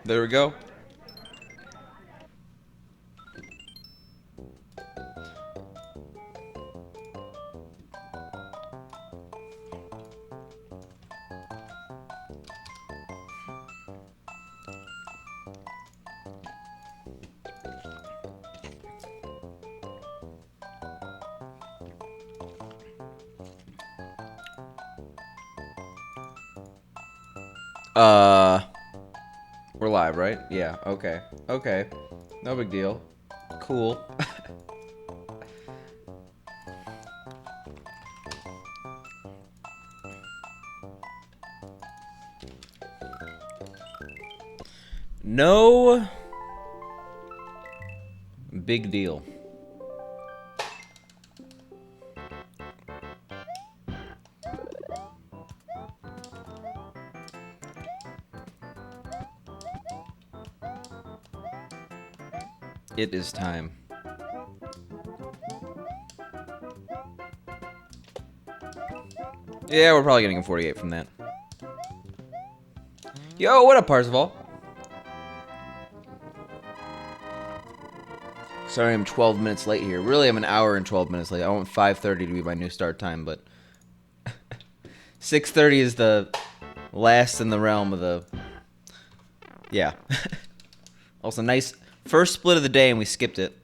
There we go. We're live, right? Yeah, okay. Okay. No big deal. Cool. No big deal. It is time. Yeah, we're probably getting a 48 from that. Yo, what up, Parzival? Sorry, I'm 12 minutes late here. Really, I'm an hour and 12 minutes late. I want 5:30 to be my new start time, but 6:30 is the last in the realm of the... Yeah. Also, nice first split of the day, and we skipped it.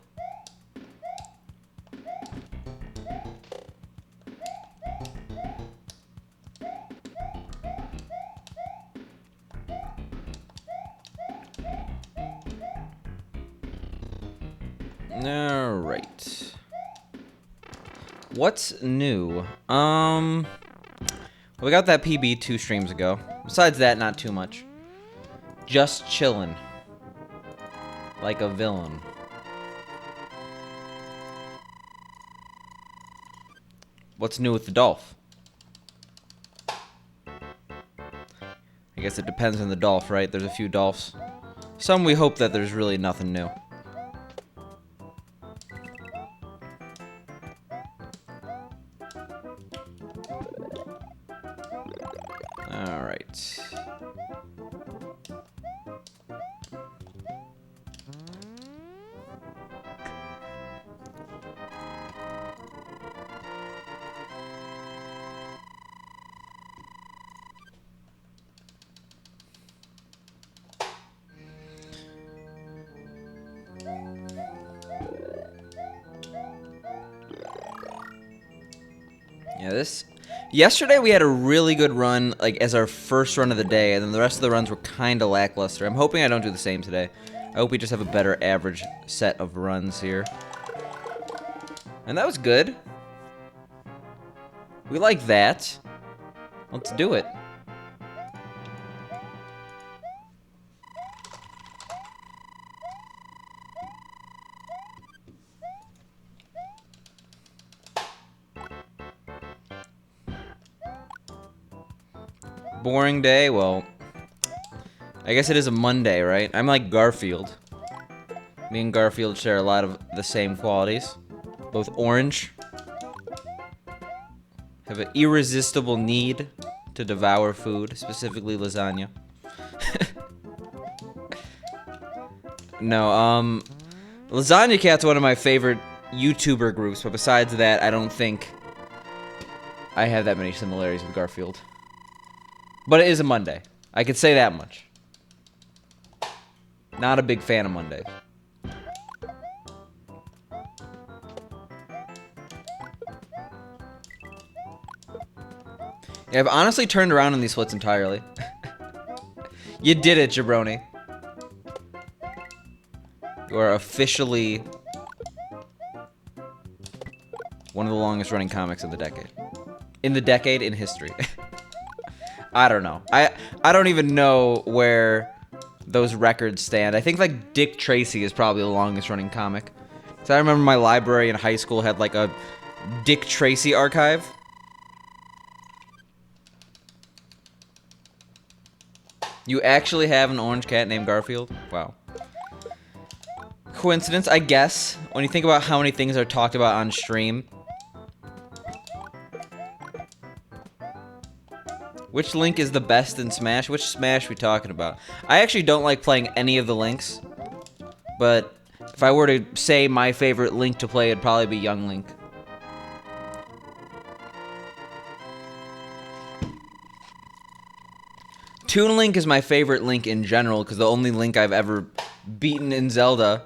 Alright. What's new? We got that PB 2 streams ago. Besides that, not too much. Just chillin'. Like a villain. What's new with the Dolph? I guess it depends on the Dolph, right? There's a few Dolphs. Some we hope that there's really nothing new. Alright. Yeah, this... Yesterday we had a really good run, like, as our first run of the day, and then the rest of the runs were kind of lackluster. I'm hoping I don't do the same today. I hope we just have a better average set of runs here. And that was good. We like that. Let's do it. Boring day? Well, I guess it is a Monday, right? I'm like Garfield. Me and Garfield share a lot of the same qualities. Both orange. Have an irresistible need to devour food, specifically lasagna. No, Lasagna Cat's one of my favorite YouTuber groups, but besides that, I don't think I have that many similarities with Garfield. But it is a Monday. I could say that much. Not a big fan of Mondays. Yeah, I've honestly turned around on these splits entirely. You did it, jabroni. You are officially one of the longest running comics of the decade. In the decade, in history. I don't know. I don't even know where those records stand. I think like Dick Tracy is probably the longest running comic. So I remember my library in high school had like a Dick Tracy archive. You actually have an orange cat named Garfield? Wow. Coincidence, I guess. When you think about how many things are talked about on stream. Which Link is the best in Smash? Which Smash we talking about? I actually don't like playing any of the Links. But if I were to say my favorite Link to play, it'd probably be Young Link. Toon Link is my favorite Link in general, because the only Link I've ever beaten in Zelda,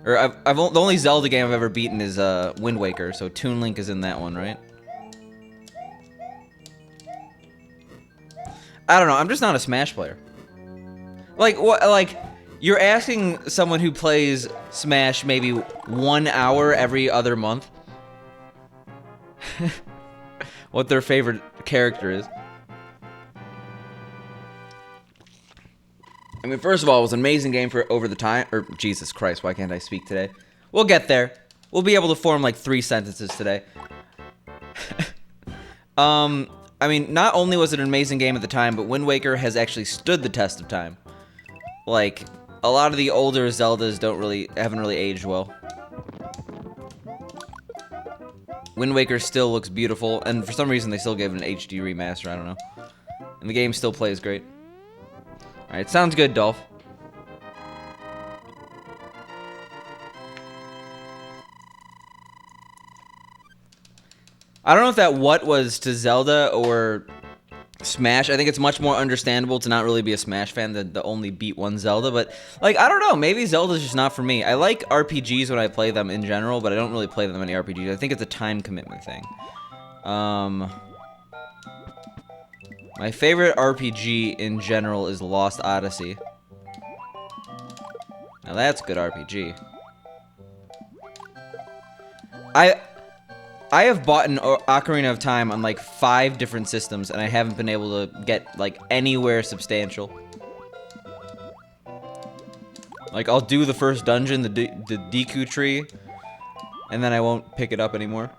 or the only Zelda game I've ever beaten is Wind Waker, so Toon Link is in that one, right? I don't know, I'm just not a Smash player. Like, what, like, you're asking someone who plays Smash maybe 1 hour every other month what their favorite character is. I mean, first of all, it was an amazing game for over the time. Or, Jesus Christ, why can't I speak today? We'll get there. We'll be able to form like 3 sentences today. I mean, not only was it an amazing game at the time, but Wind Waker has actually stood the test of time. Like, a lot of the older Zeldas haven't really aged well. Wind Waker still looks beautiful, and for some reason they still gave it an HD remaster, I don't know. And the game still plays great. Alright, sounds good, Dolph. I don't know if that what was to Zelda or Smash. I think it's much more understandable to not really be a Smash fan than to only beat one Zelda, but, like, I don't know, maybe Zelda's just not for me. I like RPGs when I play them in general, but I don't really play that many RPGs. I think it's a time commitment thing. My favorite RPG in general is Lost Odyssey. Now that's good RPG. I have bought an Ocarina of Time on like 5 different systems, and I haven't been able to get like anywhere substantial. Like, I'll do the first dungeon, the Deku tree, and then I won't pick it up anymore.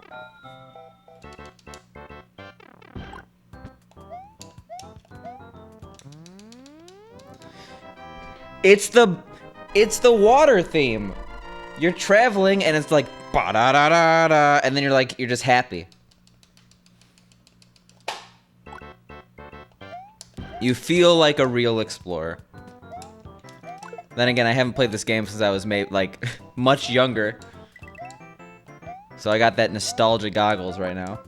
It's the water theme. You're traveling and it's like ba-da-da-da-da, and then you're just happy. You feel like a real explorer. Then again, I haven't played this game since I was like much younger. So I got that nostalgia goggles right now.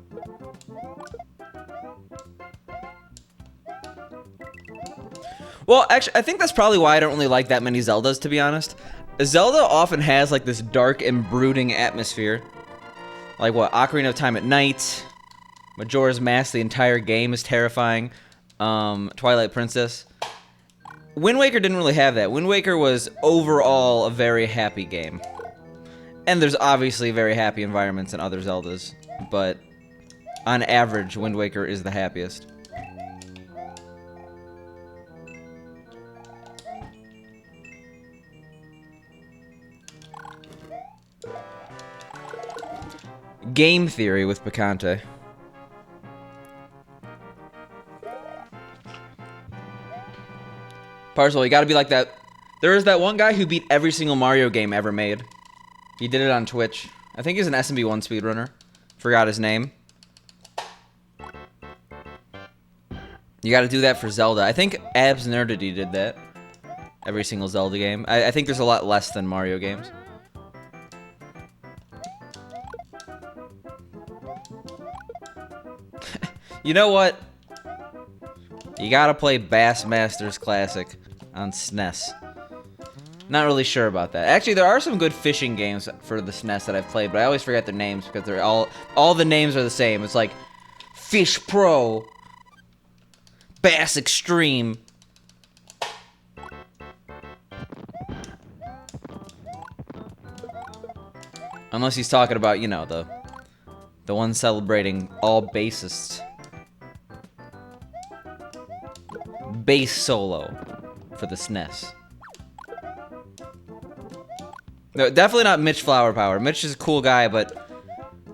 Well, actually, I think that's probably why I don't really like that many Zeldas, to be honest. Zelda often has, like, this dark and brooding atmosphere. Like, what, Ocarina of Time at night, Majora's Mask, the entire game is terrifying, Twilight Princess. Wind Waker didn't really have that. Wind Waker was, overall, a very happy game. And there's obviously very happy environments in other Zeldas, but on average, Wind Waker is the happiest. Game theory with Picante. Parcel, you gotta be like that. There is that one guy who beat every single Mario game ever made. He did it on Twitch. I think he's an SMB1 speedrunner. Forgot his name. You gotta do that for Zelda. I think Abs Nerdity did that. Every single Zelda game. I think there's a lot less than Mario games. You know what? You gotta play Bassmasters Classic on SNES. Not really sure about that. Actually, there are some good fishing games for the SNES that I've played, but I always forget their names because they're all the names are the same. It's like Fish Pro, Bass Extreme. Unless he's talking about, you know, the one celebrating all bassists. Bass solo for the SNES. No, definitely not Mitch Flower Power. Mitch is a cool guy, but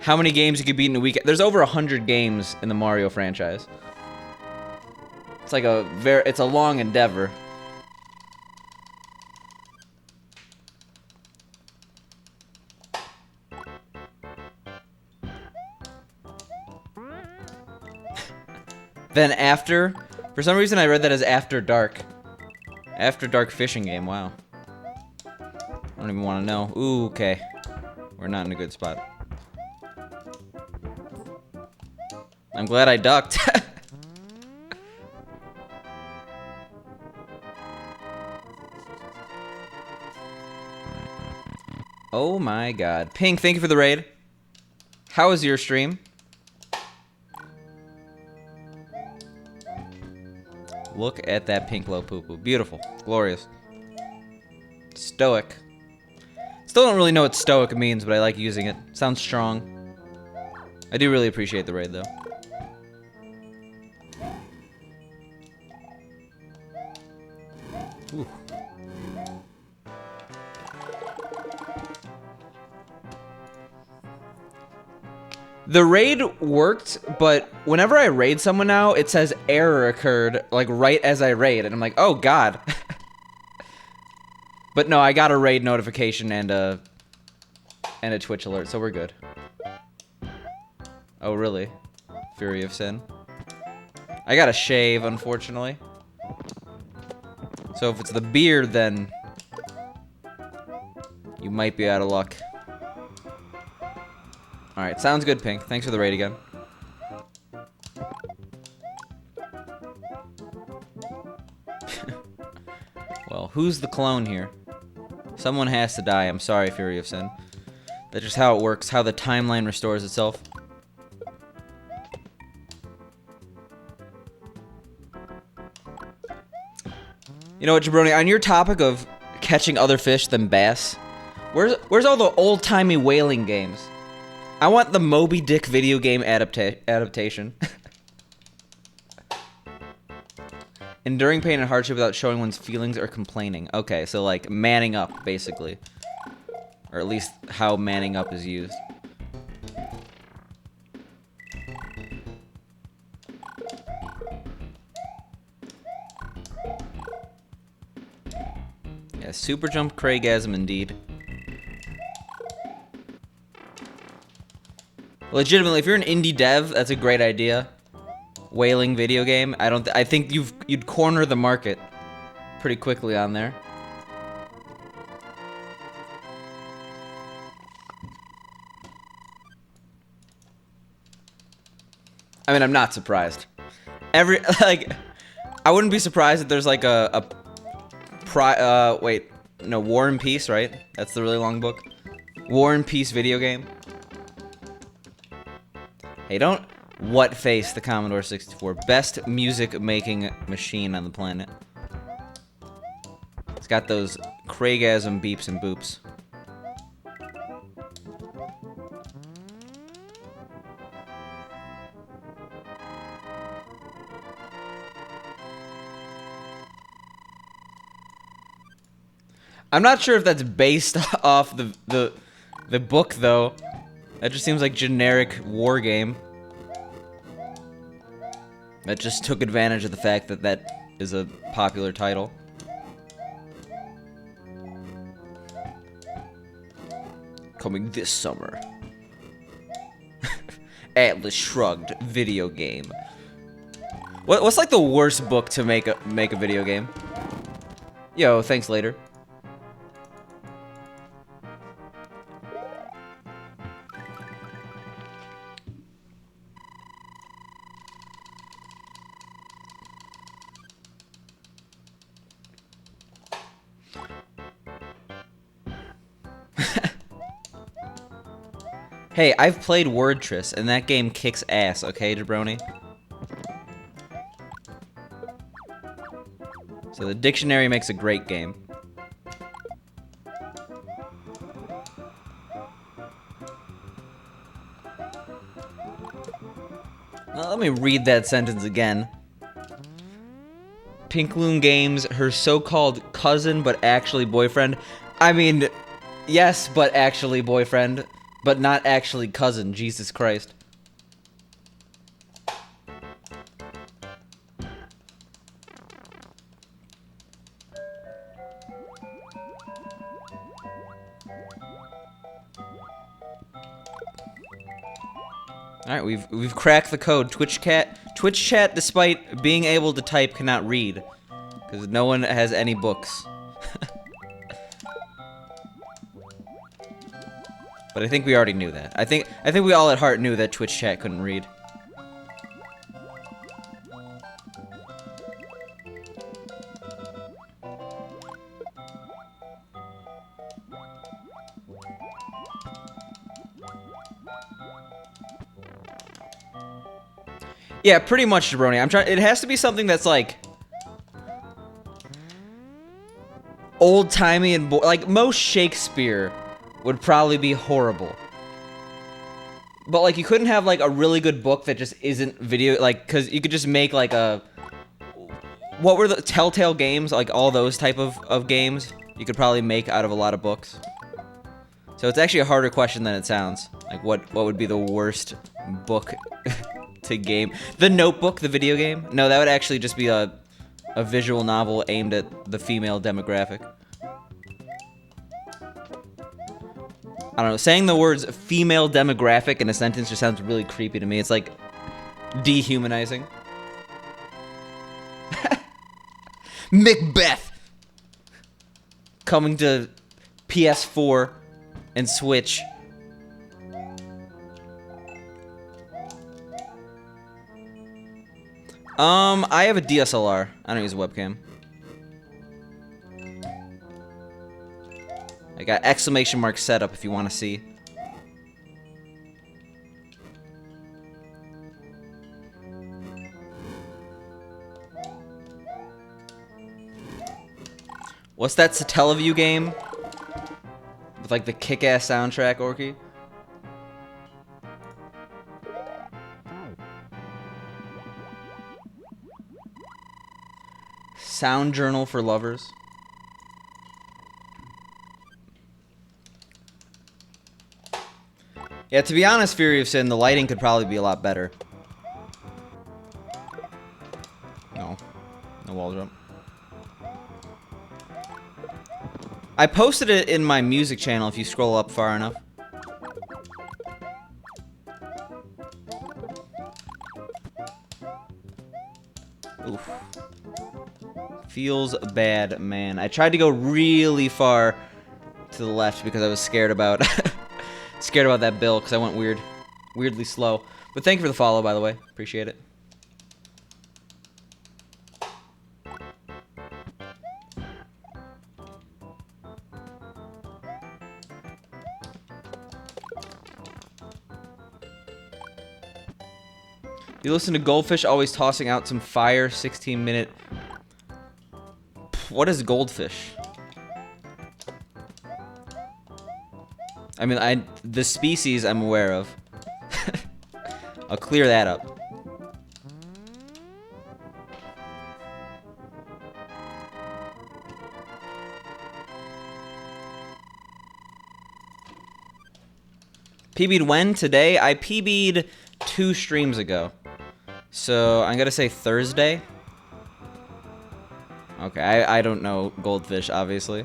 how many games you could beat in a week? There's over 100 games in the Mario franchise. It's like it's a long endeavor. Then after For some reason, I read that as After Dark. After Dark fishing game, wow. I don't even want to know. Ooh, okay. We're not in a good spot. I'm glad I ducked. Oh my god. Pink, thank you for the raid. How was your stream? Look at that pink low poo-poo. Beautiful. Glorious. Stoic. Still don't really know what stoic means, but I like using it. Sounds strong. I do really appreciate the raid, though. Ooh. The raid worked, but whenever I raid someone now, it says error occurred, like, right as I raid, and I'm like, oh, God. But no, I got a raid notification and a Twitch alert, so we're good. Oh, really? Fury of Sin. I got a shave, unfortunately. So if it's the beard, then you might be out of luck. Alright, sounds good, Pink. Thanks for the raid again. Well, who's the clone here? Someone has to die. I'm sorry, Fury of Sin. That's just how it works, how the timeline restores itself. You know what, Jabroni, on your topic of catching other fish than bass, where's all the old-timey whaling games? I want the Moby Dick video game adaptation. Enduring pain and hardship without showing one's feelings or complaining. Okay, so like manning up, basically. Or at least how manning up is used. Yeah, super jump Craigasm indeed. Legitimately, if you're an indie dev, that's a great idea. Whaling video game. I think you'd corner the market pretty quickly on there. I mean, I'm not surprised. Like, I wouldn't be surprised if there's like wait, no, War and Peace, right? That's the really long book. War and Peace video game. Hey, don't what face the Commodore 64. Best music making machine on the planet. It's got those Craigasm beeps and boops. I'm not sure if that's based off the book, though. That just seems like generic war game. That just took advantage of the fact that that is a popular title. Coming this summer. Atlas Shrugged video game. What's like the worst book to make a video game? Yo, thanks later. Hey, I've played Wordtris, and that game kicks ass, okay, Jabroni? So the dictionary makes a great game. Well, let me read that sentence again. Pinkloon Games, her so-called cousin, but actually boyfriend. I mean, yes, but actually boyfriend. But not actually cousin, Jesus Christ. Alright, we've cracked the code. Twitch Twitch chat, despite being able to type, cannot read. Because no one has any books. But I think we already knew that. I think we all at heart knew that Twitch chat couldn't read. Yeah, pretty much, Jabroni. I'm trying. It has to be something that's like old-timey and like most Shakespeare would probably be horrible. But like you couldn't have like a really good book that just isn't video, like, cuz you could just make like a, what were the Telltale games, like all those type of games you could probably make out of a lot of books. So it's actually a harder question than it sounds. Like what would be the worst book to game? The Notebook, the video game? No, that would actually just be a visual novel aimed at the female demographic. I don't know, saying the words female demographic in a sentence just sounds really creepy to me. It's like dehumanizing. Macbeth! Coming to PS4 and Switch. I have a DSLR. I don't use a webcam. I got exclamation mark set up if you want to see. What's that Satellaview game? With like the kick-ass soundtrack, Orky? Sound Journal for Lovers. Yeah, to be honest, Fury of Sin, the lighting could probably be a lot better. No. No wall jump. I posted it in my music channel if you scroll up far enough. Oof. Feels bad, man. I tried to go really far to the left because I was scared about scared about that bill because I went weirdly slow. But thank you for the follow, by the way. Appreciate it. You listen to Goldfish always tossing out some fire 16-minute. What is Goldfish? I mean, the species I'm aware of. I'll clear that up. PB'd when? Today? I PB'd 2 streams ago. So, I'm gonna say Thursday. Okay, I don't know Goldfish, obviously.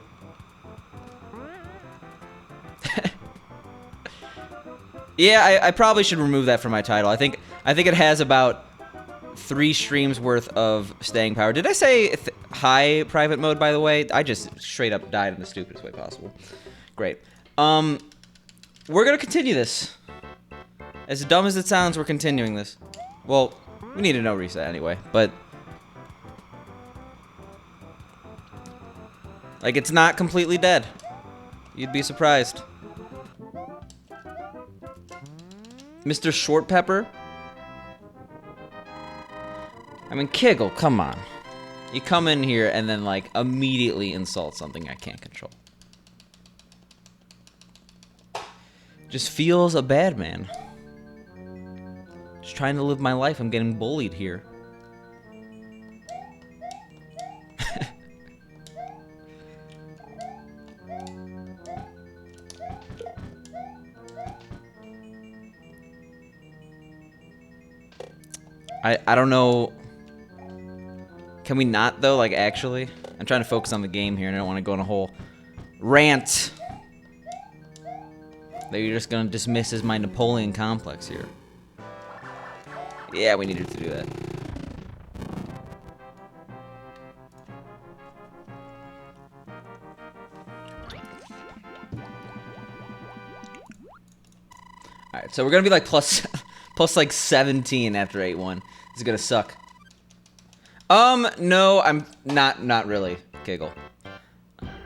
Yeah, I probably should remove that from my title. I think it has about 3 streams worth of staying power. Did I say high private mode, by the way? I just straight up died in the stupidest way possible. Great. We're gonna continue this. As dumb as it sounds, we're continuing this. Well, we need a no reset anyway, but like, it's not completely dead. You'd be surprised. Mr. Short Pepper? I mean, Kiggle, come on. You come in here and then, like, immediately insult something I can't control. Just feels a bad man. Just trying to live my life. I'm getting bullied here. I don't know. Can we not, though? Like, actually? I'm trying to focus on the game here, and I don't want to go in a whole rant that you're just going to dismiss as my Napoleon complex here. Yeah, we needed to do that. Alright, so we're gonna be like plus like 17 after 8-1. This is gonna suck. No, I'm not really, Giggle.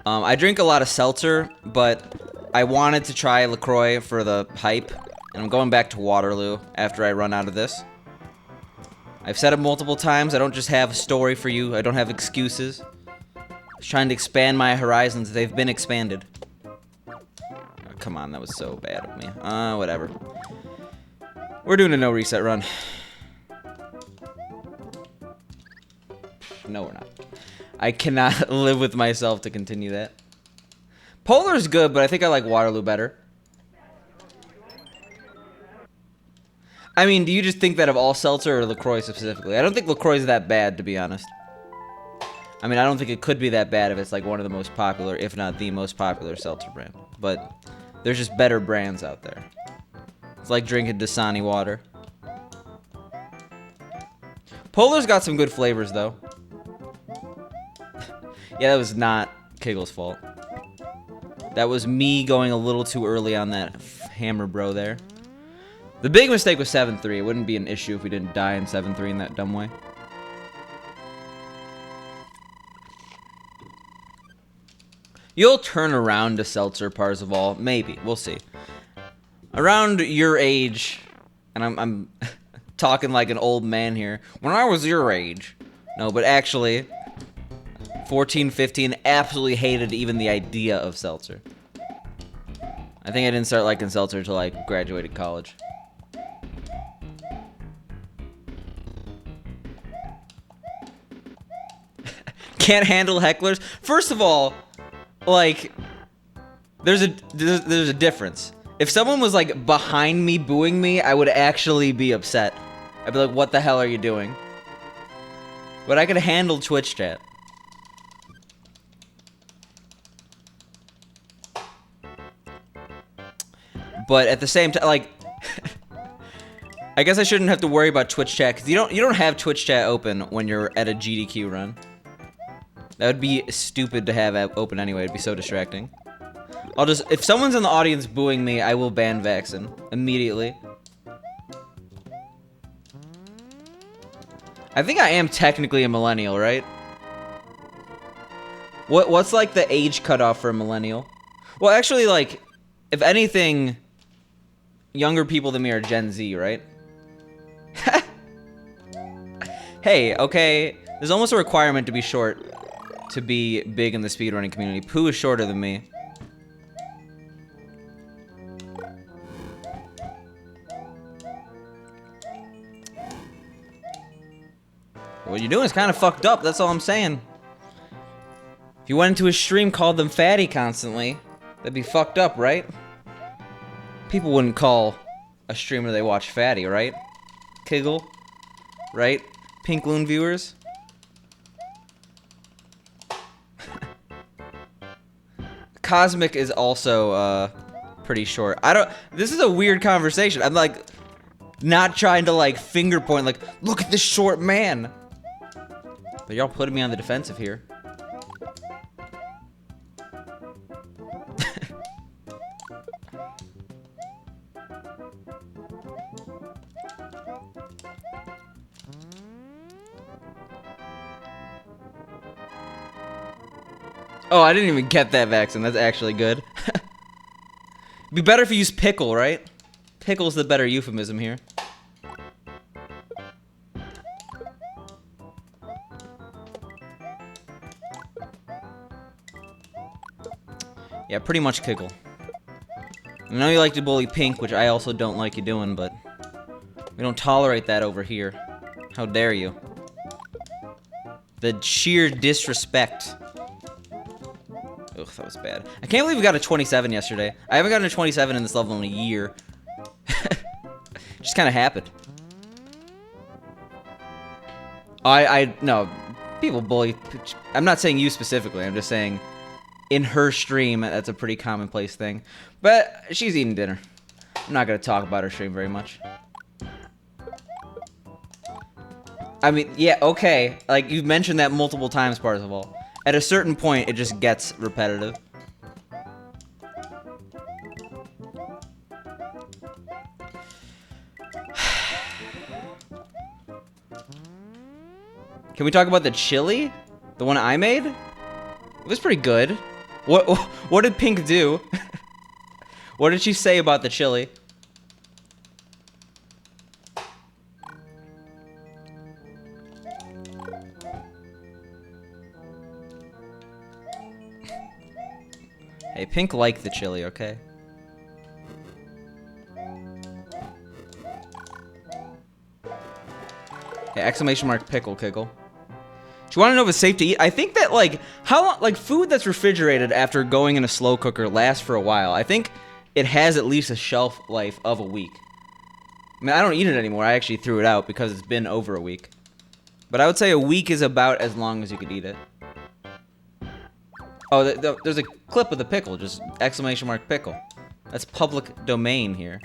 I drink a lot of seltzer, but I wanted to try LaCroix for the hype, and I'm going back to Waterloo after I run out of this. I've said it multiple times, I don't just have a story for you, I don't have excuses. I was trying to expand my horizons, they've been expanded. Oh, come on, that was so bad of me. Whatever. We're doing a no reset run. No, we're not. I cannot live with myself to continue that. Polar's good, but I think I like Waterloo better. I mean, do you just think that of all seltzer or LaCroix specifically? I don't think LaCroix is that bad, to be honest. I mean, I don't think it could be that bad if it's like one of the most popular, if not the most popular seltzer brand. But there's just better brands out there. It's like drinking Dasani water. Polar's got some good flavors, though. Yeah, that was not Kiggle's fault. That was me going a little too early on that hammer bro there. The big mistake was 7-3. It wouldn't be an issue if we didn't die in 7-3 in that dumb way. You'll turn around to seltzer, Parzival. Maybe. We'll see. Around your age, and I'm talking like an old man here. When I was your age. No, but actually, 14, 15, absolutely hated even the idea of seltzer. I think I didn't start liking seltzer until I graduated college. Can't handle hecklers? First of all, like, there's a difference. If someone was like behind me booing me, I would actually be upset. I'd be like, what the hell are you doing? But I could handle Twitch chat. But at the same time, like, I guess I shouldn't have to worry about Twitch chat because you don't have Twitch chat open when you're at a GDQ run. That would be stupid to have open anyway. It'd be so distracting. If someone's in the audience booing me, I will ban Vaxen immediately. I think I am technically a millennial, right? What's like the age cutoff for a millennial? Well, actually, like, if anything, younger people than me are Gen Z, right? Hey, okay, there's almost a requirement to be short to be big in the speedrunning community. Pooh is shorter than me. What you're doing is kind of fucked up, that's all I'm saying. If you went into a stream, called them fatty constantly, that'd be fucked up, right? People wouldn't call a streamer they watch fatty, right? Kiggle? Right? Pink Loon viewers? Cosmic is also, pretty short. This is a weird conversation. I'm, like, not trying to, like, finger point, like, look at this short man. But y'all putting me on the defensive here. Oh, I didn't even get that vaccine. That's actually good. It'd be better if you use pickle, right? Pickle's the better euphemism here. Yeah, pretty much Kickle. I know you like to bully Pink, which I also don't like you doing, but we don't tolerate that over here. How dare you? The sheer disrespect. Ugh, that was bad. I can't believe we got a 27 yesterday. I haven't gotten a 27 in this level in a year. Just kind of happened. No, people bully. I'm not saying you specifically. I'm just saying in her stream, that's a pretty commonplace thing. But she's eating dinner. I'm not going to talk about her stream very much. I mean, yeah, okay. Like, you've mentioned that multiple times, Parzival. At a certain point, it just gets repetitive. Can we talk about the chili? The one I made? It was pretty good. What did Pink do? What did she say about the chili? Hey, Pink liked the chili, okay? Hey, exclamation mark pickle kickle. Do you want to know if it's safe to eat? I think that, like, how long, like, food that's refrigerated after going in a slow cooker lasts for a while. I think it has at least a shelf life of a week. I mean, I don't eat it anymore. I actually threw it out because it's been over a week. But I would say a week is about as long as you could eat it. Oh, there's a clip of the pickle, just exclamation mark pickle. That's public domain here.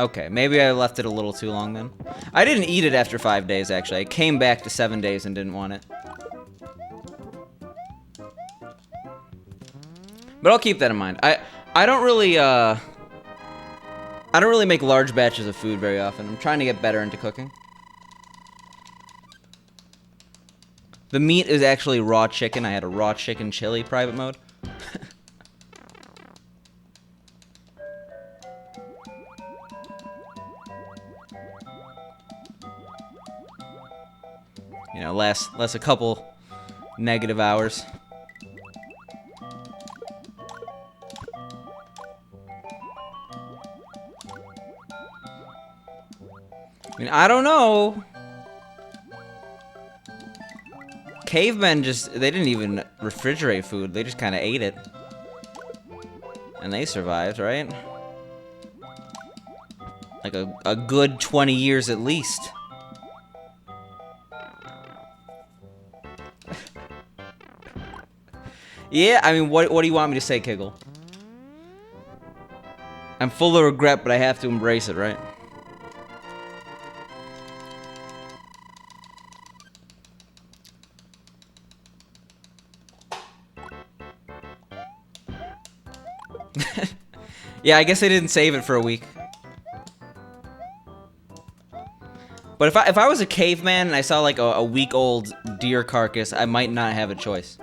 Okay, maybe I left it a little too long then. I didn't eat it after 5 days, actually. I came back to 7 days and didn't want it. But I'll keep that in mind. I don't really make large batches of food very often. I'm trying to get better into cooking. The meat is actually raw chicken. I had a raw chicken chili private mode. You know, lasts a couple negative hours. I mean, I don't know. Cavemen they didn't even refrigerate food. They just kind of ate it. And they survived, right? Like a good 20 years at least. Yeah, I mean, what do you want me to say, Kiggle? I'm full of regret, but I have to embrace it, right? Yeah, I guess they didn't save it for a week. But if I was a caveman and I saw like a week-old deer carcass, I might not have a choice.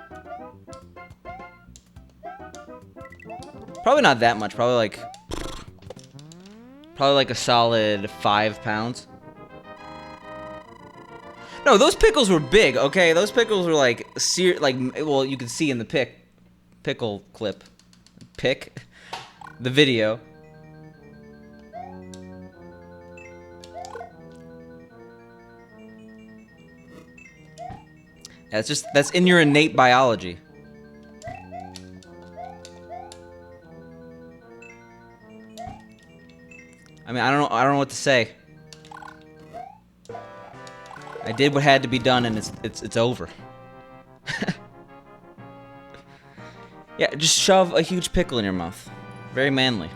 Probably not that much. Probably like a solid 5 pounds. No, those pickles were big. Okay, those pickles were like well, you can see in the pickle clip, the video. That's in your innate biology. I mean, I don't know what to say. I did what had to be done, and it's over. Yeah, just shove a huge pickle in your mouth. Very manly.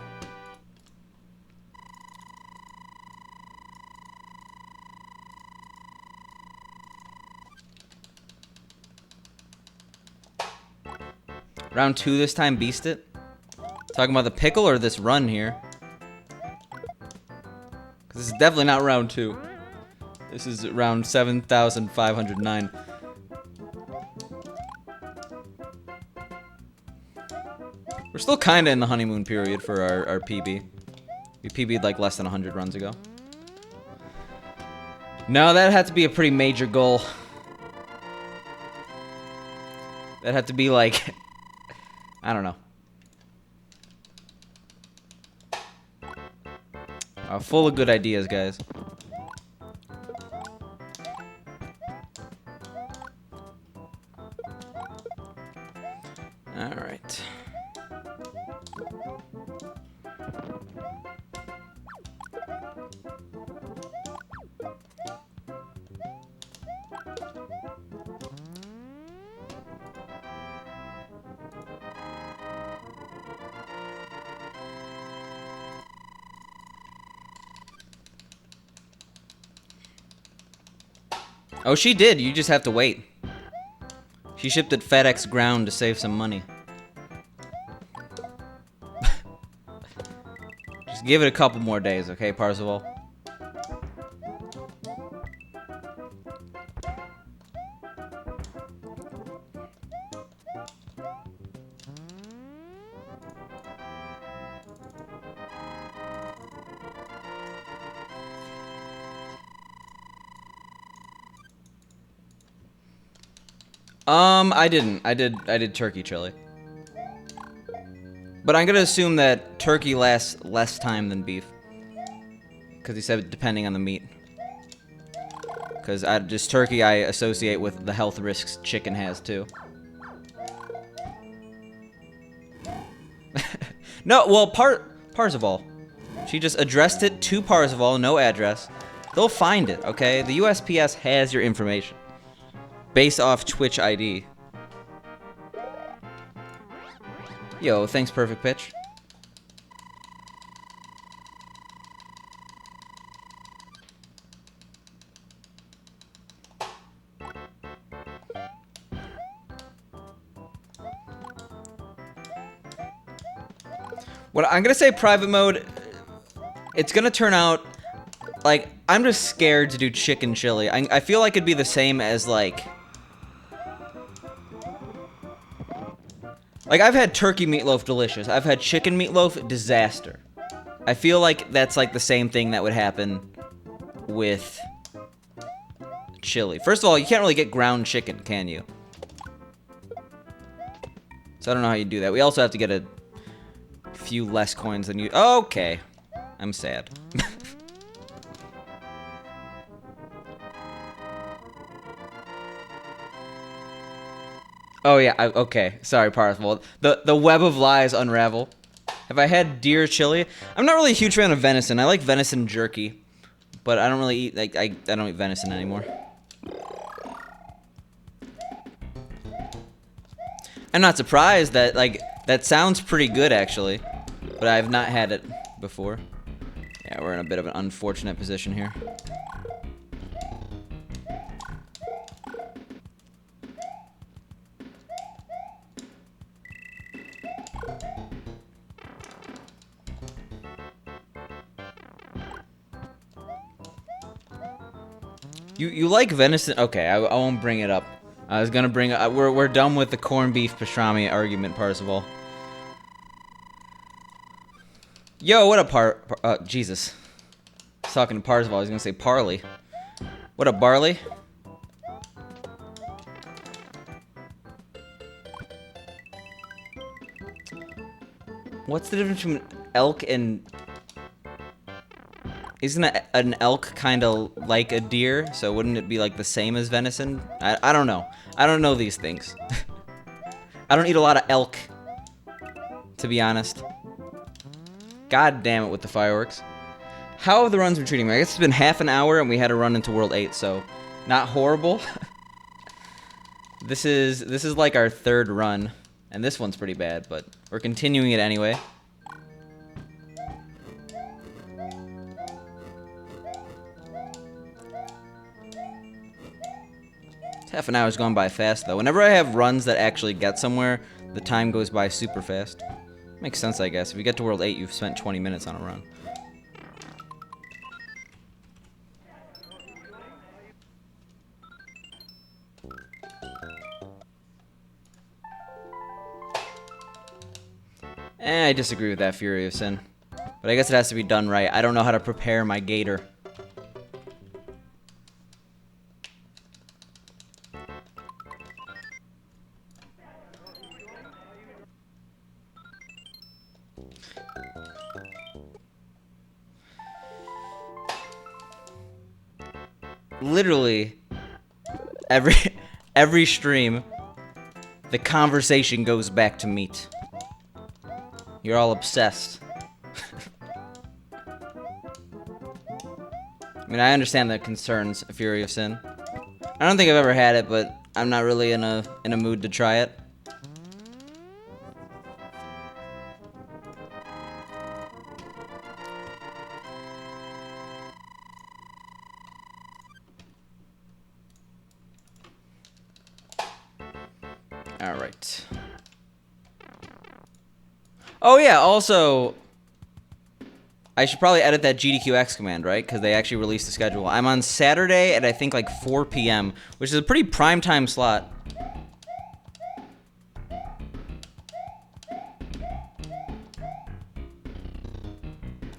Round 2 this time, beast it. Talking about the pickle or this run here? Because this is definitely not round 2. This is round 7,509. We're still kind of in the honeymoon period for our PB. We PB'd like less than 100 runs ago. No, that had to be a pretty major goal. That had to be like... I don't know. Full of good ideas, guys. All right. Oh, she did. You just have to wait. She shipped it FedEx ground to save some money. Just give it a couple more days, okay, Parzival? I didn't. I did turkey chili. But I'm gonna assume that turkey lasts less time than beef. Because he said depending on the meat. Because just turkey I associate with the health risks chicken has too. No, well, Parzival. She just addressed it to Parzival, no address. They'll find it, okay? The USPS has your information. Based off Twitch ID. Yo, thanks, Perfect Pitch. What I'm gonna say, private mode, it's gonna turn out like I'm just scared to do chicken chili. I feel like it'd be the same as like I've had turkey meatloaf delicious. I've had chicken meatloaf disaster. I feel like that's like the same thing that would happen with chili. First of all, you can't really get ground chicken, can you? So I don't know how you do that. We also have to get a few less coins than you. Okay. I'm sad. Oh yeah, okay. Sorry, Parzival. The web of lies unravel. Have I had deer chili? I'm not really a huge fan of venison. I like venison jerky, but I don't really eat like I don't eat venison anymore. I'm not surprised that that sounds pretty good actually, but I've not had it before. Yeah, we're in a bit of an unfortunate position here. You like venison? Okay, I won't bring it up. I was gonna bring it. We're done with the corned beef pastrami argument, Parzival. Yo, what up, Jesus. I was talking to Parzival. I was gonna say Parley. What up, Barley? What's the difference between elk and... Isn't an elk kind of like a deer? So wouldn't it be like the same as venison? I don't know. I don't know these things. I don't eat a lot of elk, to be honest. God damn it with the fireworks. How have the runs been treating me? I guess it's been half an hour and we had a run into World 8, so not horrible. This is like our third run, and this one's pretty bad, but we're continuing it anyway. Half an hour's gone by fast, though. Whenever I have runs that actually get somewhere, the time goes by super fast. Makes sense, I guess. If you get to World 8, you've spent 20 minutes on a run. I disagree with that, Fury of Sin. But I guess it has to be done right. I don't know how to prepare my gator. Literally, every stream, the conversation goes back to meat. You're all obsessed. I mean, I understand the concerns of Fury of Sin. I don't think I've ever had it, but I'm not really in a mood to try it. Oh yeah, also, I should probably edit that GDQx command, right? Because they actually released the schedule. I'm on Saturday at I think like 4 p.m., which is a pretty prime time slot.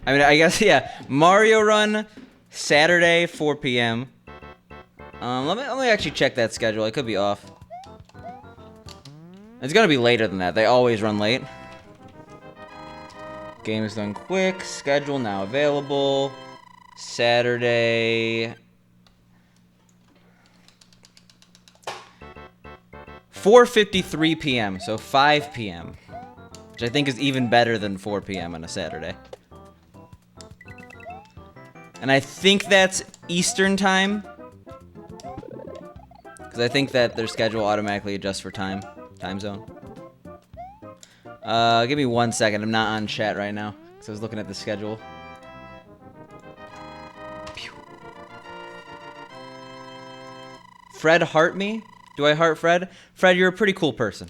I mean, I guess, yeah, Mario Run, Saturday, 4 p.m. Let me actually check that schedule. I could be off. It's gonna be later than that. They always run late. Game is done quick. Schedule now available. Saturday. 4:53 p.m., so 5 p.m. Which I think is even better than 4 p.m. on a Saturday. And I think that's Eastern time. Because I think that their schedule automatically adjusts for time zone. Give me 1 second. I'm not on chat right now. Because I was looking at the schedule. Pew. Fred heart me? Do I heart Fred? Fred, you're a pretty cool person.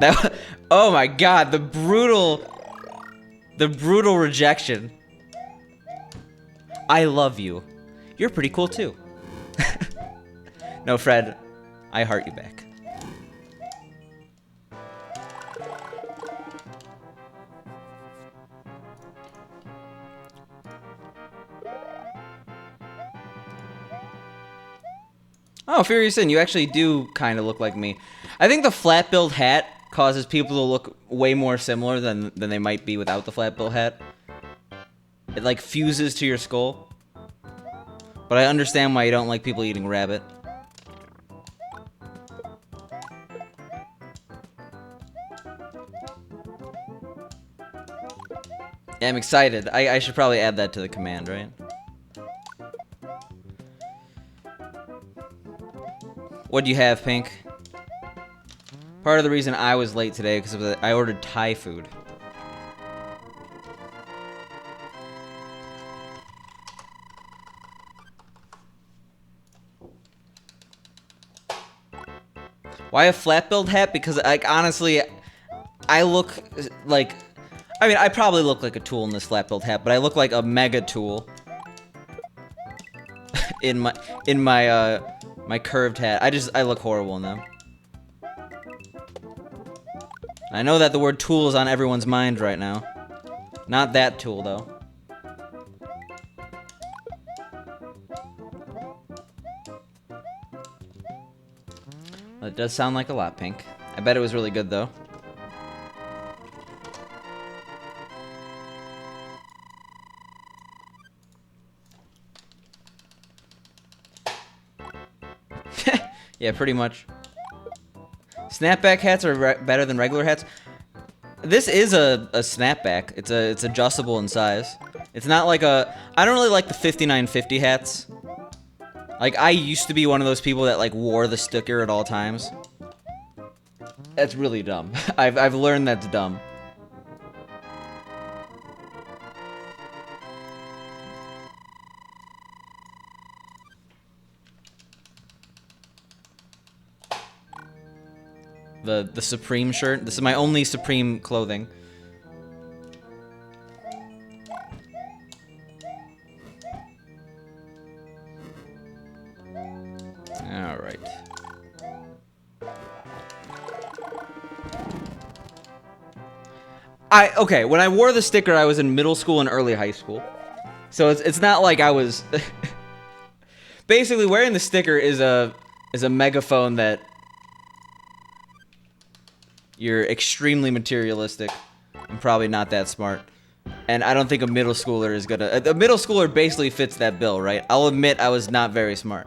That, oh my god, the brutal rejection. I love you. You're pretty cool too. No, Fred, I heart you back. Oh, Furious Sin, you actually do kind of look like me. I think the flat billed hat causes people to look way more similar than they might be without the flat billed hat. It like fuses to your skull. But I understand why you don't like people eating rabbit. Yeah, I'm excited. I should probably add that to the command, right? What'd you have, Pink? Part of the reason I was late today because I ordered Thai food. Why a flat billed hat? Because, like, honestly, I look like... I mean, I probably look like a tool in this flat billed hat, but I look like a mega tool in my curved hat. I look horrible in them. I know that the word tool is on everyone's mind right now. Not that tool, though. Well, it does sound like a lot, Pink. I bet it was really good, though. Yeah, pretty much. Snapback hats are better than regular hats. This is a snapback. It's adjustable in size. It's not like a... I don't really like the 5950 hats. Like, I used to be one of those people that, like, wore the sticker at all times. That's really dumb. I've learned that's dumb. The Supreme shirt. This is my only Supreme clothing. All right. Okay, when I wore the sticker, I was in middle school and early high school. So it's not like I was basically wearing the sticker is a megaphone that you're extremely materialistic and probably not that smart. And I don't think a middle schooler is gonna... A middle schooler basically fits that bill, right? I'll admit I was not very smart.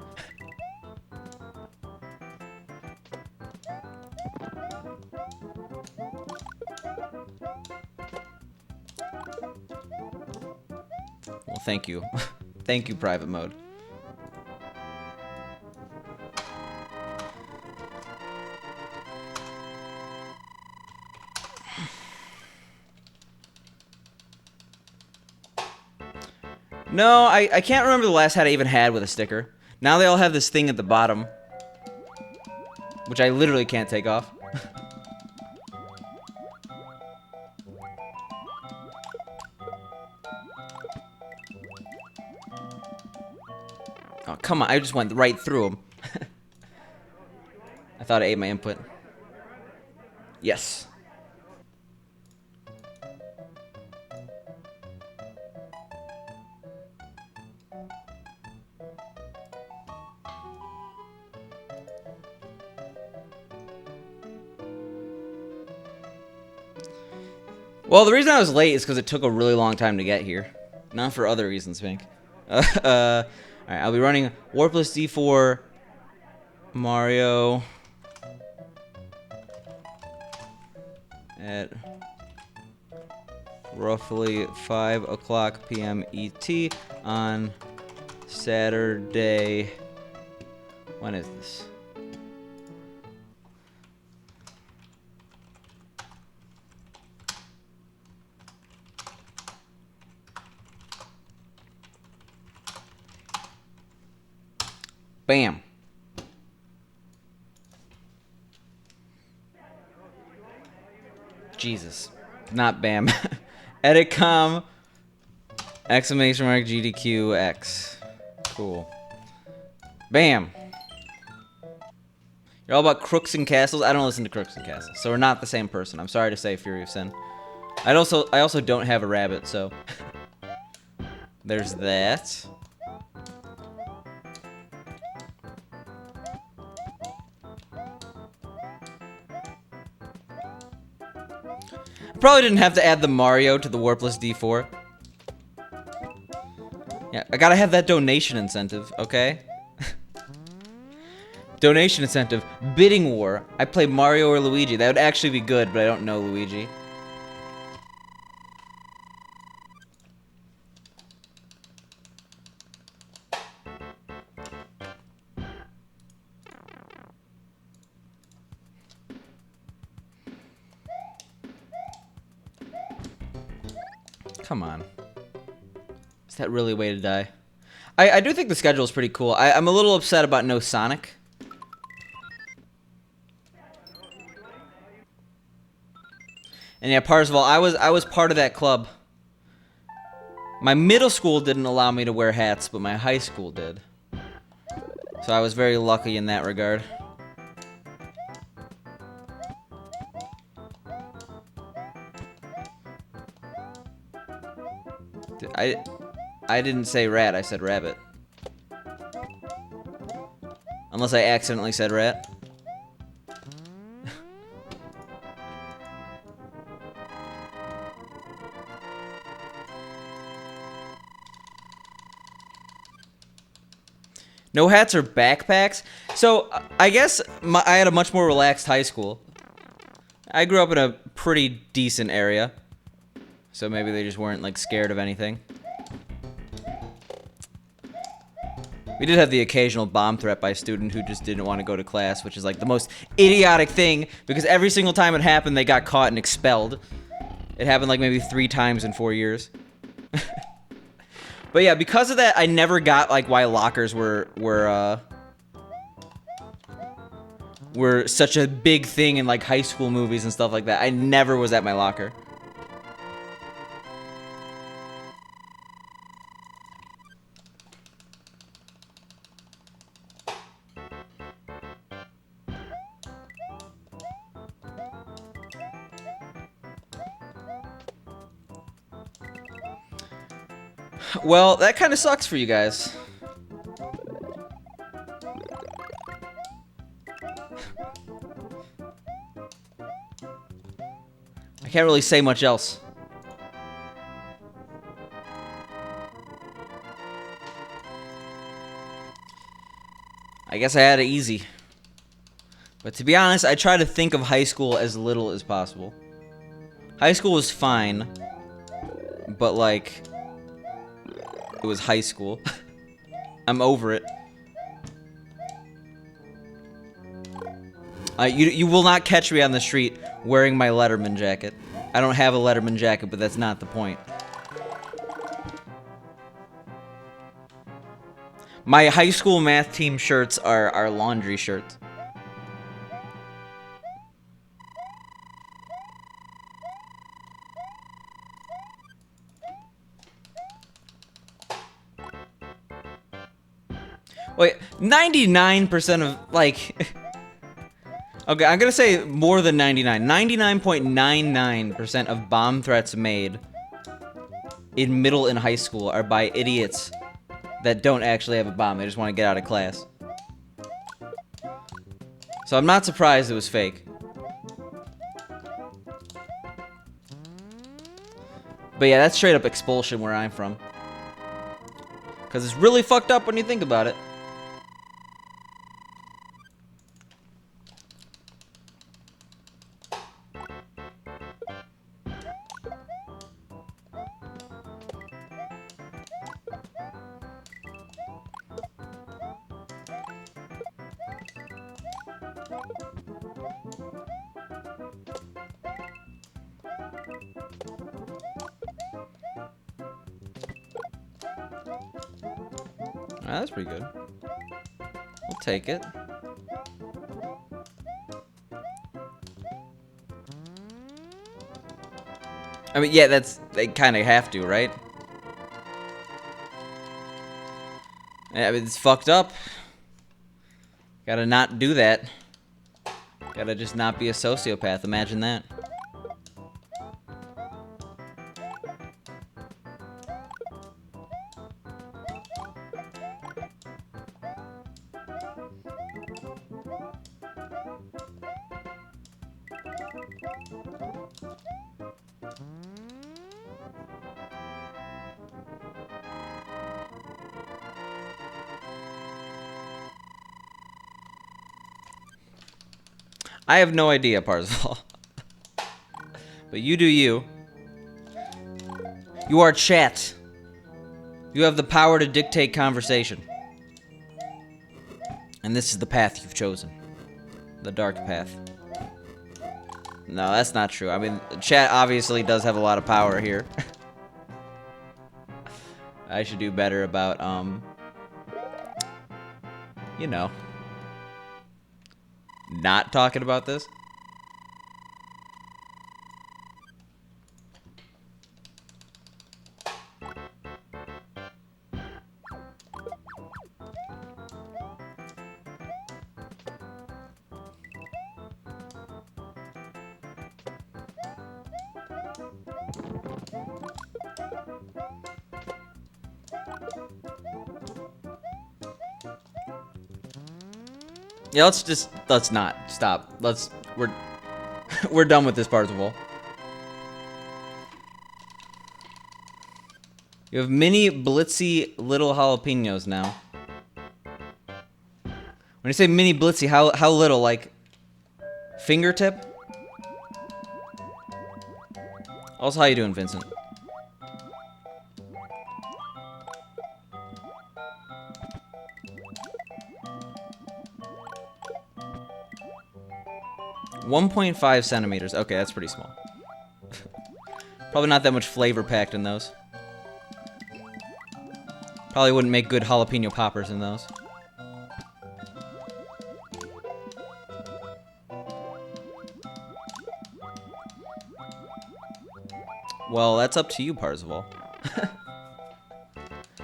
Well, thank you. Thank you, private mode. No, I can't remember the last hat I even had with a sticker. Now they all have this thing at the bottom. which I literally can't take off. Oh, come on. I just went right through him. I thought I ate my input. Yes. Well, the reason I was late is because it took a really long time to get here. Not for other reasons, Pink. Alright, I'll be running Warpless D-4 Mario at roughly 5 o'clock p.m. ET on Saturday. When is this? Bam. Jesus. Not bam. Editcom exclamation mark GDQx. Cool. Bam. You're all about crooks and castles? I don't listen to crooks and castles, so we're not the same person. I'm sorry to say, Fury of Sin. I also don't have a rabbit, so there's that. Probably didn't have to add the Mario to the Warpless D4. Yeah, I gotta have that donation incentive, okay? Donation incentive. Bidding war. I play Mario or Luigi. That would actually be good, but I don't know Luigi. Come on. Is that really a way to die? I do think the schedule is pretty cool. I'm a little upset about no Sonic. And yeah, Parzival, I was part of that club. My middle school didn't allow me to wear hats, but my high school did. So I was very lucky in that regard. I didn't say rat, I said rabbit. Unless I accidentally said rat. No hats or backpacks? So, I guess I had a much more relaxed high school. I grew up in a pretty decent area. So maybe they just weren't, like, scared of anything. We did have the occasional bomb threat by a student who just didn't want to go to class, which is, like, the most idiotic thing, because every single time it happened, they got caught and expelled. It happened, like, maybe 3 times in 4 years. But yeah, because of that, I never got, like, why lockers were such a big thing in, like, high school movies and stuff like that. I never was at my locker. Well, that kind of sucks for you guys. I can't really say much else. I guess I had it easy. But to be honest, I try to think of high school as little as possible. High school was fine, but like, it was high school. I'm over it. You will not catch me on the street wearing my Letterman jacket. I don't have a Letterman jacket, but that's not the point. My high school math team shirts are laundry shirts. Wait, 99% of, like... Okay, I'm gonna say more than 99. 99.99% of bomb threats made in middle and high school are by idiots that don't actually have a bomb. They just want to get out of class. So I'm not surprised it was fake. But yeah, that's straight up expulsion where I'm from. Because it's really fucked up when you think about it. Ah, that's pretty good. We'll take it. I mean, yeah, they kind of have to, right? I mean, it's fucked up. Gotta not do that. Gotta just not be a sociopath. Imagine that. I have no idea, Parzival. But you do you. You are chat. You have the power to dictate conversation. And this is the path you've chosen. The dark path. No, that's not true. I mean, chat obviously does have a lot of power here. I should do better about, you know, not talking about this. Yeah, let's not stop. We're done with this Parzival. You have mini blitzy little jalapenos now. When you say mini blitzy, how little? Like fingertip? Also, how you doing, Vincent? .5 centimeters. Okay, that's pretty small. Probably not that much flavor packed in those. Probably wouldn't make good jalapeno poppers in those. Well, that's up to you, Parzival.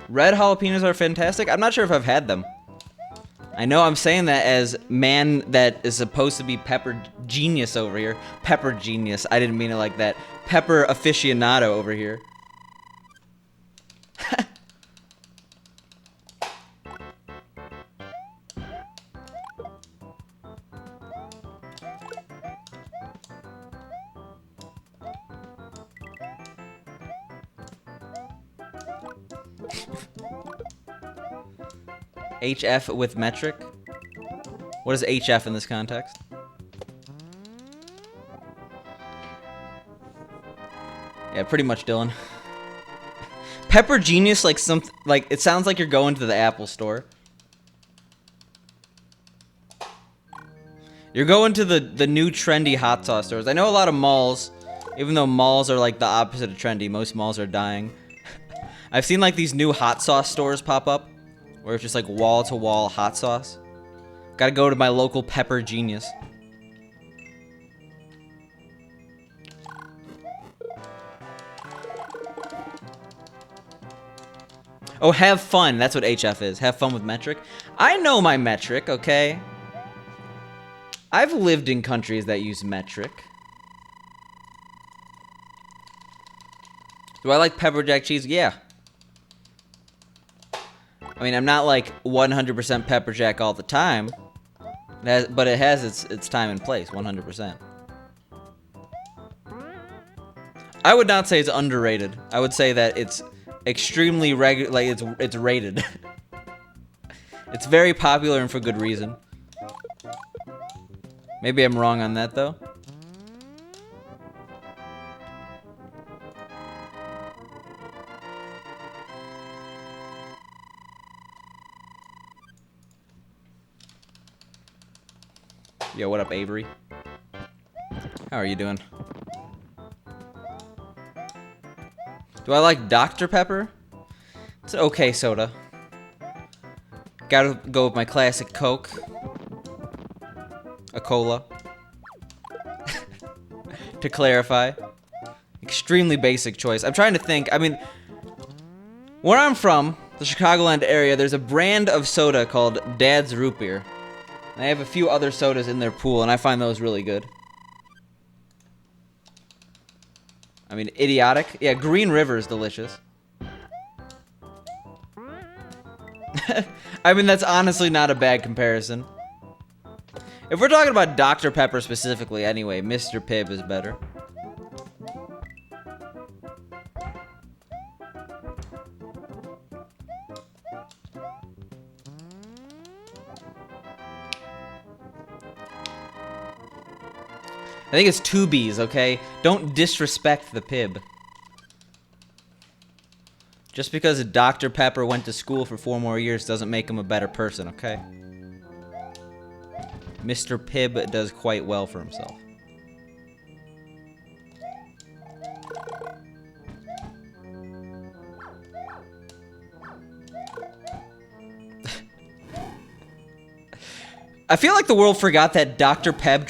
Red jalapenos are fantastic. I'm not sure if I've had them. I know I'm saying that as man that is supposed to be pepper genius over here. Pepper genius. I didn't mean it like that. Pepper aficionado over here. HF with metric? What is HF in this context? Yeah, pretty much, Dylan. Pepper Genius, like it sounds like you're going to the Apple store. You're going to the new trendy hot sauce stores. I know a lot of malls, even though malls are like the opposite of trendy, most malls are dying. I've seen like these new hot sauce stores pop up, where it's just like wall-to-wall hot sauce. Gotta go to my local Pepper Genius. Oh, have fun. That's what HF is. Have fun with metric. I know my metric, okay? I've lived in countries that use metric. Do I like pepper jack cheese? Yeah. I mean, I'm not like 100% pepper jack all the time. But it has its time and place, 100%. I would not say it's underrated. I would say that it's extremely like it's rated. It's very popular and for good reason. Maybe I'm wrong on that though. Yo, what up, Avery? How are you doing? Do I like Dr. Pepper? It's an okay soda. Gotta go with my classic Coke. A cola. To clarify. Extremely basic choice. I'm trying to think. I mean, where I'm from, the Chicagoland area, there's a brand of soda called Dad's Root Beer. And they have a few other sodas in their pool, and I find those really good. I mean, idiotic. Yeah, Green River is delicious. I mean, that's honestly not a bad comparison. If we're talking about Dr. Pepper specifically, anyway, Mr. Pibb is better. I think it's 2 B's, okay? Don't disrespect the Pibb. Just because Dr. Pepper went to school for 4 more years doesn't make him a better person, okay? Mr. Pibb does quite well for himself. I feel like the world forgot that Dr. Pepper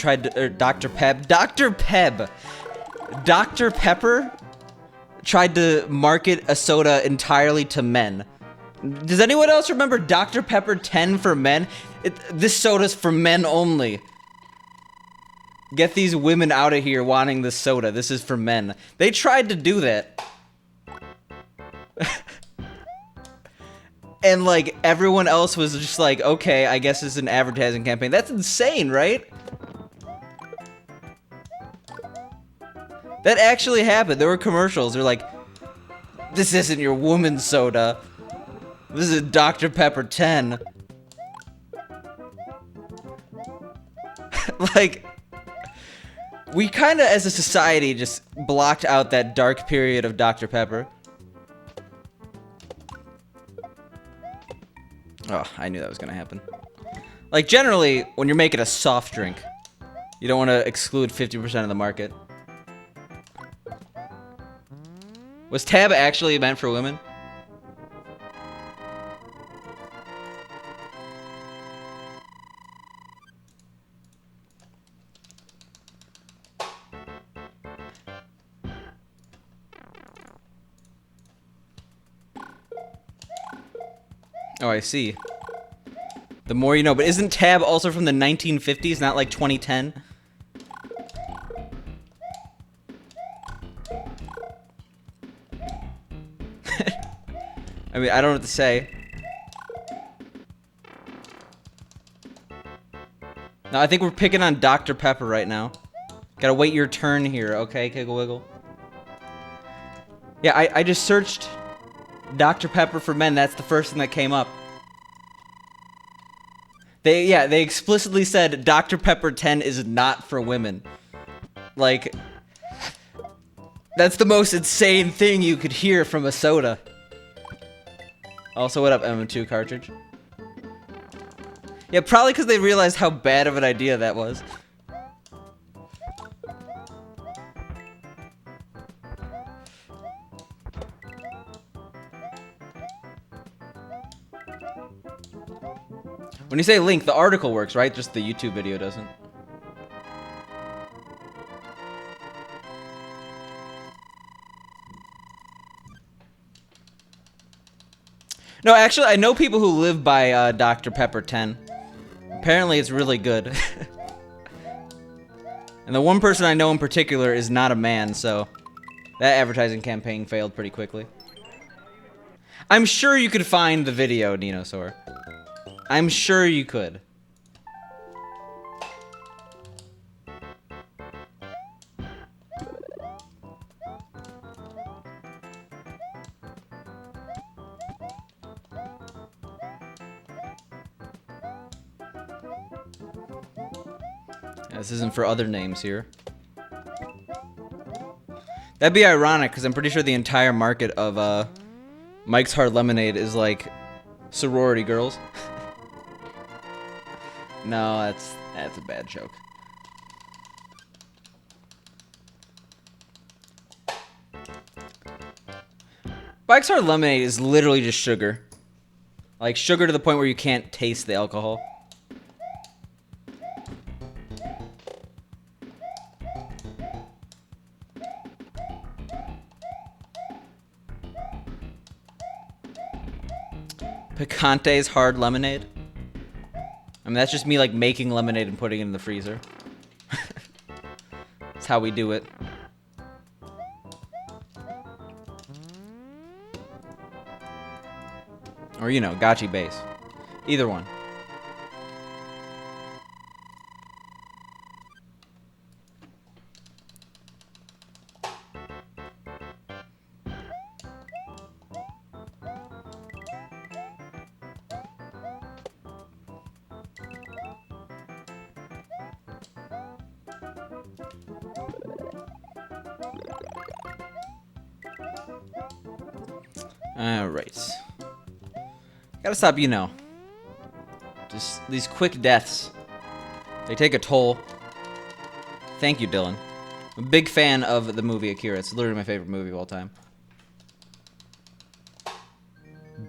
tried to market a soda entirely to men. Does anyone else remember Dr. Pepper 10 for men? This soda's for men only. Get these women out of here wanting this soda. This is for men. They tried to do that. And, like, everyone else was just like, okay, I guess it's an advertising campaign. That's insane, right? That actually happened. There were commercials. They're like, this isn't your woman's soda. This is Dr. Pepper 10. Like, we kind of, as a society, just blocked out that dark period of Dr. Pepper. Oh, I knew that was gonna happen. Like, generally, when you're making a soft drink, you don't want to exclude 50% of the market. Was Tab actually meant for women? Oh, I see. The more you know. But isn't Tab also from the 1950s, not like 2010? I mean, I don't know what to say. No, I think we're picking on Dr. Pepper right now. Gotta wait your turn here, okay, Kiggle Wiggle? Yeah, I just searched Dr. Pepper for men. That's the first thing that came up. They explicitly said Dr. Pepper 10 is not for women. Like, that's the most insane thing you could hear from a soda. Also, what up, M2 cartridge? Yeah, probably because they realized how bad of an idea that was. When you say link, the article works, right? Just the YouTube video doesn't. No, actually, I know people who live by Dr. Pepper 10. Apparently, it's really good. And the one person I know in particular is not a man, so that advertising campaign failed pretty quickly. I'm sure you could find the video, Dinosaur. I'm sure you could. This isn't for other names here. That'd be ironic, because I'm pretty sure the entire market of Mike's Hard Lemonade is like sorority girls. No, that's a bad joke. Mike's Hard Lemonade is literally just sugar. Like sugar to the point where you can't taste the alcohol. Picante's Hard Lemonade. I mean, that's just me, like, making lemonade and putting it in the freezer. That's how we do it. Or, you know, gotchi base. Either one. Alright. Gotta stop, you know. Just these quick deaths. They take a toll. Thank you, Dylan. I'm a big fan of the movie Akira. It's literally my favorite movie of all time.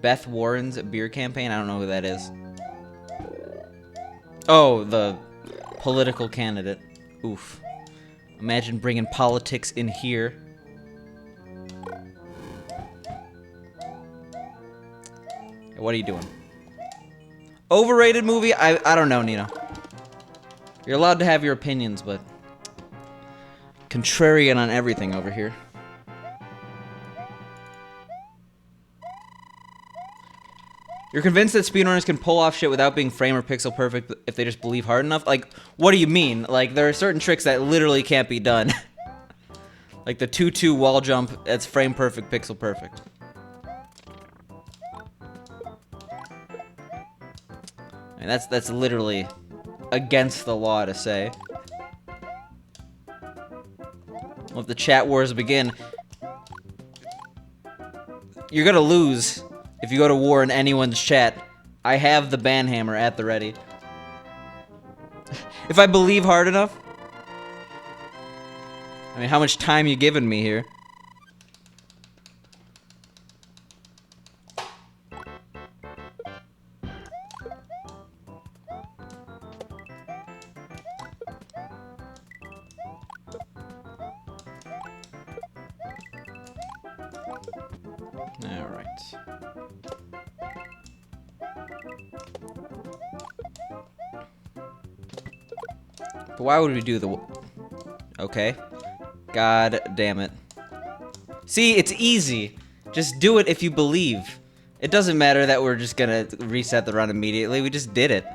Beth Warren's beer campaign? I don't know who that is. Oh, the political candidate. Oof. Imagine bringing politics in here. What are you doing? Overrated movie? I don't know, Nino. You're allowed to have your opinions, but contrarian on everything over here. You're convinced that speedrunners can pull off shit without being frame or pixel perfect if they just believe hard enough? Like, what do you mean? Like, there are certain tricks that literally can't be done. Like the 2-2 wall jump, that's frame perfect, pixel perfect. I mean, that's literally against the law to say. Let the chat wars begin. You're gonna lose if you go to war in anyone's chat. I have the banhammer at the ready. If I believe hard enough. I mean, how much time you giving me here? Alright. But why would we do the... Okay. God damn it. See, it's easy. Just do it if you believe. It doesn't matter that we're just gonna reset the run immediately. We just did it.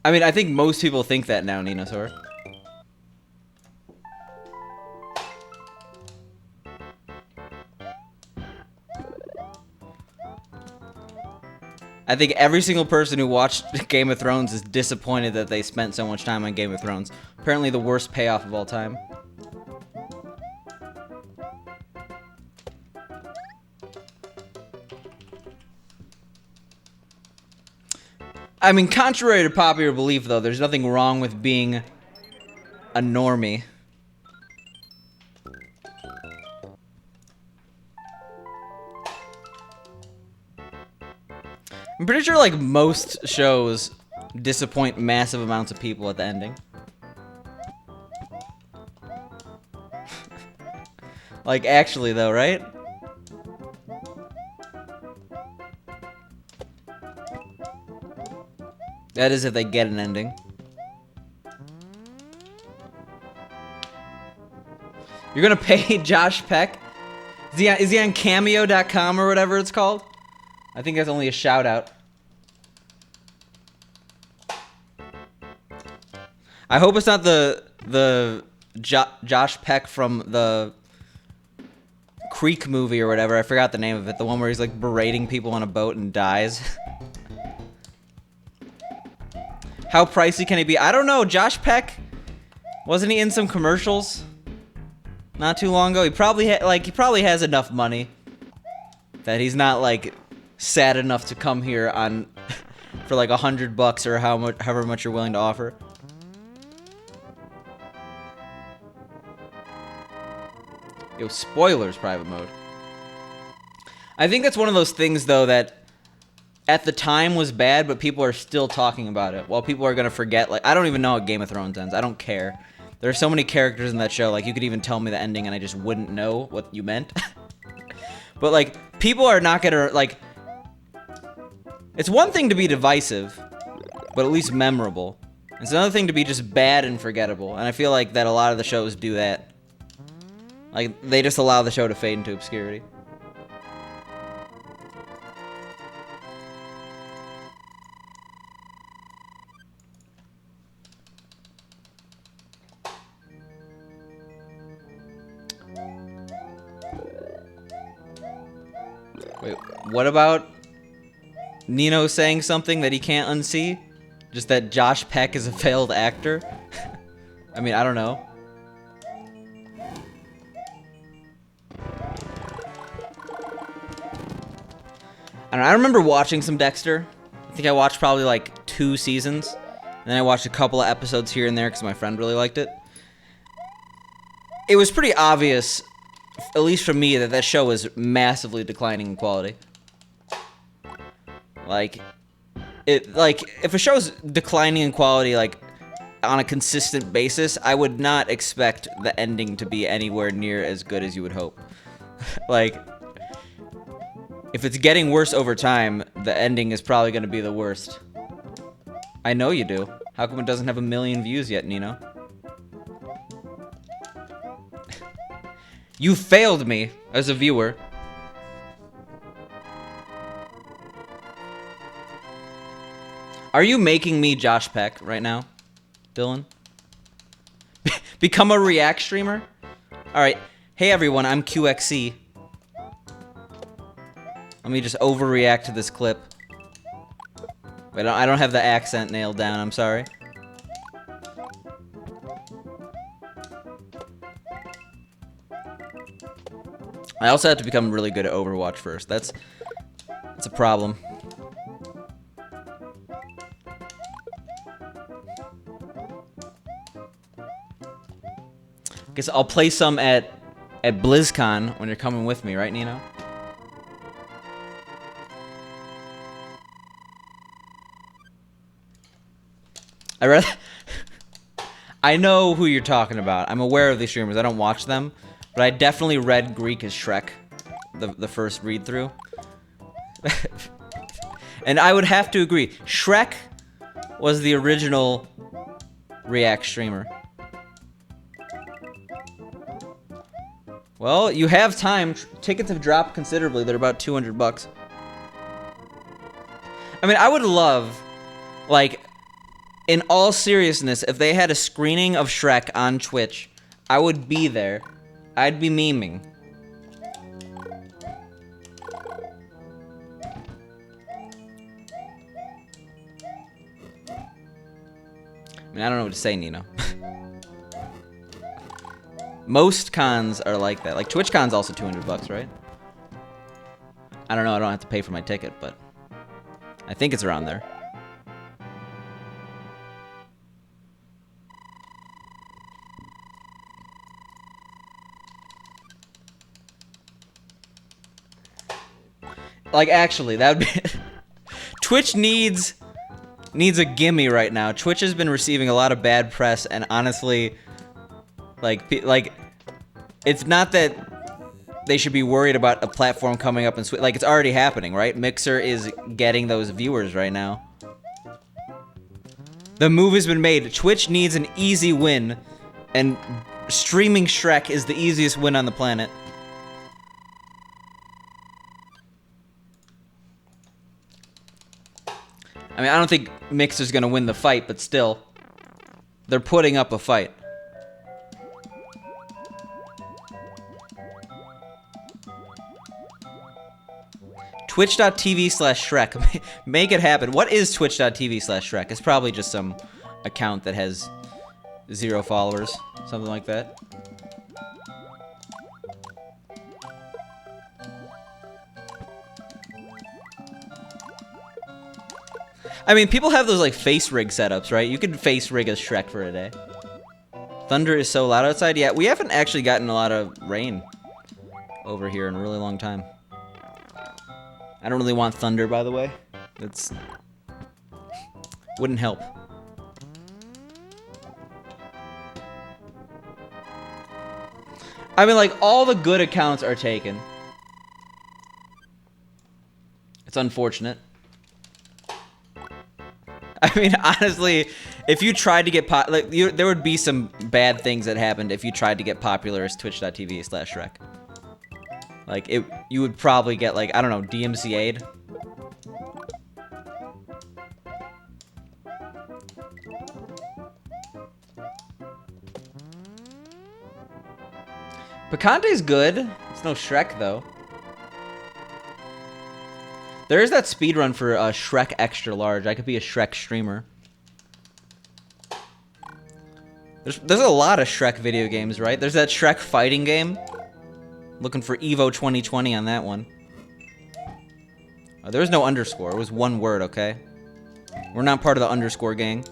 I mean, I think most people think that now, Ninosaur. I think every single person who watched Game of Thrones is disappointed that they spent so much time on Game of Thrones. Apparently the worst payoff of all time. I mean, contrary to popular belief, though, there's nothing wrong with being a normie. I'm pretty sure, like, most shows disappoint massive amounts of people at the ending. Like, actually, though, right? That is if they get an ending. You're gonna pay Josh Peck? Is he on Cameo.com or whatever it's called? I think that's only a shout out. I hope it's not the Josh Peck from the Creek movie or whatever. I forgot the name of it. The one where he's like berating people on a boat and dies. How pricey can he be? I don't know. Josh Peck, wasn't he in some commercials not too long ago? He probably he probably has enough money that he's not like sad enough to come here on for like $100 or however much you're willing to offer. Yo, spoilers, private mode. I think that's one of those things, though, that at the time was bad, but people are still talking about it. While people are going to forget, like, I don't even know how Game of Thrones ends. I don't care. There are so many characters in that show, like, you could even tell me the ending and I just wouldn't know what you meant. But, like, people are not going to, like... It's one thing to be divisive, but at least memorable. It's another thing to be just bad and forgettable. And I feel like that a lot of the shows do that. Like, they just allow the show to fade into obscurity. Wait, what about Nino saying something that he can't unsee? Just that Josh Peck is a failed actor? I mean, I don't know. I remember watching some Dexter. I think I watched probably like 2 seasons. And then I watched a couple of episodes here and there because my friend really liked it. It was pretty obvious, at least for me, that that show was massively declining in quality. Like, if a show's declining in quality, like, on a consistent basis, I would not expect the ending to be anywhere near as good as you would hope. Like... If it's getting worse over time, the ending is probably going to be the worst. I know you do. How come it doesn't have 1 million views yet, Nino? You failed me as a viewer. Are you making me Josh Peck right now, Dylan? Become a React streamer? Alright. Hey everyone, I'm QXC. Let me just overreact to this clip. Wait, I don't have the accent nailed down, I'm sorry. I also have to become really good at Overwatch first. That's a problem. Guess I'll play some at BlizzCon when you're coming with me, right, Nino? I know who you're talking about. I'm aware of these streamers. I don't watch them, but I definitely read Greek as Shrek, the first read through. And I would have to agree. Shrek was the original React streamer. Well, you have time. Tickets have dropped considerably. They're about $200. I mean, I would love, like, in all seriousness, if they had a screening of Shrek on Twitch, I would be there. I'd be memeing. I mean, I don't know what to say, Nino. Most cons are like that. Like, TwitchCon's also $200, right? I don't know, I don't have to pay for my ticket, but I think it's around there. Like, actually, that would be... Twitch needs a gimme right now. Twitch has been receiving a lot of bad press, and honestly, like, it's not that they should be worried about a platform coming up and like, it's already happening, right? Mixer is getting those viewers right now. The move has been made. Twitch needs an easy win, and streaming Shrek is the easiest win on the planet. I mean, I don't think Mixer's gonna win the fight, but still, they're putting up a fight. Twitch.tv/Shrek. Make it happen. What is Twitch.tv/Shrek? It's probably just some account that has 0 followers. Something like that. I mean, people have those, like, face rig setups, right? You can face rig as Shrek for a day. Thunder is so loud outside. Yeah, we haven't actually gotten a lot of rain over here in a really long time. I don't really want thunder, by the way. That's... wouldn't help. I mean, like, all the good accounts are taken. It's unfortunate. I mean, honestly, if you tried to get there would be some bad things that happened if you tried to get popular as Twitch.tv/Shrek. Like, you would probably get, like, I don't know, DMCA'd. Picante's good. It's no Shrek, though. There is that speedrun for Shrek Extra Large. I could be a Shrek streamer. There's a lot of Shrek video games, right? There's that Shrek fighting game. Looking for Evo 2020 on that one. There was no underscore. It was one word, okay? We're not part of the underscore gang.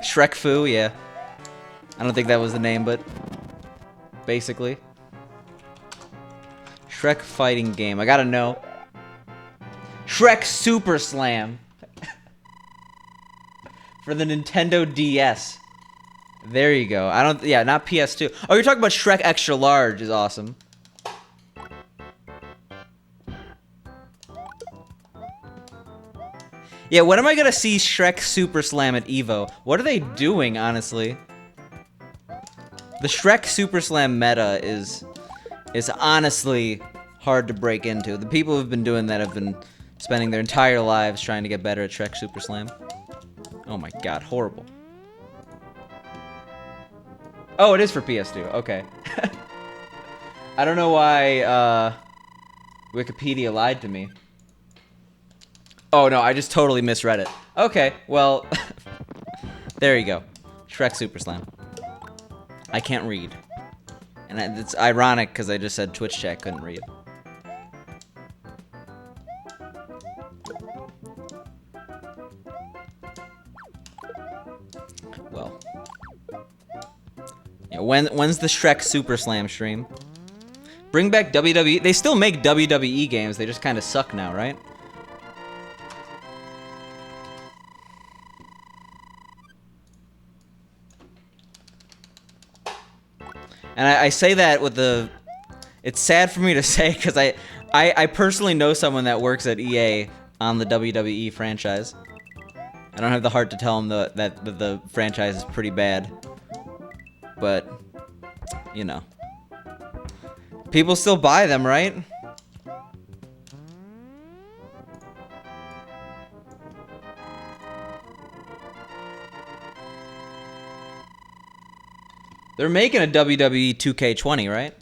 Shrek Fu, yeah. I don't think that was the name, but basically. Shrek fighting game. I gotta know. Shrek Super Slam. For the Nintendo DS. There you go. Yeah, not PS2. Oh, you're talking about Shrek Extra Large is awesome. Yeah, when am I gonna see Shrek Super Slam at Evo? What are they doing, honestly? The Shrek Super Slam meta is honestly hard to break into. The people who've been doing that have been spending their entire lives trying to get better at Shrek Super Slam. Oh my god, horrible. Oh, it is for PS2. Okay. I don't know why Wikipedia lied to me. Oh no, I just totally misread it. Okay, well, there you go. Shrek Super Slam. I can't read. And it's ironic because I just said Twitch chat couldn't read. Well. Yeah, when's the Shrek Super Slam stream? Bring back WWE. They still make WWE games. They just kind of suck now, right? And I say that with the... It's sad for me to say because I personally know someone that works at EA on the WWE franchise. I don't have the heart to tell him that the franchise is pretty bad. But, you know. People still buy them, right? They're making a WWE 2K20, right?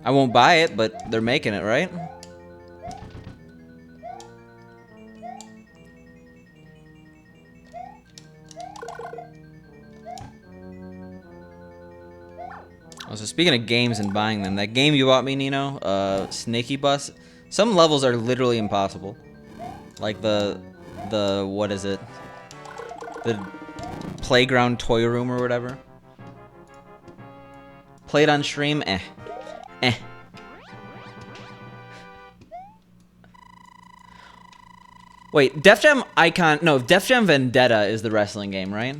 I won't buy it, but they're making it, right? Also, speaking of games and buying them, that game you bought me, Nino, Snaky Bus, some levels are literally impossible. Like the what is it? The playground toy room or whatever. Played on stream, eh. Wait, Def Jam Icon... No, Def Jam Vendetta is the wrestling game, right?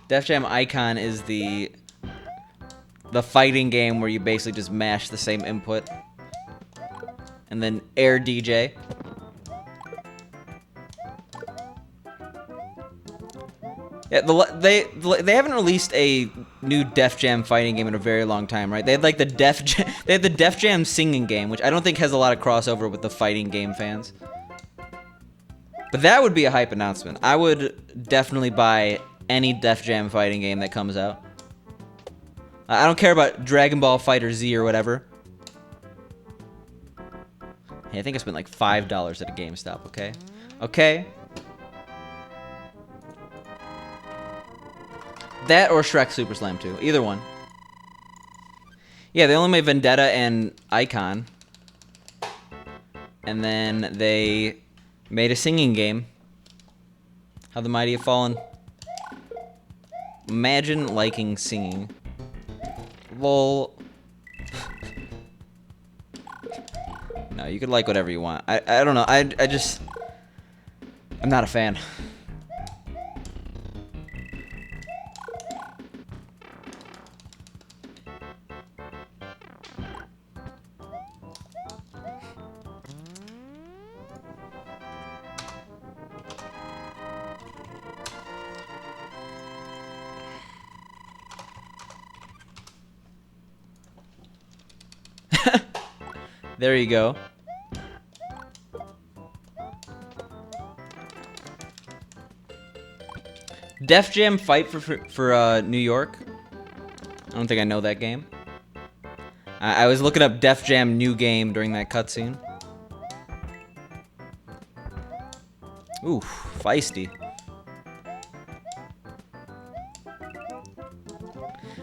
Def Jam Icon is the fighting game where you basically just mash the same input. And then Air DJ. Yeah, they haven't released a new Def Jam fighting game in a very long time, right? They had like the Def Jam singing game, which I don't think has a lot of crossover with the fighting game fans. But that would be a hype announcement. I would definitely buy any Def Jam fighting game that comes out. I don't care about Dragon Ball Fighter Z or whatever. Hey, I think I spent like $5 at a GameStop, okay? Okay. That or Shrek Super Slam 2. Either one. Yeah, they only made Vendetta and Icon. And then they made a singing game. How the Mighty Have Fallen. Imagine liking singing. Lol. No, you could like whatever you want. I don't know. I just... I'm not a fan. There you go. Def Jam Fight for New York. I don't think I know that game. I was looking up Def Jam new game during that cutscene. Ooh, feisty.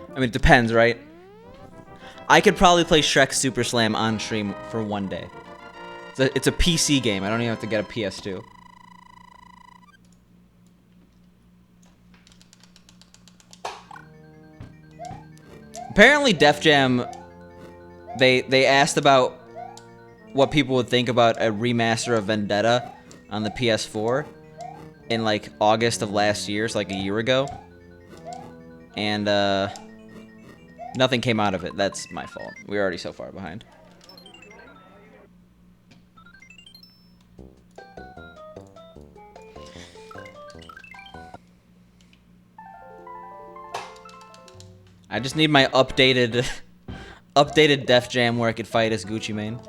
I mean, it depends, right? I could probably play Shrek Super Slam on stream for one day. It's a PC game. I don't even have to get a PS2. Apparently, Def Jam, they asked about what people would think about a remaster of Vendetta on the PS4 in like August of last year, so like a year ago. And nothing came out of it. That's my fault. We're already so far behind. I just need my updated Def Jam where I could fight as Gucci Mane.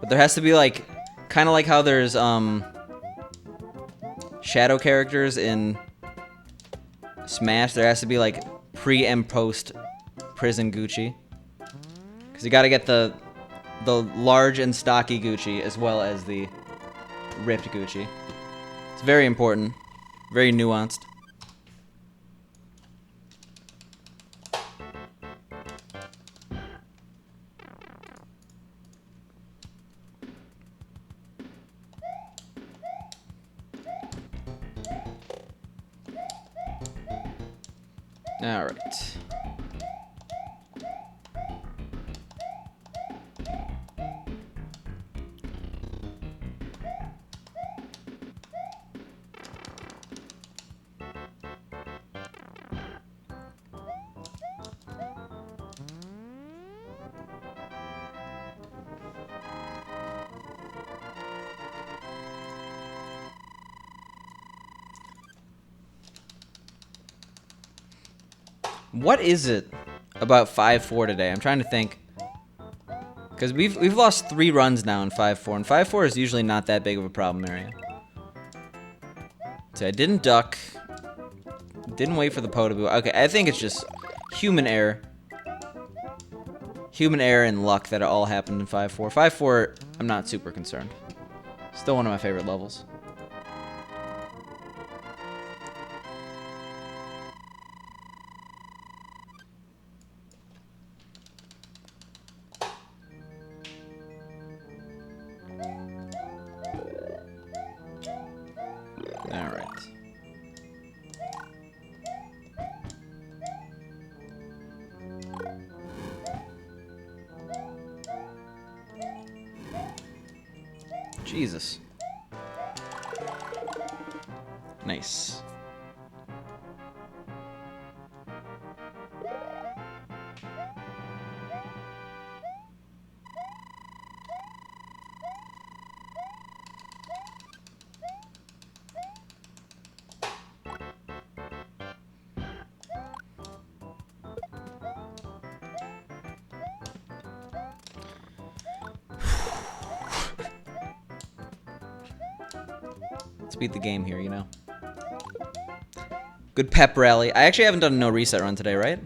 But there has to be like, kind of like how there's shadow characters in Smash. There has to be like pre and post prison Gucci, because you got to get the large and stocky Gucci as well as the ripped Gucci. It's very important, very nuanced. All right. What is it about 5-4 today? I'm trying to think. Because we've lost 3 runs now in 5-4, and 5-4 is usually not that big of a problem area. So I didn't duck. Didn't wait for the Poe to boot. Okay, I think it's just human error. Human error and luck that it all happened in 5-4. 5-4, I'm not super concerned. Still one of my favorite levels. Jesus. Nice. Let's beat the game here, you know. Good pep rally. I actually haven't done a no reset run today, right?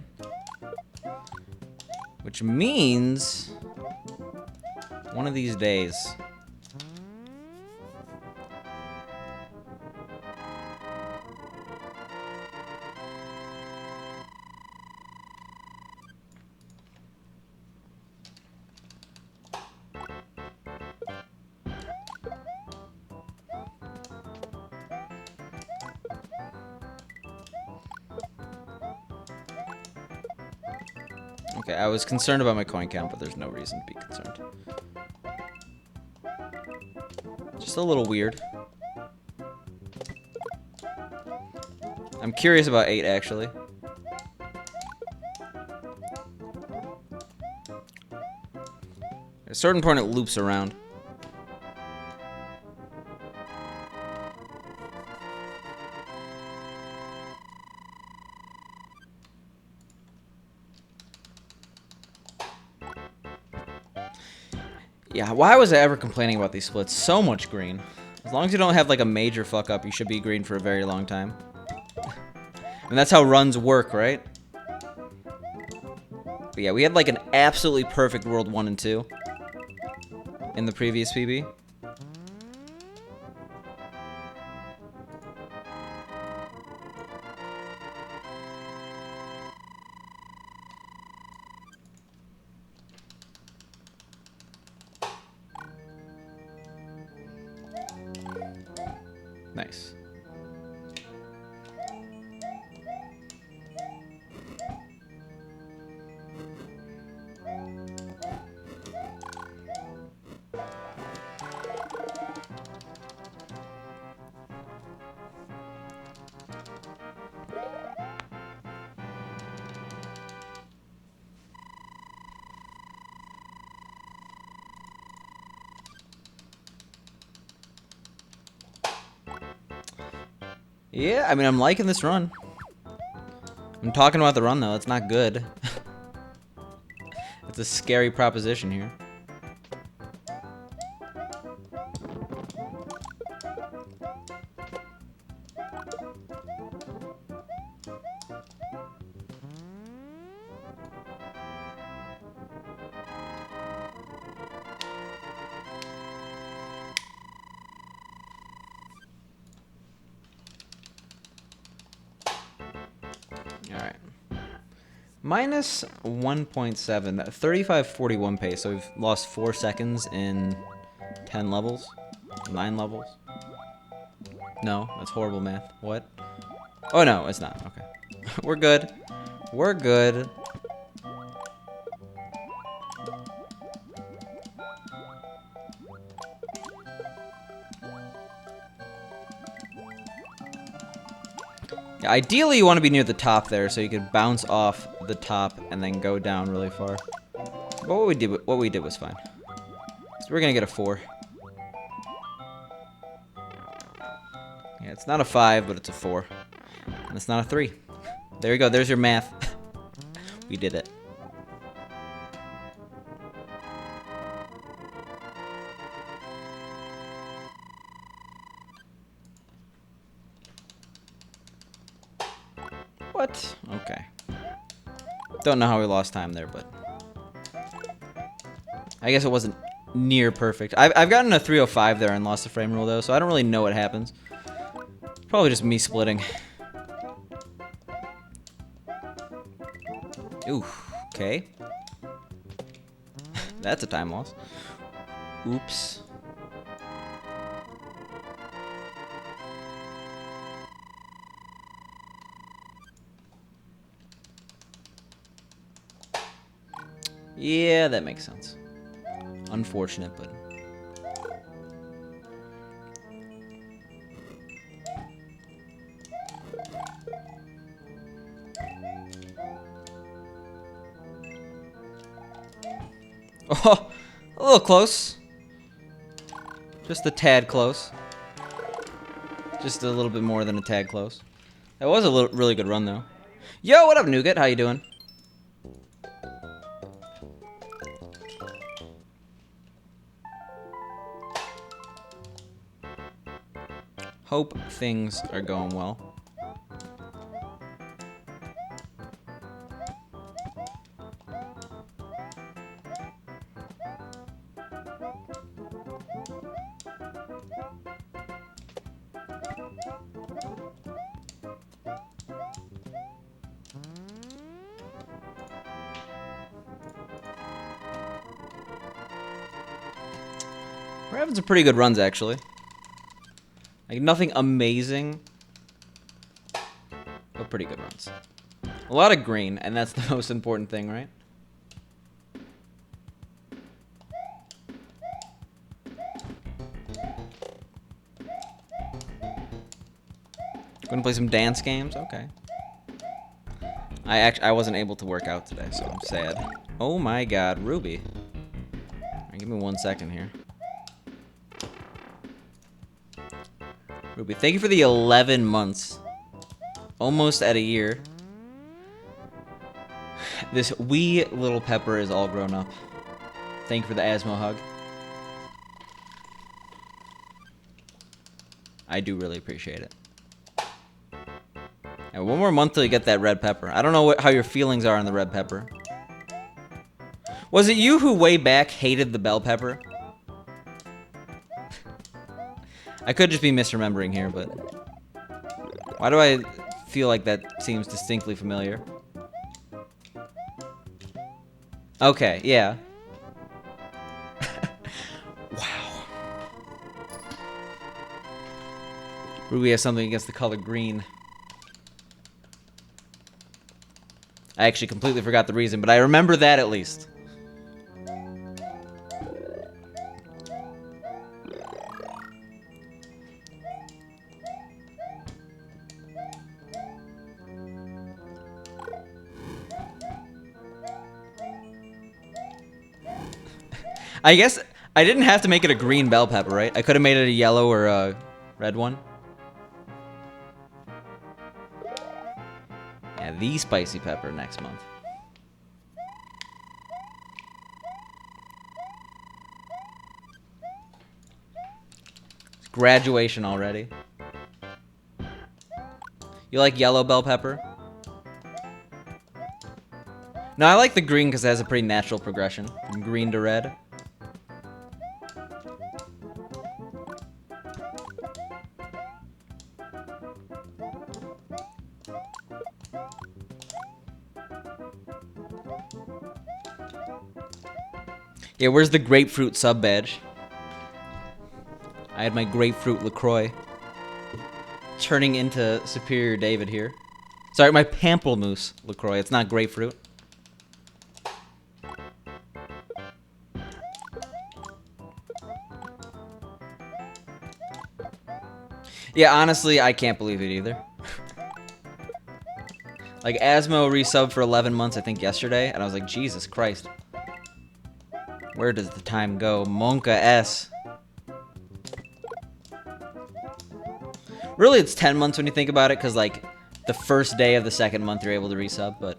Which means one of these days. Okay, I was concerned about my coin count, but there's no reason to be concerned. Just a little weird. I'm curious about 8, actually. At a certain point, it loops around. Yeah, why was I ever complaining about these splits? So much green. As long as you don't have like a major fuck up, you should be green for a very long time. And that's how runs work, right? But yeah, we had like an absolutely perfect World 1 and 2 in the previous PB. Nice. Yeah, I mean, I'm liking this run. I'm talking about the run, though. It's not good. It's a scary proposition here. Alright. Minus 1.7. That 35.41 pace, so we've lost 4 seconds in 10 levels. 9 levels. No, that's horrible math. What? Oh, no, it's not. Okay. We're good. We're good. Yeah, ideally, you want to be near the top there, so you could bounce off the top and then go down really far. But what we did was fine. So we're gonna get a 4. Yeah, it's not a 5, but it's a 4, and it's not a 3. There you go. There's your math. We did it. What? Okay. Don't know how we lost time there, but I guess it wasn't near perfect. I've gotten a 305 there and lost the frame rule, though, so I don't really know what happens. Probably just me splitting. Ooh, okay. That's a time loss. Oops. Yeah, that makes sense. Unfortunate, but... Oh, a little close. Just a tad close. Just a little bit more than a tad close. That was a really good run, though. Yo, what up, Nougat? How you doing? Hope things are going well. We're having some pretty good runs, actually. Like, nothing amazing, but pretty good runs. A lot of green, and that's the most important thing, right? Gonna play some dance games? Okay. I wasn't able to work out today, so I'm sad. Oh my god, Ruby. Alright, give me 1 second here. Ruby, thank you for the 11 months. Almost at a year. This wee little pepper is all grown up. Thank you for the Asmo hug. I do really appreciate it. And 1 more month till you get that red pepper. I don't know how your feelings are on the red pepper. Was it you who way back hated the bell pepper? I could just be misremembering here, but why do I feel like that seems distinctly familiar? Okay, yeah. Wow. Ruby has something against the color green. I actually completely forgot the reason, but I remember that at least. I guess I didn't have to make it a green bell pepper, right? I could have made it a yellow or a red one. Yeah, the spicy pepper next month. It's graduation already. You like yellow bell pepper? No, I like the green because it has a pretty natural progression from green to red. Yeah, where's the grapefruit sub badge? I had my grapefruit LaCroix. Turning into Superior David here. Sorry, my pamplemousse LaCroix. It's not grapefruit. Yeah, honestly, I can't believe it either. Like, Asmo resubbed for 11 months, I think, yesterday, and I was like, Jesus Christ. Where does the time go? Monka S. Really, it's 10 months when you think about it, because, like, the first day of the second month you're able to resub, but...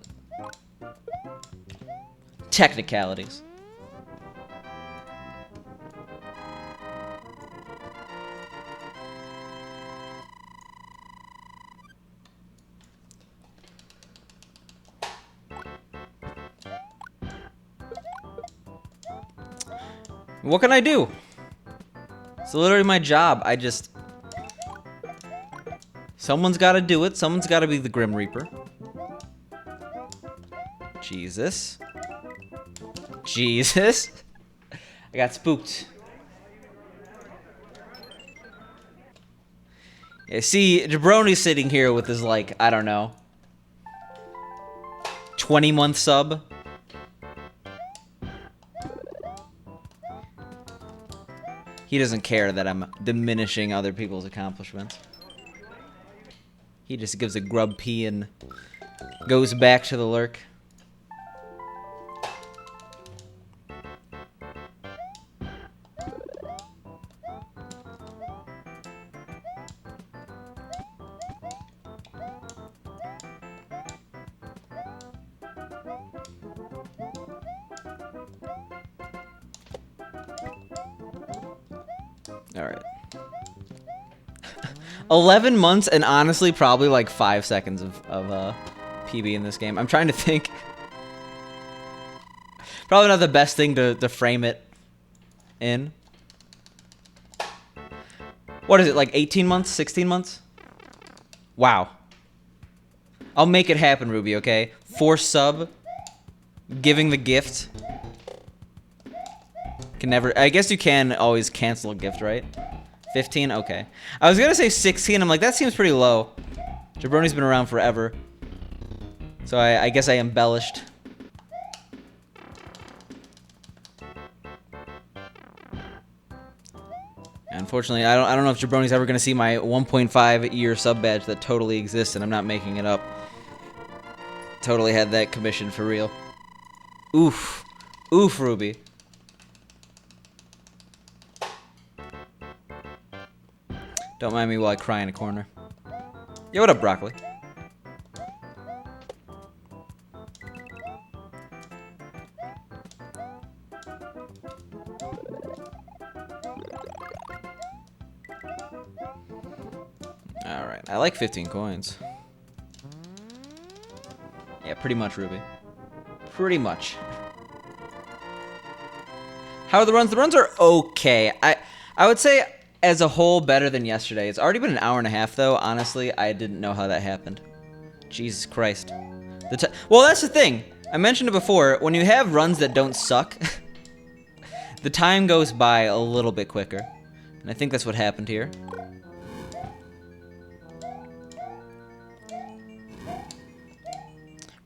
technicalities. What can I do? It's literally my job. I just... someone's got to do it. Someone's got to be the Grim Reaper. Jesus. Jesus. I got spooked. Yeah, see, Jabroni's sitting here with his, like, I don't know, 20-month sub. He doesn't care that I'm diminishing other people's accomplishments. He just gives a grub pee and goes back to the lurk. All right. 11 months and honestly probably like 5 seconds of PB in this game. I'm trying to think. Probably not the best thing to frame it in. What is it, like 18 months? 16 months? Wow. I'll make it happen, Ruby, okay? 4 sub. Giving the gift. Can never... I guess you can always cancel a gift, right? 15? Okay. I was gonna say 16. I'm like, that seems pretty low. Jabroni's been around forever. So I guess I embellished. Unfortunately, I don't know if Jabroni's ever gonna see my 1.5 year sub badge that totally exists, and I'm not making it up. Totally had that commission for real. Oof. Oof, Ruby. Don't mind me while I cry in a corner. Yo, what up, Broccoli? Alright, I like 15 coins. Yeah, pretty much, Ruby. Pretty much. How are the runs? The runs are okay. I would say as a whole better than yesterday. It's already been an hour and a half though. Honestly, I didn't know how that happened. Jesus Christ. Well, that's the thing. I mentioned it before. When you have runs that don't suck, the time goes by a little bit quicker. And I think that's what happened here.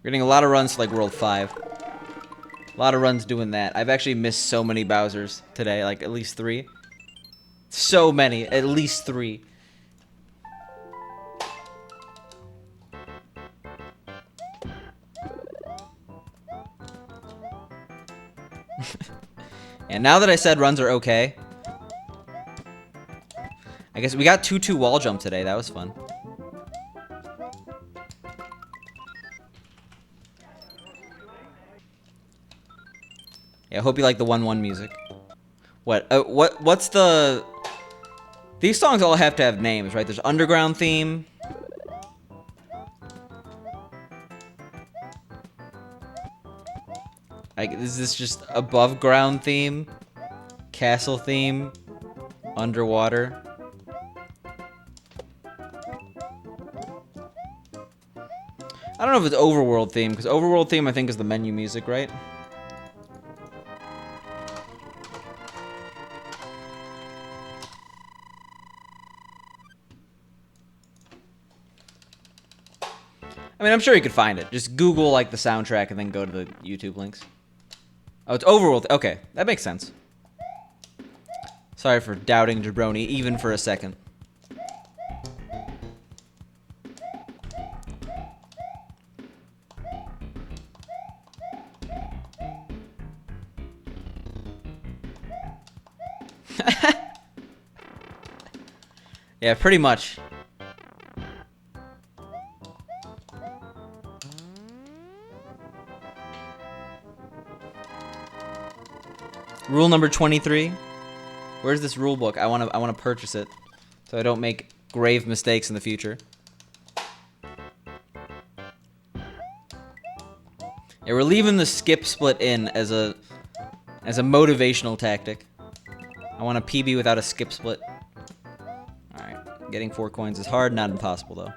We're getting a lot of runs to like World 5. A lot of runs doing that. I've actually missed so many Bowsers today, like at least 3. So many, at least 3. And now that I said runs are okay, I guess we got 2-2 wall jump today. That was fun. Yeah, I hope you like the 1-1 music. What's the... These songs all have to have names, right? There's underground theme. Like, is this just above ground theme? Castle theme? Underwater? I don't know if it's overworld theme, because overworld theme I think is the menu music, right? I mean, I'm sure you could find it. Just Google, like, the soundtrack and then go to the YouTube links. Oh, it's Overworld. Okay, that makes sense. Sorry for doubting Jabroni, even for a second. Yeah, pretty much. Rule number 23. Where's this rule book? I wanna purchase it so I don't make grave mistakes in the future. Yeah, we're leaving the skip split in as a motivational tactic. I want a PB without a skip split. Alright, getting 4 coins is hard, not impossible though.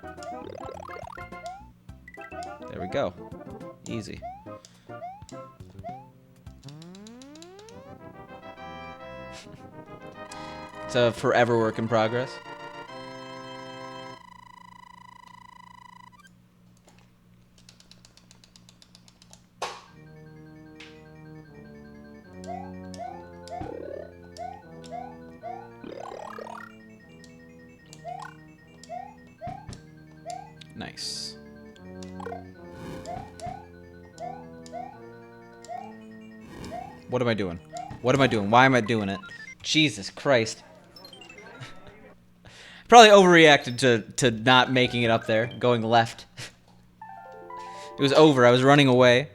There we go. Easy. It's a forever work in progress. Nice. What am I doing? What am I doing? Why am I doing it? Jesus Christ. Probably overreacted to not making it up there, going left. It was over, I was running away.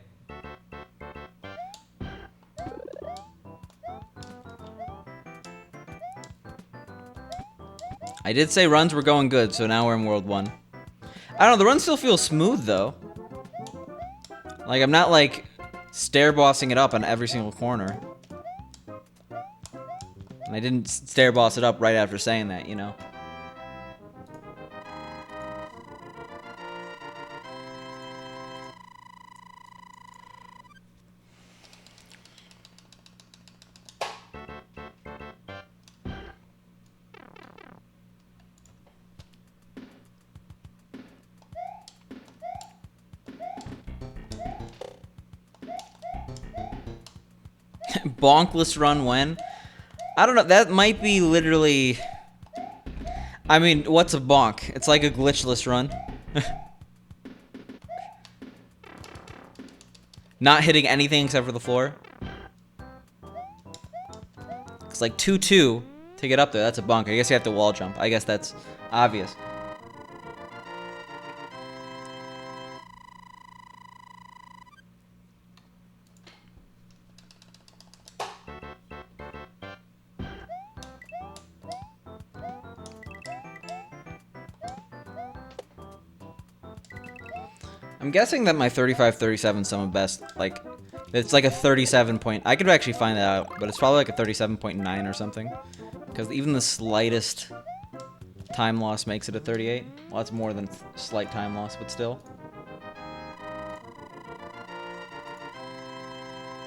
I did say runs were going good, so now we're in World 1. I don't know, the run still feels smooth, though. Like, I'm not, like, stair-bossing it up on every single corner. And I didn't stair-boss it up right after saying that, you know? Bonkless run when? I don't know. That might be literally... I mean, what's a bonk? It's like a glitchless run. Not hitting anything except for the floor. It's like 2-2 to get up there. That's a bonk. I guess you have to wall jump. I guess that's obvious. I'm guessing that my 35-37 sum of best, like, it's like a 37 point. I could actually find that out, but it's probably like a 37.9 or something. Because even the slightest time loss makes it a 38. Well, that's more than slight time loss, but still.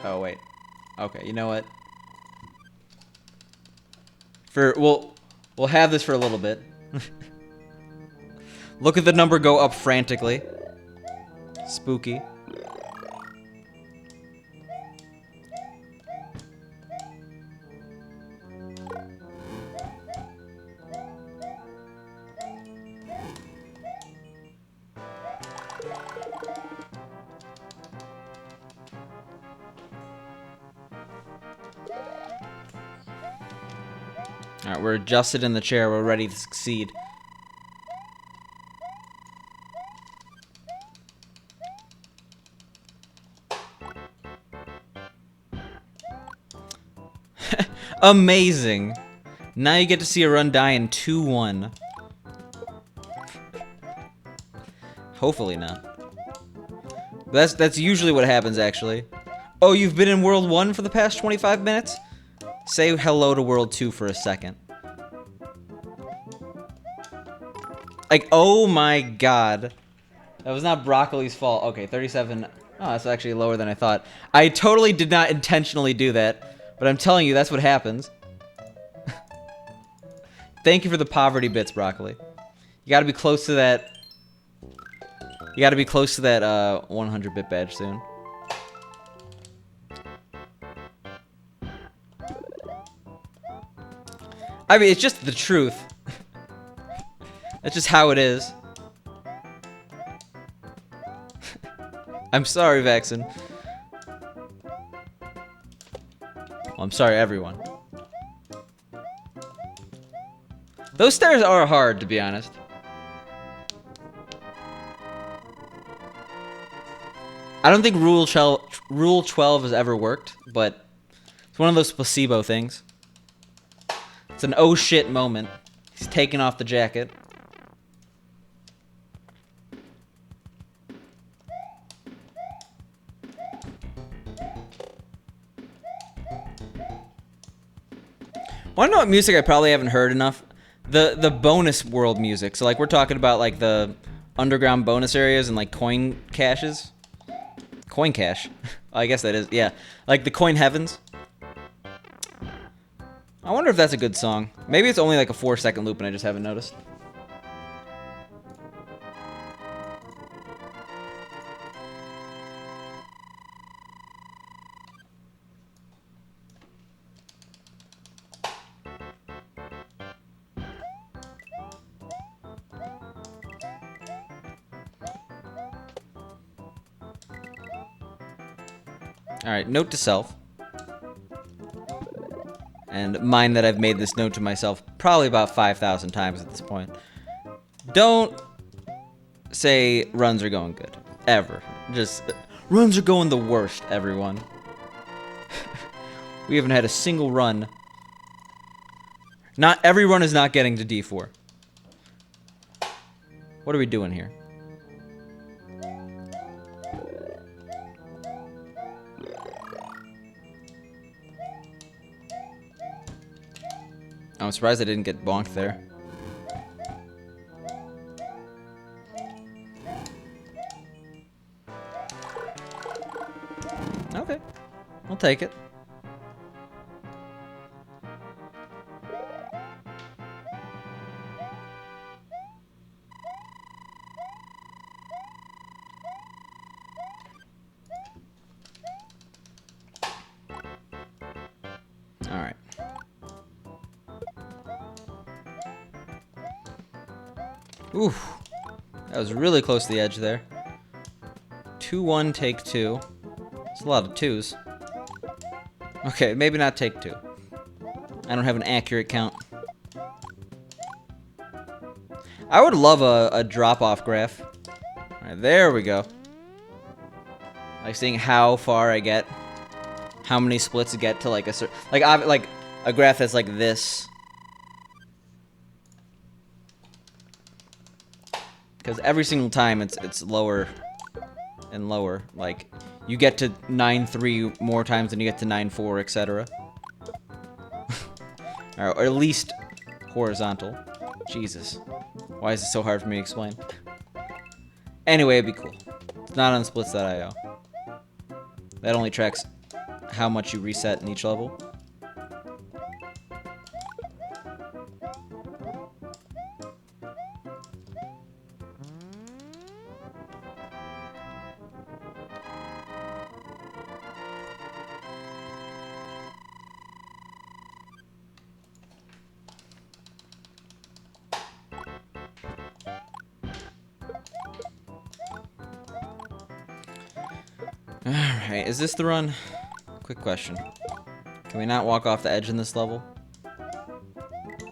Oh, wait. Okay, you know what? We'll have this for a little bit. Look at the number go up frantically. Spooky. Alright, we're adjusted in the chair. We're ready to succeed. Amazing. Now you get to see a run die in 2-1. Hopefully not. That's usually what happens, actually. Oh, you've been in World 1 for the past 25 minutes? Say hello to World 2 for a second. Like, oh my god. That was not Broccoli's fault. Okay, 37. Oh, that's actually lower than I thought. I totally did not intentionally do that. But I'm telling you, that's what happens. Thank you for the poverty bits, Broccoli. You gotta be close to that... You gotta be close to that 100-bit badge soon. I mean, it's just the truth. That's just how it is. I'm sorry, Vaxen. Well, I'm sorry, everyone. Those stairs are hard, to be honest. I don't think Rule 12 has ever worked, but it's one of those placebo things. It's an oh shit moment. He's taking off the jacket. Wanna know what music I probably haven't heard enough? The bonus world music. So like we're talking about like the underground bonus areas and like coin caches. Coin cache. I guess that is, yeah. Like the coin heavens. I wonder if that's a good song. Maybe it's only like a 4-second loop and I just haven't noticed. Alright, note to self. And mine that I've made this note to myself probably about 5,000 times at this point. Don't say runs are going good. Ever. Just, runs are going the worst, everyone. We haven't had a single run. Not every run is not getting to D4. What are we doing here? I'm surprised I didn't get bonked there. Okay. I'll take it. Alright. Oof. That was really close to the edge there. 2-1, take 2. It's a lot of 2s. Okay, maybe not take 2. I don't have an accurate count. I would love a drop-off graph. Alright, there we go. Like seeing how far I get. How many splits get to like a certain... Like a graph that's like this. Because every single time it's lower and lower. Like, you get to 9-3 more times than you get to 9-4, etc. Or at least horizontal. Jesus. Why is it so hard for me to explain? Anyway, it'd be cool. It's not on splits.io. That only tracks how much you reset in each level. Alright, is this the run? Quick question. Can we not walk off the edge in this level?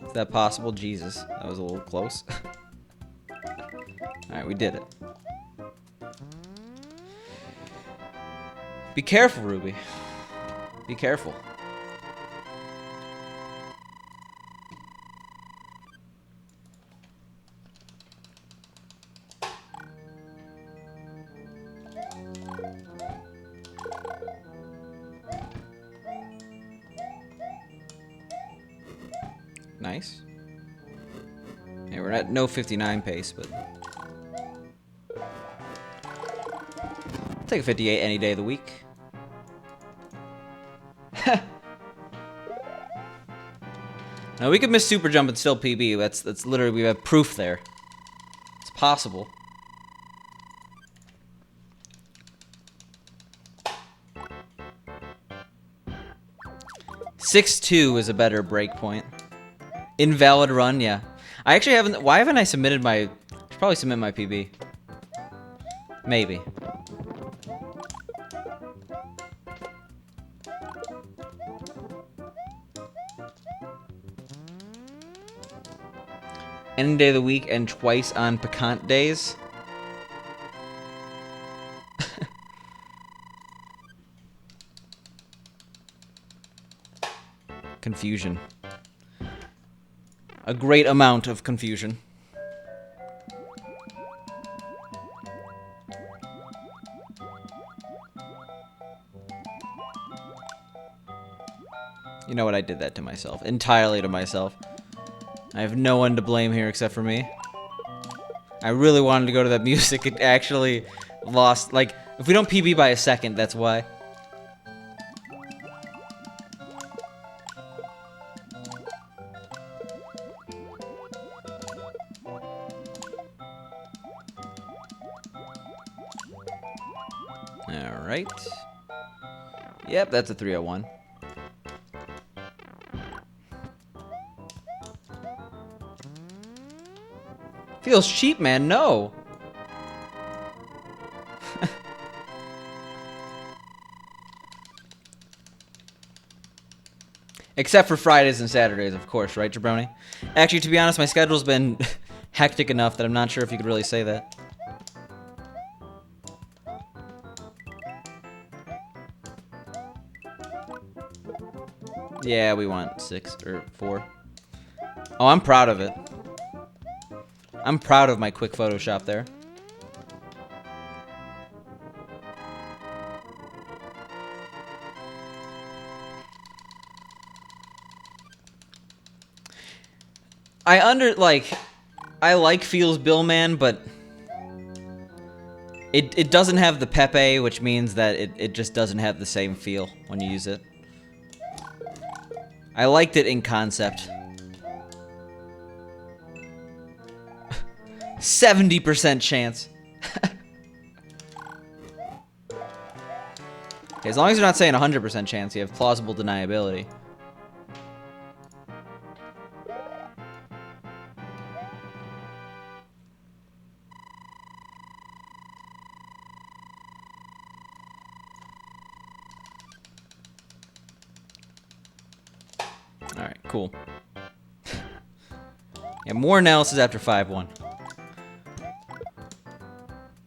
Is that possible? Jesus, that was a little close. Alright, we did it. Be careful, Ruby. Be careful. Nice. Yeah, we're at no 59 pace, but... I'll take a 58 any day of the week. Now, we could miss Super Jump and still PB. That's literally, we have proof there. It's possible. (6-2) is a better breakpoint. Invalid run, yeah. I actually haven't... Why haven't I submitted my... I should probably submit my PB. Maybe. Any day of the week and twice on Picant days. Confusion. A great amount of confusion. You know what? I did that to myself. Entirely to myself. I have no one to blame here except for me. I really wanted to go to that music. It actually lost. Like, if we don't PB by a second, that's why. Alright. Yep, that's a 301. Feels cheap, man. No. Except for Fridays and Saturdays, of course, right, Jabroni? Actually, to be honest, my schedule's been hectic enough that I'm not sure if you could really say that. Yeah, we want 6 or 4. Oh, I'm proud of it. I'm proud of my quick Photoshop there. I like Feels Billman, but it doesn't have the Pepe, which means that it just doesn't have the same feel when you use it. I liked it in concept. 70% chance. Okay, as long as you're not saying 100% chance, you have plausible deniability. Alright, cool. Yeah, more analysis after 5-1.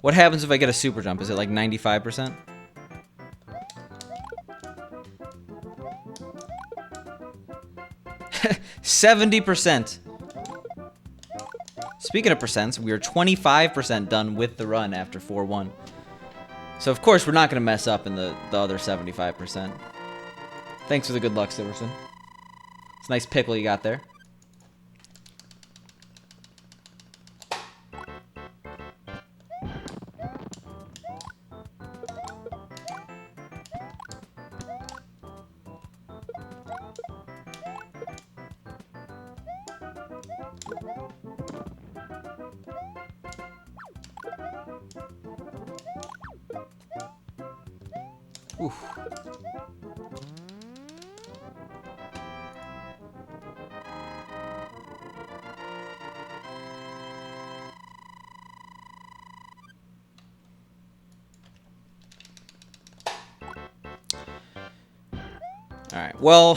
What happens if I get a super jump? Is it like 95%? %. Speaking of percents, we are 25% done with the run after 4-1. So of course we're not going to mess up in the other 75%. Thanks for the good luck, Siverson. It's a nice pickle you got there. Oof. All right. Well,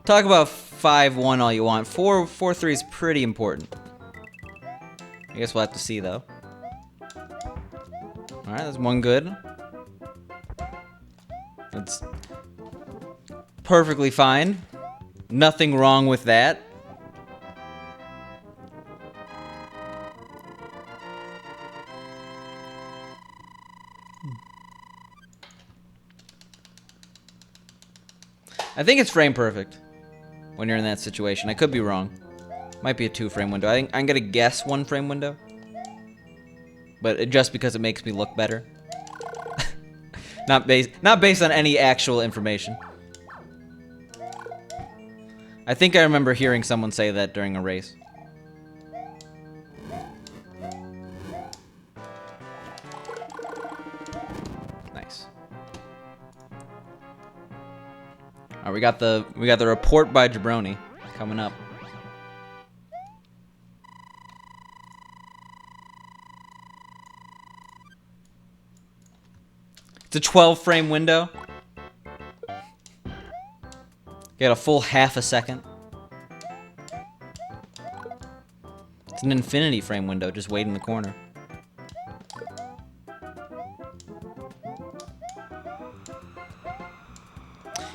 talk about 5-1 all you want. 4-3 is pretty important. I guess we'll have to see though. All right, that's one good. That's perfectly fine. Nothing wrong with that. I think it's frame perfect when you're in that situation. I could be wrong. Might be a 2-frame window. I think I'm gonna guess 1-frame window, but just because it makes me look better. Not based on any actual information. I think I remember hearing someone say that during a race. Nice. All right, we got the report by Jabroni coming up. It's a 12-frame window. Get a full half a second. It's an infinity frame window, just wait in the corner.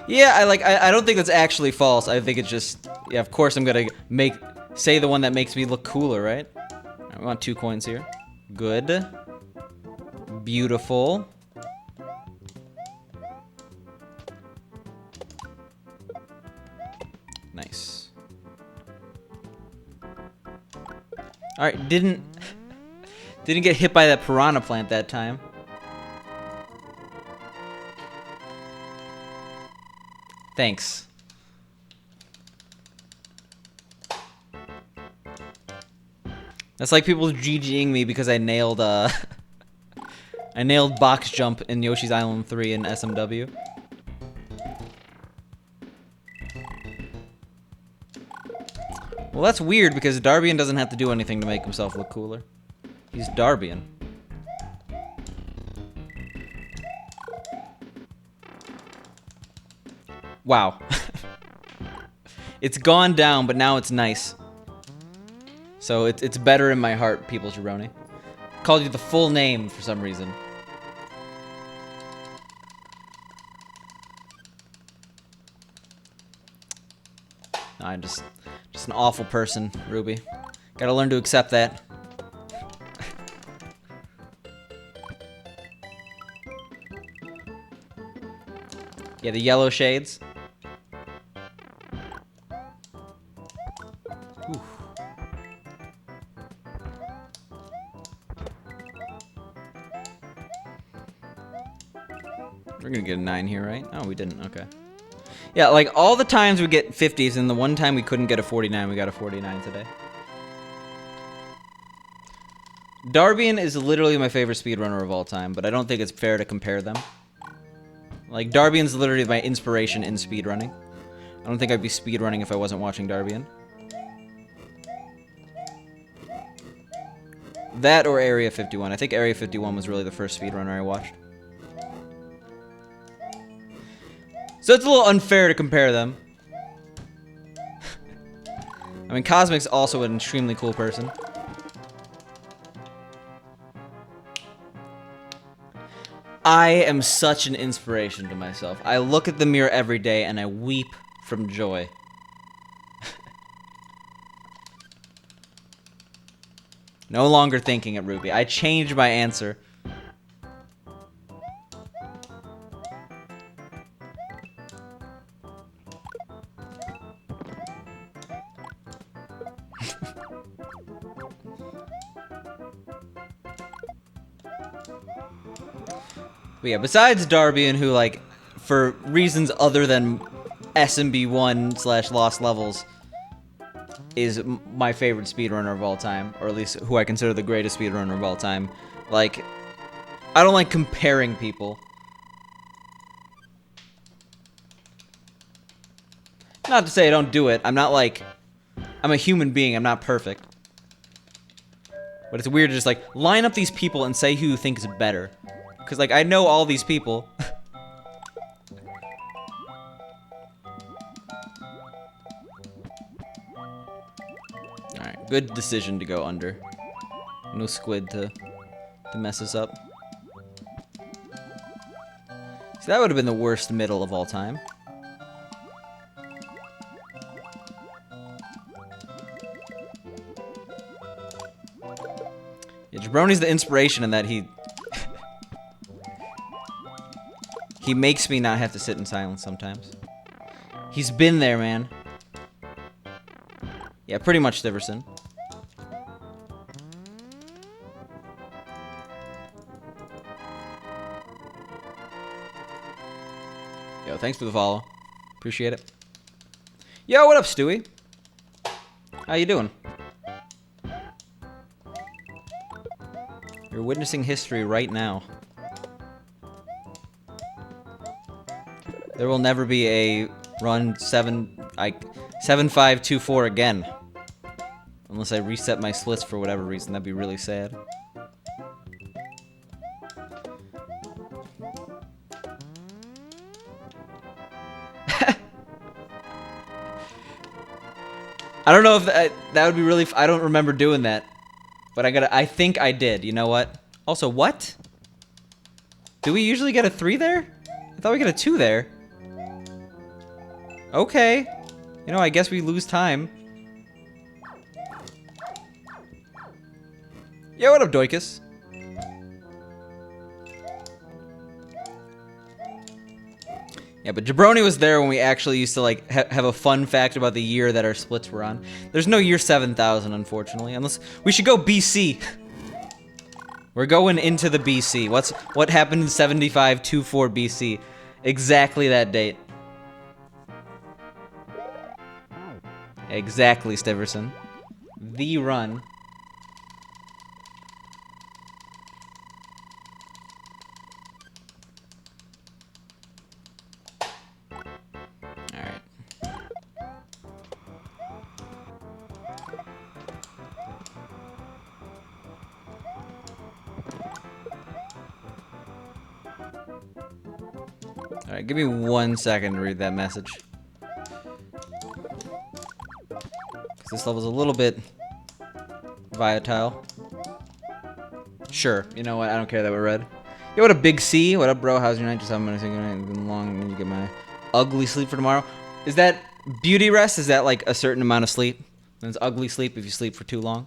Yeah, I don't think that's actually false. I think it's just, yeah, of course I'm gonna say the one that makes me look cooler, right? All right, we want 2 coins here. Good. Beautiful. Nice. All right, didn't get hit by that piranha plant that time. Thanks. That's like people GGing me because I nailed I nailed box jump in Yoshi's Island 3 in SMW. Well, that's weird because Darbian doesn't have to do anything to make himself look cooler. He's Darbian. Wow. It's gone down, but now it's nice. So it's better in my heart, People Jabroni. Called you the full name for some reason. No, I'm just an awful person, Ruby. Gotta learn to accept that. Yeah, the yellow shades. Oof. We're gonna get a 9 here, right? Oh, we didn't. Okay. Yeah, like all the times we get 50s, and the one time we couldn't get a 49, we got a 49 today. Darbian is literally my favorite speedrunner of all time, but I don't think it's fair to compare them. Like, Darbian's literally my inspiration in speedrunning. I don't think I'd be speedrunning if I wasn't watching Darbian. That or Area 51. I think Area 51 was really the first speedrunner I watched. So it's a little unfair to compare them. I mean, Cosmic's also an extremely cool person. I am such an inspiration to myself. I look at the mirror every day and I weep from joy. No longer thinking it, Ruby. I changed my answer. But yeah, besides Darbian, who, like, for reasons other than SMB1 / Lost Levels, is my favorite speedrunner of all time, or at least who I consider the greatest speedrunner of all time. Like, I don't like comparing people. Not to say I don't do it. I'm not like... I'm a human being. I'm not perfect. But it's weird to just, like, line up these people and say who you think is better. Because, like, I know all these people. Alright, good decision to go under. No squid to mess us up. So that would have been the worst middle of all time. Yeah, Jabroni's the inspiration in that he makes me not have to sit in silence sometimes. He's been there, man. Yeah, pretty much Stiverson. Yo, thanks for the follow. Appreciate it. Yo, what up, Stewie? How you doing? You're witnessing history right now. There will never be a run 7524 again. Unless I reset my splits for whatever reason. That'd be really sad. I don't know if that would be really... I don't remember doing that. But I think I did. You know what? Also, what? Do we usually get a 3 there? I thought we got a 2 there. Okay. You know, I guess we lose time. Yo, what up, Doikus? Yeah, but Jabroni was there when we actually used to, like, have a fun fact about the year that our splits were on. There's no year 7000, unfortunately, unless... We should go BC. We're going into the BC. What happened in 7524 BC? Exactly that date. Exactly, Stiverson. The run. Alright. Alright, give me 1 second to read that message. This level's a little bit volatile. Sure, you know what? I don't care that we're red. Yo, what a big C. What up, bro? How's your night? Just having a good night. It's been long. I need to get my ugly sleep for tomorrow. Is that beauty rest? Is that like a certain amount of sleep? And it's ugly sleep if you sleep for too long.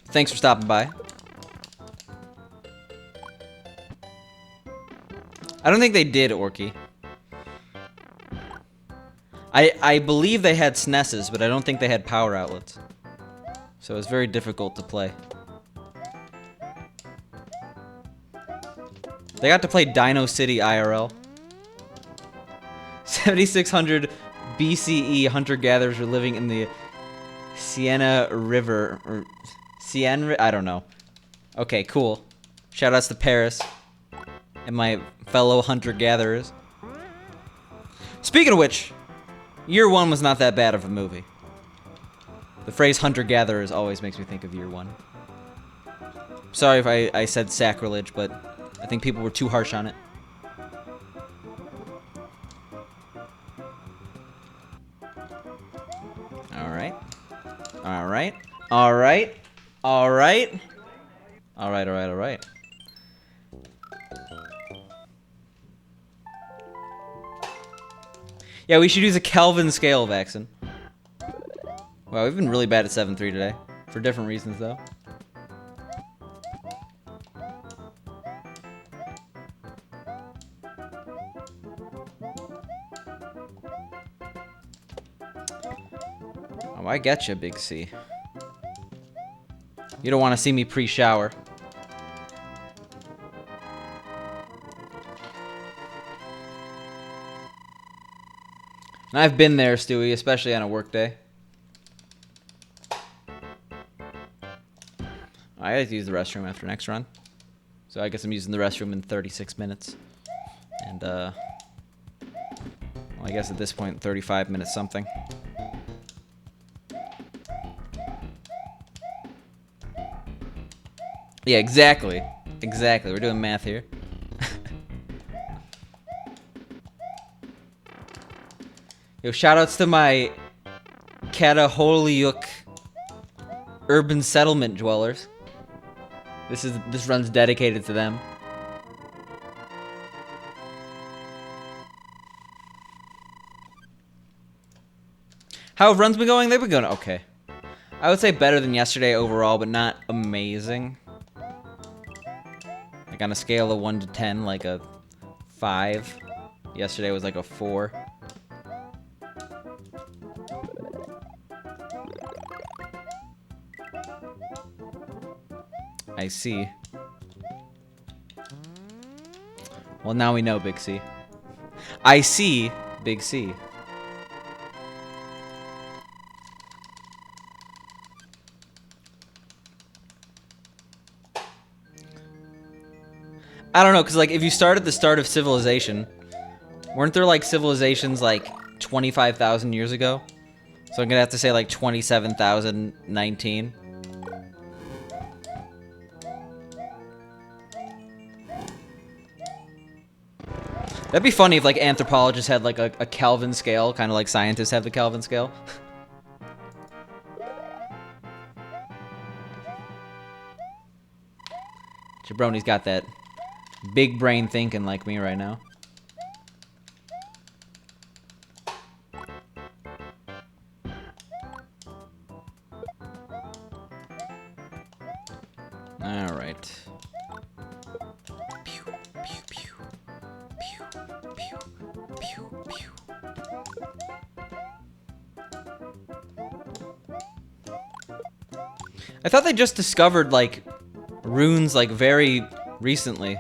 Thanks for stopping by. I don't think they did, Orky. I believe they had SNESes, but I don't think they had power outlets. So it's very difficult to play. They got to play Dino City IRL. 7600 BCE hunter-gatherers were living in the Siena River. Or Siena? I don't know. Okay, cool. Shoutouts to Paris and my fellow hunter-gatherers. Speaking of which, Year One was not that bad of a movie. The phrase hunter-gatherers always makes me think of Year One. Sorry if I said sacrilege, but I think people were too harsh on it. Alright. Alright. Alright. Alright. Alright, alright, alright. Yeah, we should use a Kelvin scale, Vaxen. Wow, we've been really bad at 7-3 today. For different reasons, though. Oh, I get you, Big C. You don't want to see me pre-shower. And I've been there, Stewie, especially on a work day. I have to use the restroom after next run. So I guess I'm using the restroom in 36 minutes. And, well, I guess at this point, 35 minutes something. Yeah, exactly. Exactly. We're doing math here. Yo, shoutouts to my Cataholyuk urban settlement dwellers. This run's dedicated to them. How have runs been going? They've been going okay. I would say better than yesterday overall, but not amazing. Like on a scale of 1 to 10, like a 5. Yesterday was like a 4. I see. Well, now we know, Big C. I see, Big C. I don't know, because, like, if you start at the start of civilization, weren't there, like, civilizations, like, 25,000 years ago? So I'm gonna have to say, like, 27,019. That'd be funny if, like, anthropologists had, like, a Kelvin scale, kind of like scientists have the Kelvin scale. Jabroni's got that big brain thinking like me right now. All right. Pew, pew, pew. Pew, pew, pew, pew. I thought they just discovered, like, runes, like, very recently.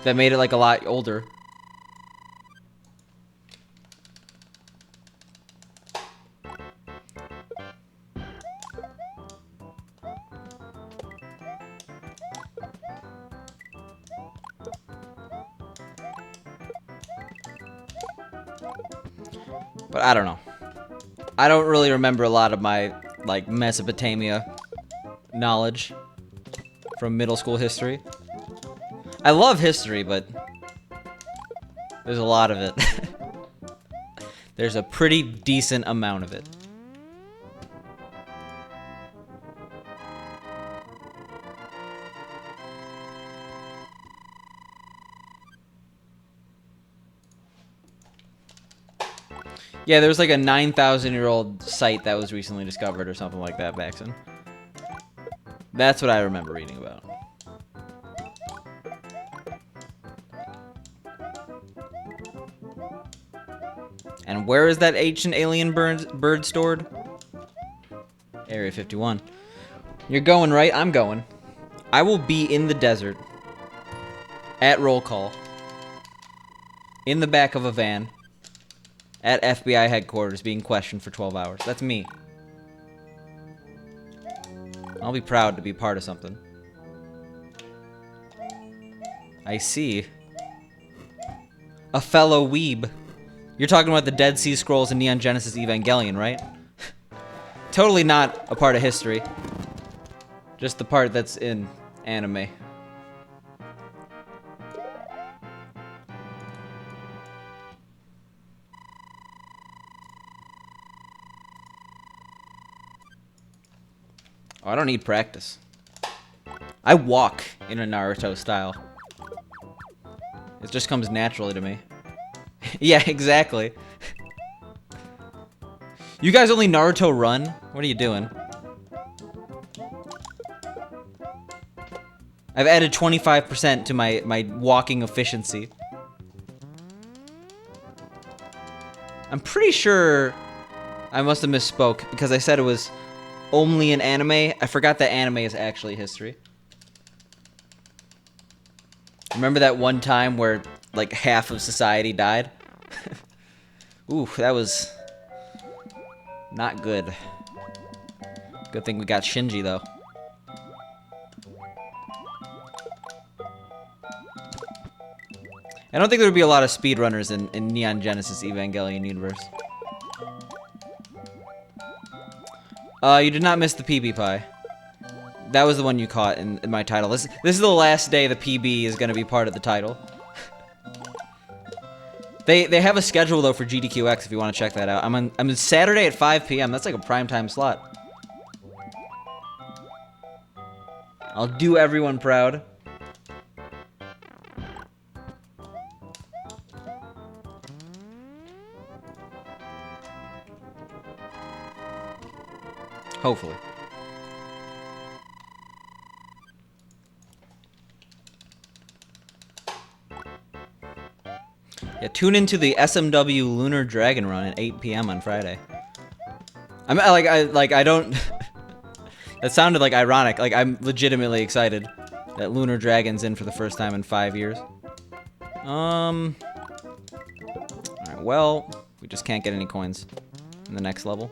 That made it, like, a lot older. But I don't know. I don't really remember a lot of my, like, Mesopotamia knowledge from middle school history. I love history, but there's a lot of it. There's a pretty decent amount of it. Yeah, there was like a 9,000-year-old site that was recently discovered or something like that, Baxton. That's what I remember reading about. And where is that ancient alien bird stored? Area 51. You're going, right? I'm going. I will be in the desert. At roll call. In the back of a van. At FBI headquarters being questioned for 12 hours. That's me. I'll be proud to be part of something. I see. A fellow weeb. You're talking about the Dead Sea Scrolls and Neon Genesis Evangelion, right? Totally not a part of history. Just the part that's in anime. Oh, I don't need practice. I walk in a Naruto style. It just comes naturally to me. Yeah, exactly. You guys only Naruto run? What are you doing? I've added 25% to my walking efficiency. I'm pretty sure I must have misspoke because I said it was only an anime. I forgot that anime is actually history. Remember that one time where like half of society died? Ooh, that was not good. Good thing we got Shinji though. I don't think there would be a lot of speedrunners in Neon Genesis Evangelion universe. You did not miss the PB pie. That was the one you caught in my title. This is the last day the PB is going to be part of the title. They have a schedule though for GDQx if you want to check that out. I'm on Saturday at 5 p.m. That's like a primetime slot. I'll do everyone proud. Hopefully. Yeah, tune into the SMW Lunar Dragon Run at 8 p.m. on Friday. I don't. That sounded like ironic. Like I'm legitimately excited that Lunar Dragon's in for the first time in 5 years. Alright, well, we just can't get any coins in the next level.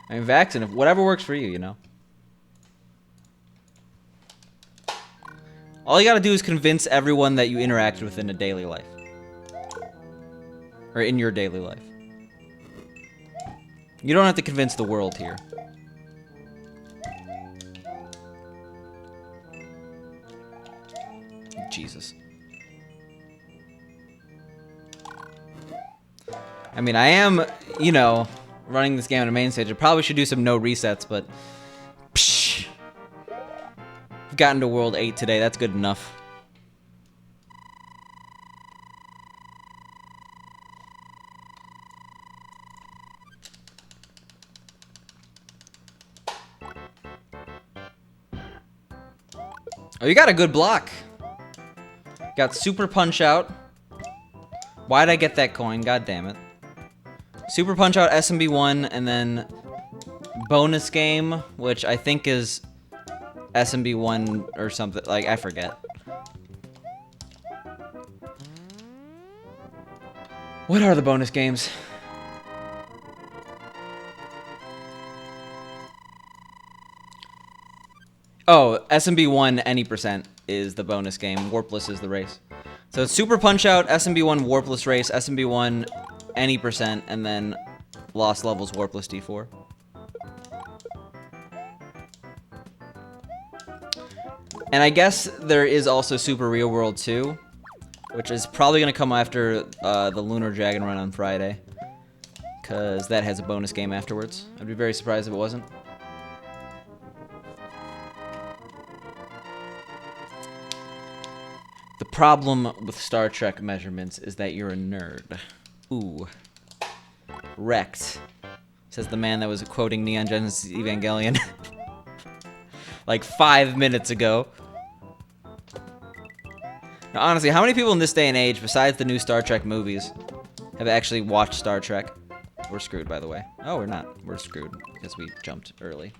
I mean, Vaxxin, if whatever works for you, you know. All you gotta do is convince everyone that you interact with in a daily life. Or in your daily life. You don't have to convince the world here. Jesus. I mean, I am, you know, running this game on a main stage. I probably should do some no resets, but psh, I've gotten to World 8 today. That's good enough. Oh, you got a good block. Got Super Punch Out. Why'd I get that coin? God damn it. Super Punch Out, SMB1, and then bonus game, which I think is SMB1 or something. Like, I forget. What are the bonus games? Oh, SMB1 any percent is the bonus game. Warpless is the race. So it's Super Punch Out, SMB1 Warpless race, SMB1 any percent, and then Lost Levels Warpless D-4. And I guess there is also Super Real World 2, which is probably going to come after the Lunar Dragon Run on Friday, because that has a bonus game afterwards. I'd be very surprised if it wasn't. problem with Star Trek measurements is that you're a nerd. Ooh. Wrecked. Says the man that was quoting Neon Genesis Evangelion like 5 minutes ago. Now, honestly, how many people in this day and age, besides the new Star Trek movies, have actually watched Star Trek? We're screwed, by the way. Oh, we're not. We're screwed because we jumped early.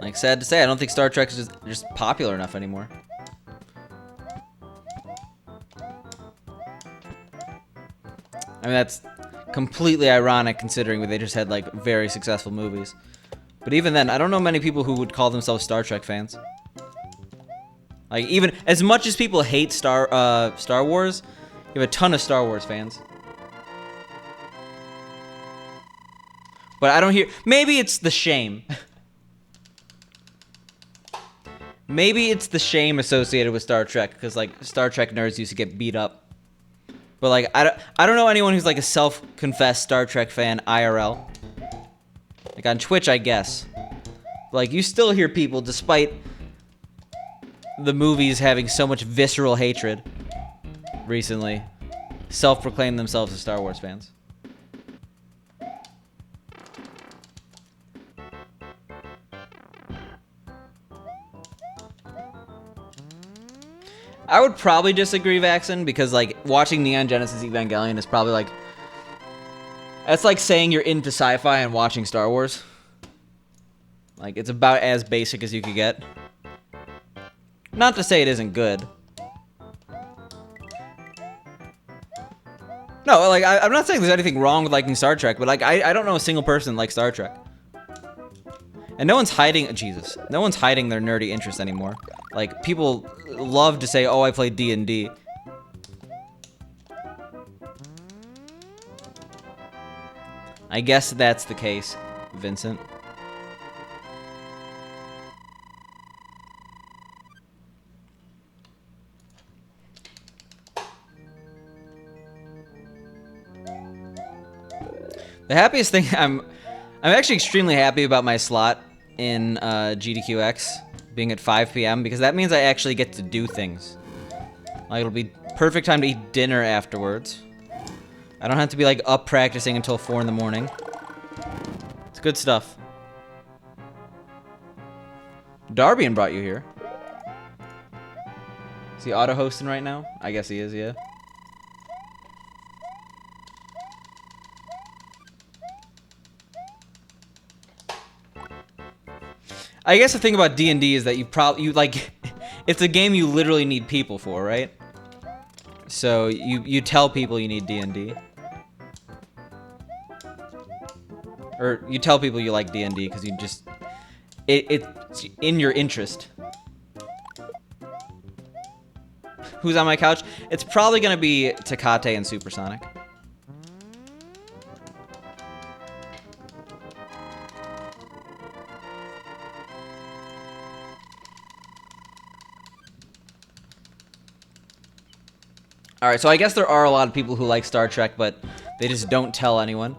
Like, sad to say, I don't think Star Trek is just popular enough anymore. I mean, that's completely ironic considering they just had, like, very successful movies. But even then, I don't know many people who would call themselves Star Trek fans. Like, even as much as people hate Star Wars, you have a ton of Star Wars fans. But I don't hear... Maybe it's the shame. Maybe it's the shame associated with Star Trek, because, like, Star Trek nerds used to get beat up. But, like, I don't know anyone who's, like, a self-confessed Star Trek fan IRL. Like, on Twitch, I guess. But, like, you still hear people, despite the movies having so much visceral hatred recently, self-proclaim themselves as Star Wars fans. I would probably disagree, Vaxxon, because, like, watching Neon Genesis Evangelion is probably, like... That's like saying you're into sci-fi and watching Star Wars. Like, it's about as basic as you could get. Not to say it isn't good. No, like, I'm not saying there's anything wrong with liking Star Trek, but, like, I don't know a single person like Star Trek. And no one's hiding... Jesus. No one's hiding their nerdy interest anymore. Like, people love to say, oh, I play D&D. I guess that's the case, Vincent. The happiest thing... I'm actually extremely happy about my slot in GDQx being at 5 p.m. because that means I actually get to do things. Like, it'll be perfect time to eat dinner afterwards. I don't have to be, like, up practicing until 4 in the morning. It's good stuff. Darbian brought you here. Is he auto-hosting right now? I guess he is, yeah. I guess the thing about D&D is that you like, it's a game you literally need people for, right? So you tell people you need D&D. Or you tell people you like D&D because you just... It's in your interest. Who's on my couch? It's probably going to be Tecate and Supersonic. Alright, so I guess there are a lot of people who like Star Trek, but they just don't tell anyone.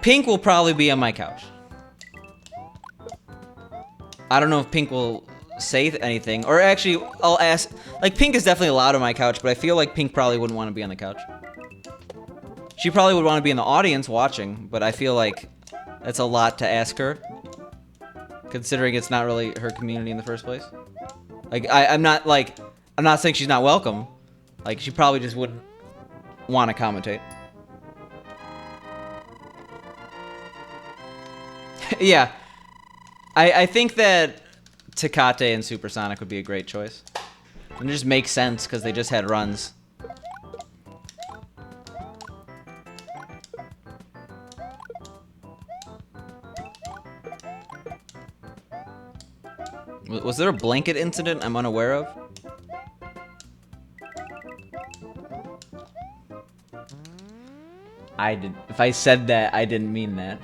Pink will probably be on my couch. I don't know if Pink will say anything, or actually, I'll ask... Like, Pink is definitely allowed on my couch, but I feel like Pink probably wouldn't want to be on the couch. She probably would want to be in the audience watching, but I feel like that's a lot to ask her, considering it's not really her community in the first place. Like, I'm not saying she's not welcome. Like, she probably just wouldn't want to commentate. Yeah. I think that Tecate and Supersonic would be a great choice. And it just makes sense, because they just had runs. Was there a blanket incident I'm unaware of? If I said that, I didn't mean that.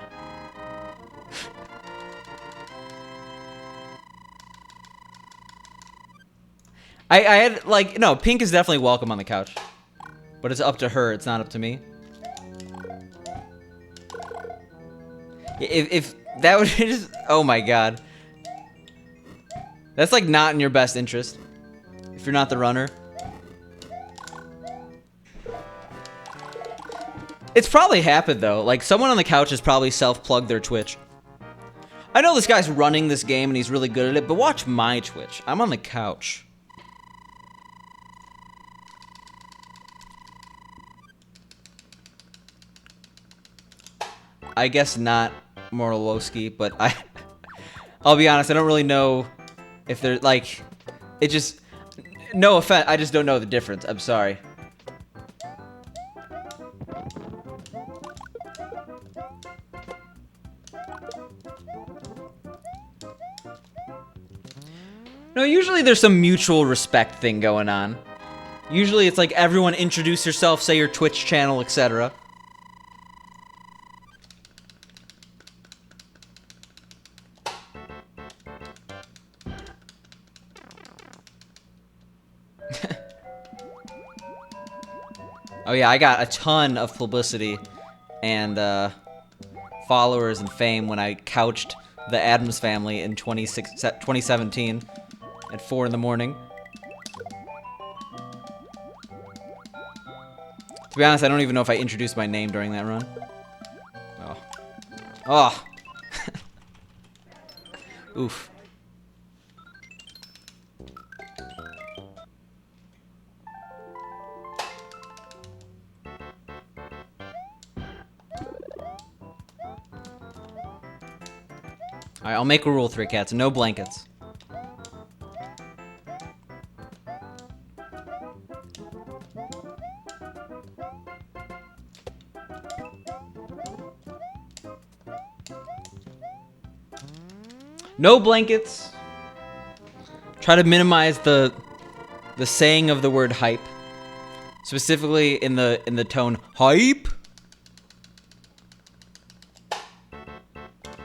I had, like, no, Pink is definitely welcome on the couch. But it's up to her, it's not up to me. If that would just... Oh my god. That's like not in your best interest. If you're not the runner. It's probably happened though. Like someone on the couch has probably self-plugged their Twitch. I know this guy's running this game and he's really good at it, but watch my Twitch. I'm on the couch. I guess not Morlowski, but I'll be honest, I don't really know if they're like, it just, no offense, I just don't know the difference. I'm sorry. No, usually there's some mutual respect thing going on. Usually it's like everyone introduce yourself, say your Twitch channel, etc. Oh yeah, I got a ton of publicity and followers and fame when I couched the Addams Family in 2017 at 4 in the morning. To be honest, I don't even know if I introduced my name during that run. Oh. Oh. Oof. Alright, I'll make a rule, 3 cats. No blankets. No blankets. Try to minimize the saying of the word hype. Specifically in the tone hype.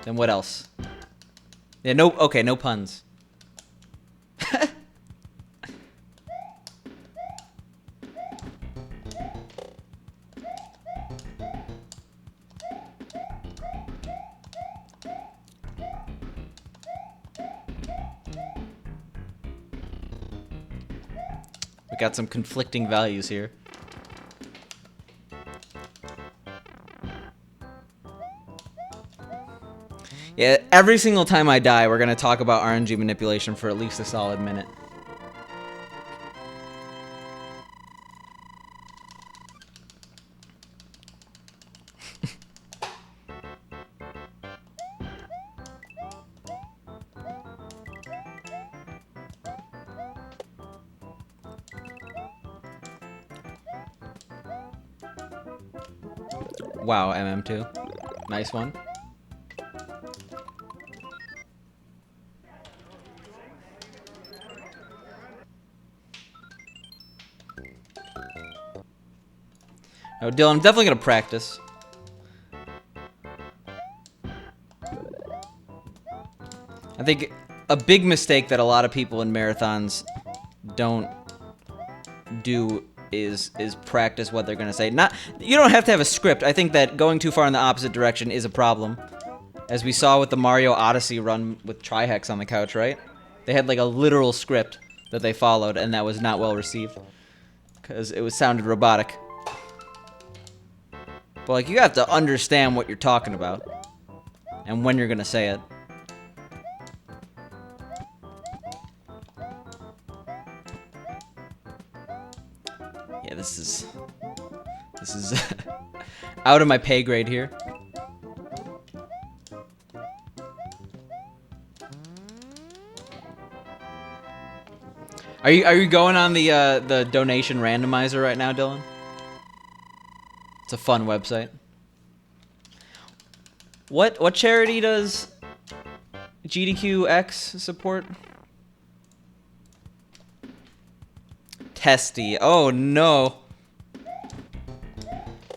Then what else? Yeah, no, okay, no puns. We got some conflicting values here. Yeah, every single time I die, we're gonna talk about RNG manipulation for at least a solid minute. Wow, MM2. Nice one. No, Dylan, I'm definitely gonna practice. I think a big mistake that a lot of people in marathons don't do is practice what they're gonna say. You don't have to have a script. I think that going too far in the opposite direction is a problem. As we saw with the Mario Odyssey run with Trihex on the couch, right? They had like a literal script that they followed, and that was not well received. Because it sounded robotic. But like, you have to understand what you're talking about. And when you're gonna say it. Yeah, this is out of my pay grade here. Are you going on the donation randomizer right now, Dylan? It's a fun website. What charity does GDQx support? Testy. Oh no.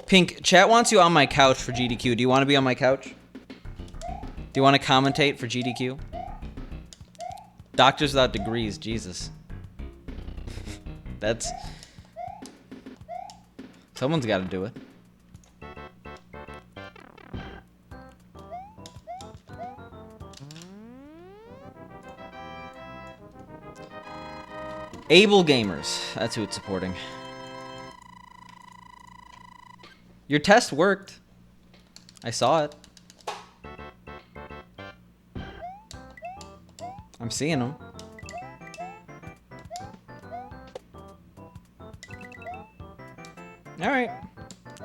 Pink, chat wants you on my couch for GDQ. Do you want to be on my couch? Do you want to commentate for GDQ? Doctors without degrees, Jesus. That's... Someone's got to do it. Able Gamers. That's who it's supporting. Your test worked. I saw it. I'm seeing them. All right.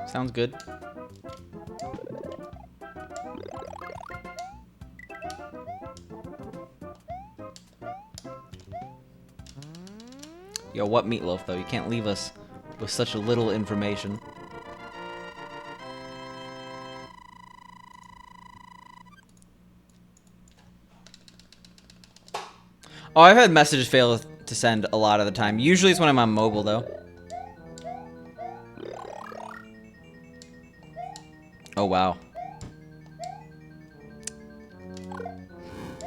Sounds good. Yo, what meatloaf, though? You can't leave us with such a little information. Oh, I've had messages fail to send a lot of the time. Usually it's when I'm on mobile, though. Oh, wow.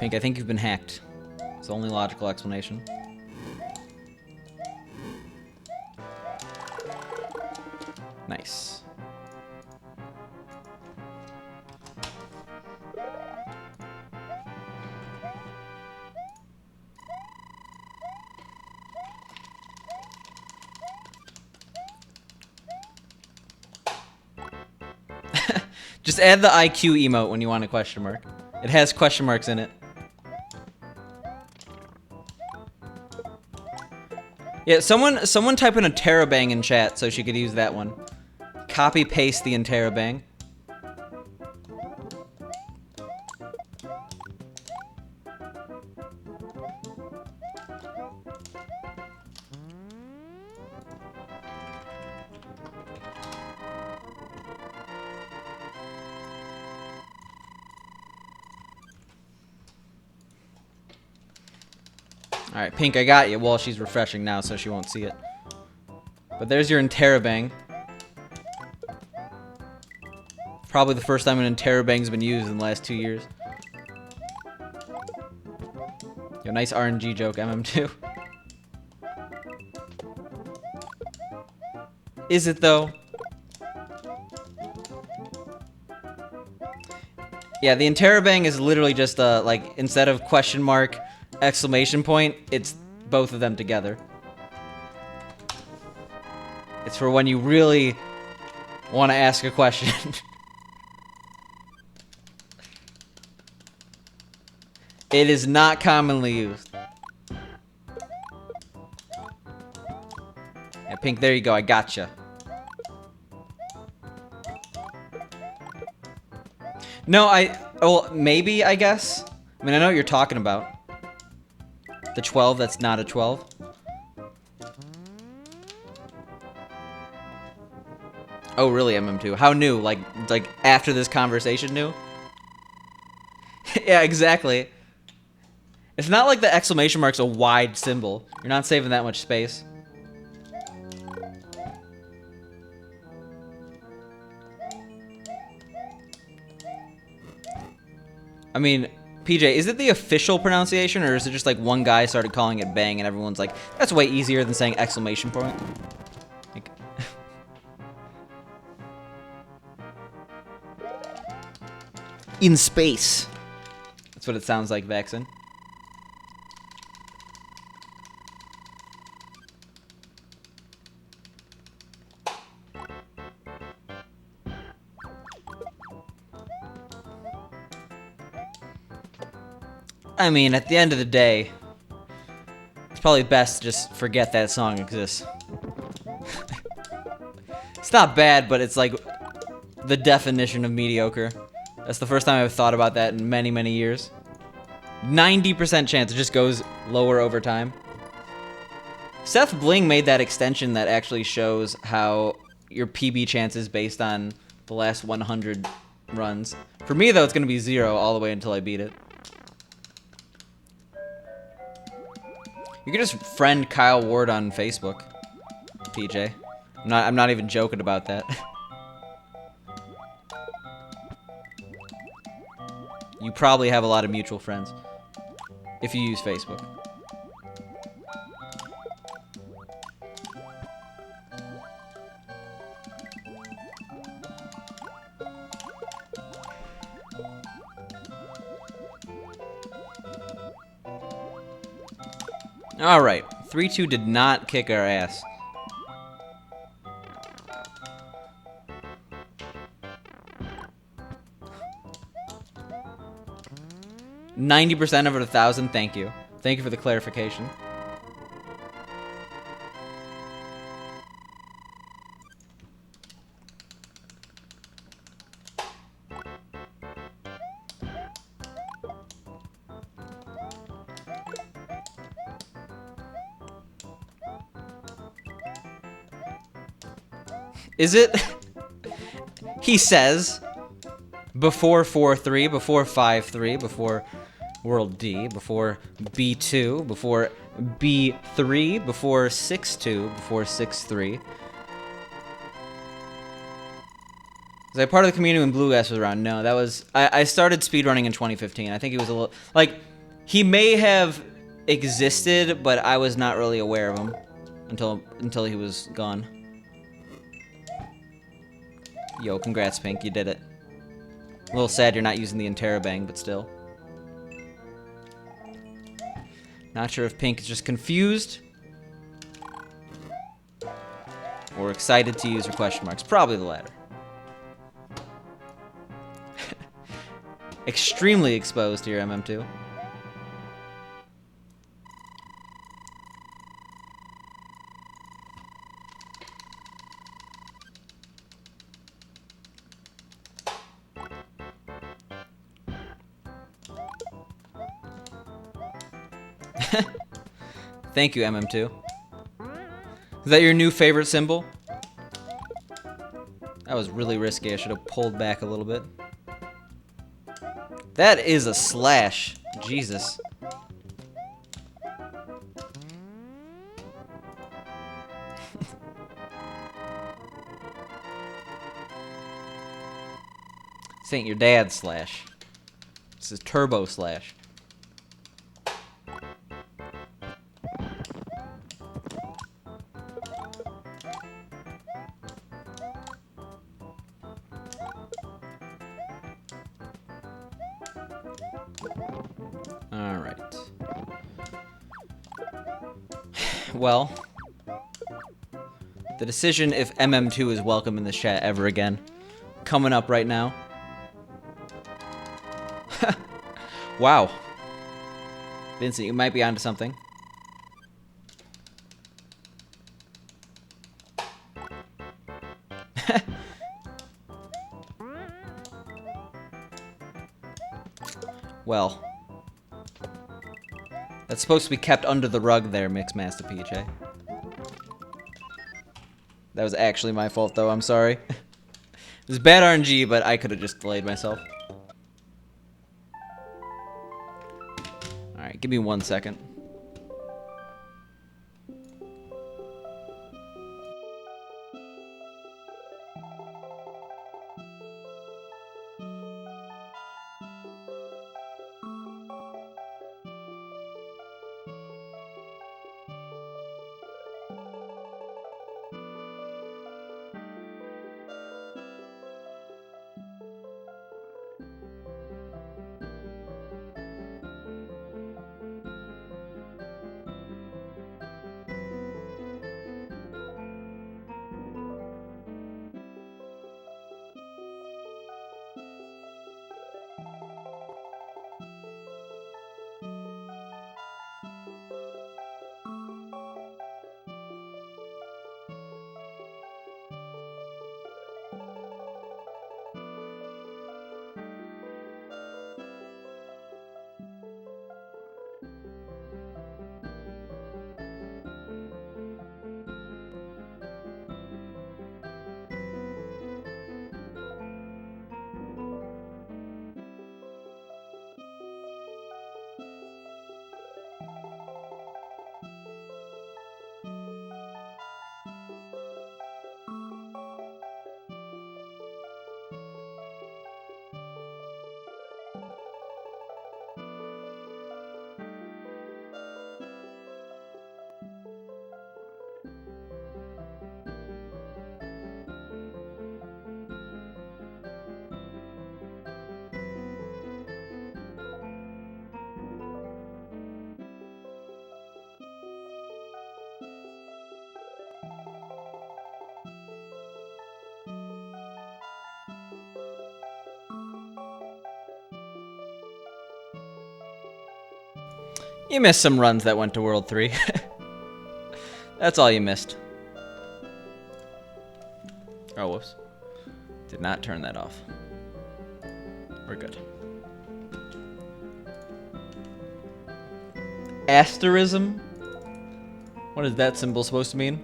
Pink, I think you've been hacked. It's the only logical explanation. Nice. Just add the IQ emote when you want a question mark. It has question marks in it. Yeah, someone type in a terabang in chat so she could use that one. Copy paste the interrobang. Alright, Pink, I got you. Well, she's refreshing now, so she won't see it. But there's your interrobang. Probably the first time an interrobang's been used in the last 2 years. Yo, nice RNG joke, MM2. Is it, though? Yeah, the interrobang is literally just, like, instead of question mark, exclamation point, it's both of them together. It's for when you really want to ask a question. It is not commonly used. Yeah, Pink, there you go. I gotcha. No, well, maybe, I guess. I mean, I know what you're talking about. The 12 that's not a 12. Oh, really, MM2? How new? Like after this conversation new? Yeah, exactly. It's not like the exclamation mark's a wide symbol. You're not saving that much space. I mean, PJ, is it the official pronunciation, or is it just like one guy started calling it bang and everyone's like, that's way easier than saying exclamation point? Like, in space. That's what it sounds like, Vexen. I mean, at the end of the day, it's probably best to just forget that song exists. It's not bad, but it's like the definition of mediocre. That's the first time I've thought about that in many, many years. 90% chance it just goes lower over time. Seth Bling made that extension that actually shows how your PB chance is based on the last 100 runs. For me, though, it's going to be 0 all the way until I beat it. You could just friend Kyle Ward on Facebook, PJ. I'm not even joking about that. You probably have a lot of mutual friends if you use Facebook. All right, 3-2 did not kick our ass. %90 of 1,000. Thank you. Thank you for the clarification. Is it? He says, before 4-3, before 5-3, before World D, before B2, before B3, before 6-2, before 6-3. Was I part of the community when Bluegrass was around? No, that was... I started speedrunning in 2015. I think he was a little... Like, he may have existed, but I was not really aware of him until he was gone. Yo, congrats, Pink. You did it. A little sad you're not using the Interrobang, but still. Not sure if Pink is just confused or excited to use her question marks. Probably the latter. Extremely exposed here, MM2. Thank you, MM2. Is that your new favorite symbol? That was really risky. I should have pulled back a little bit. That is a slash. Jesus. This ain't your dad's slash. This is turbo slash. Alright. Well, the decision if MM2 is welcome in this chat ever again, coming up right now. Wow. Vincent, you might be onto something. Well. That's supposed to be kept under the rug there, Mixmaster Peach, eh? That was actually my fault, though. I'm sorry. It was bad RNG, but I could have just delayed myself. Alright, give me 1 second. You missed some runs that went to World 3. That's all you missed. Oh, whoops. Did not turn that off. We're good. Asterism? What is that symbol supposed to mean?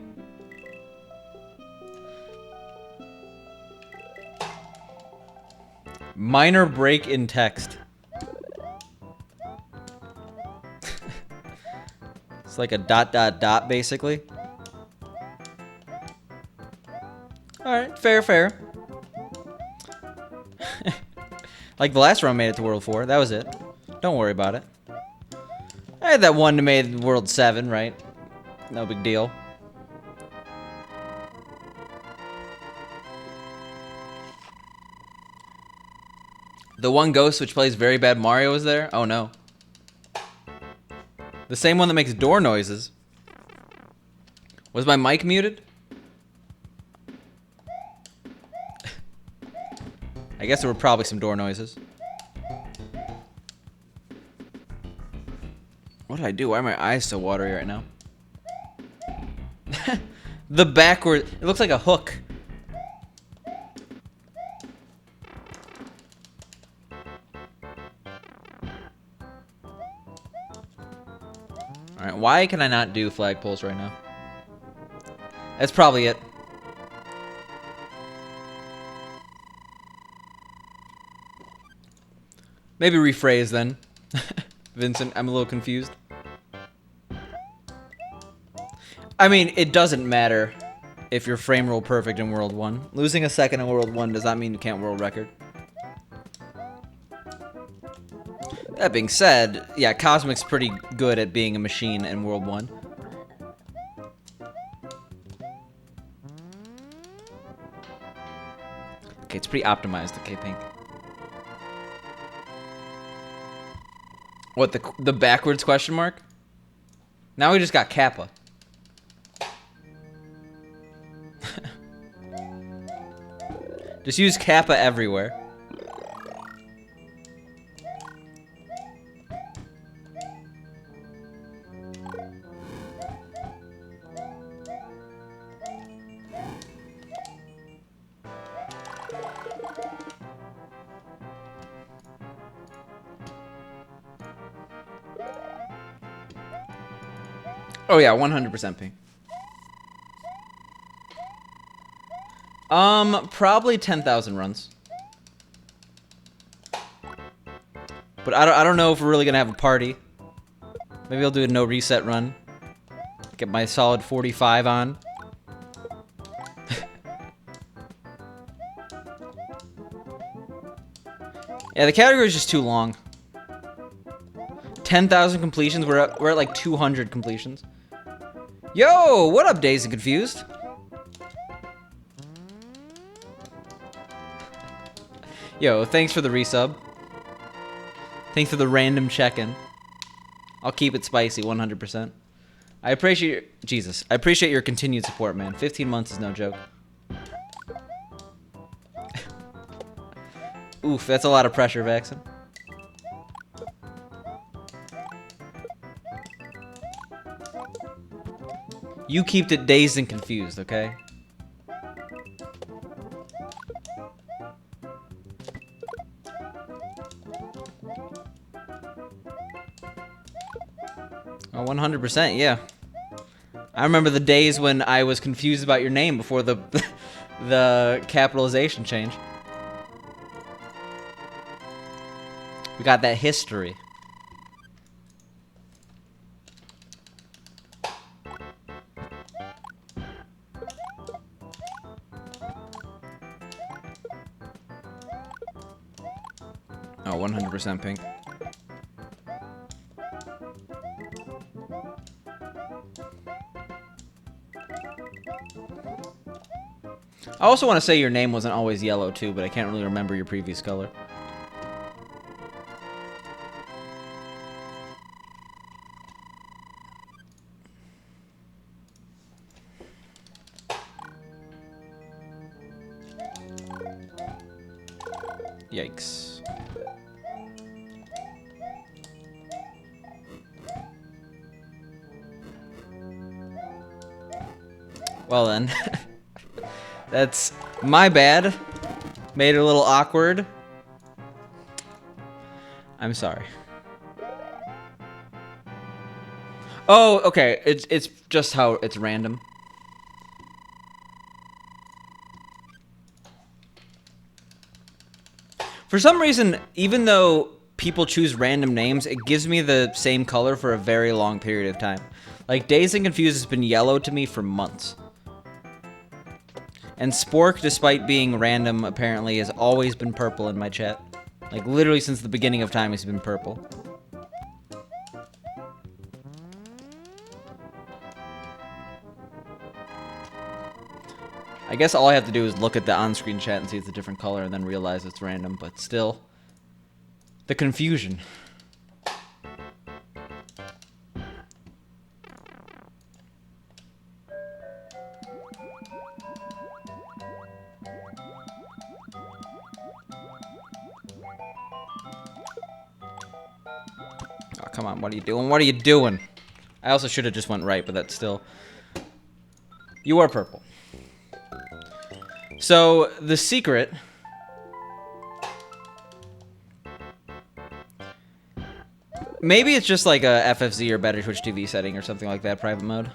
Minor break in text. It's like a ... basically. Alright, fair. Like the last run made it to World 4, that was it. Don't worry about it. I had that one that made World 7, right? No big deal. The one ghost which plays very bad Mario is there? Oh no. The same one that makes door noises. Was my mic muted? I guess there were probably some door noises. What did I do? Why are my eyes so watery right now? The backward... It looks like a hook. Alright, why can I not do flagpoles right now? That's probably it. Maybe rephrase then. Vincent, I'm a little confused. I mean, it doesn't matter if your frame roll perfect in World 1. Losing a second in World 1 does not mean you can't world record. That being said, yeah, Cosmic's pretty good at being a machine in World 1. Okay, it's pretty optimized, okay, Pink. What, the backwards question mark? Now we just got Kappa. Just use Kappa everywhere. Oh yeah, 100% Pink. Probably 10,000 runs. But I don't know if we're really gonna have a party. Maybe I'll do a no reset run. Get my solid 45 on. Yeah, the category is just too long. 10,000 completions. We're at like 200 completions. Yo, what up, Dazed and Confused? Yo, thanks for the resub. Thanks for the random check-in. I'll keep it spicy 100%. I appreciate Jesus. I appreciate your continued support, man. 15 months is no joke. Oof, that's a lot of pressure, Vaxen. You keep it dazed and confused, okay? Oh, 100%, yeah. I remember the days when I was confused about your name before the the capitalization change. We got that history. Oh, 100% Pink. I also want to say your name wasn't always yellow too, but I can't really remember your previous color. Yikes. Well then. That's my bad. Made it a little awkward. I'm sorry. Oh, okay. It's just how it's random. For some reason, even though people choose random names, it gives me the same color for a very long period of time. Like, Dazed and Confused has been yellow to me for months. And Spork, despite being random, apparently has always been purple in my chat. Like, literally since the beginning of time, he's been purple. I guess all I have to do is look at the on-screen chat and see it's a different color and then realize it's random, but still. The confusion. Oh, come on, what are you doing? What are you doing? I also should have just went right, but that's still... You are purple. So, the secret... Maybe it's just like a FFZ or better Twitch TV setting or something like that, private mode.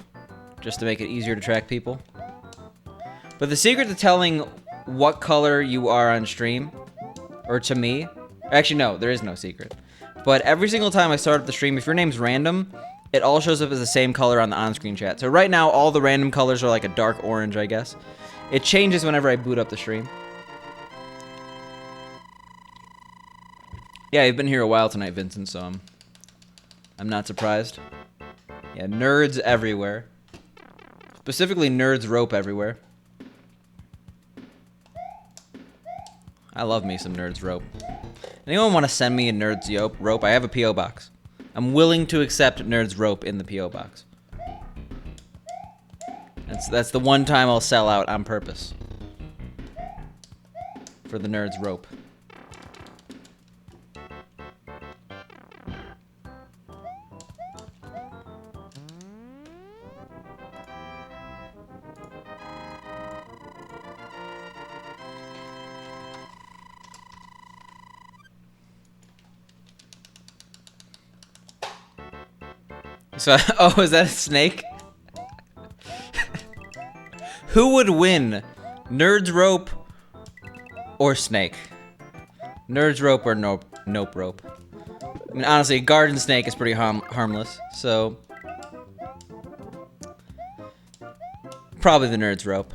Just to make it easier to track people. But the secret to telling what color you are on stream, or to me... Actually, no, there is no secret. But every single time I start up the stream, if your name's random, it all shows up as the same color on the on-screen chat. So right now, all the random colors are like a dark orange, I guess. It changes whenever I boot up the stream. Yeah, you've been here a while tonight, Vincent, so I'm not surprised. Yeah, nerds everywhere. Specifically, nerds rope everywhere. I love me some nerds rope. Anyone want to send me a nerds rope? I have a P.O. box. I'm willing to accept nerds rope in the P.O. box. That's the one time I'll sell out on purpose. For the nerds rope. So, oh, is that a snake? Who would win? Nerds rope or snake? Nerds rope or nope rope? I mean, honestly, garden snake is pretty harmless, so... Probably the nerds rope.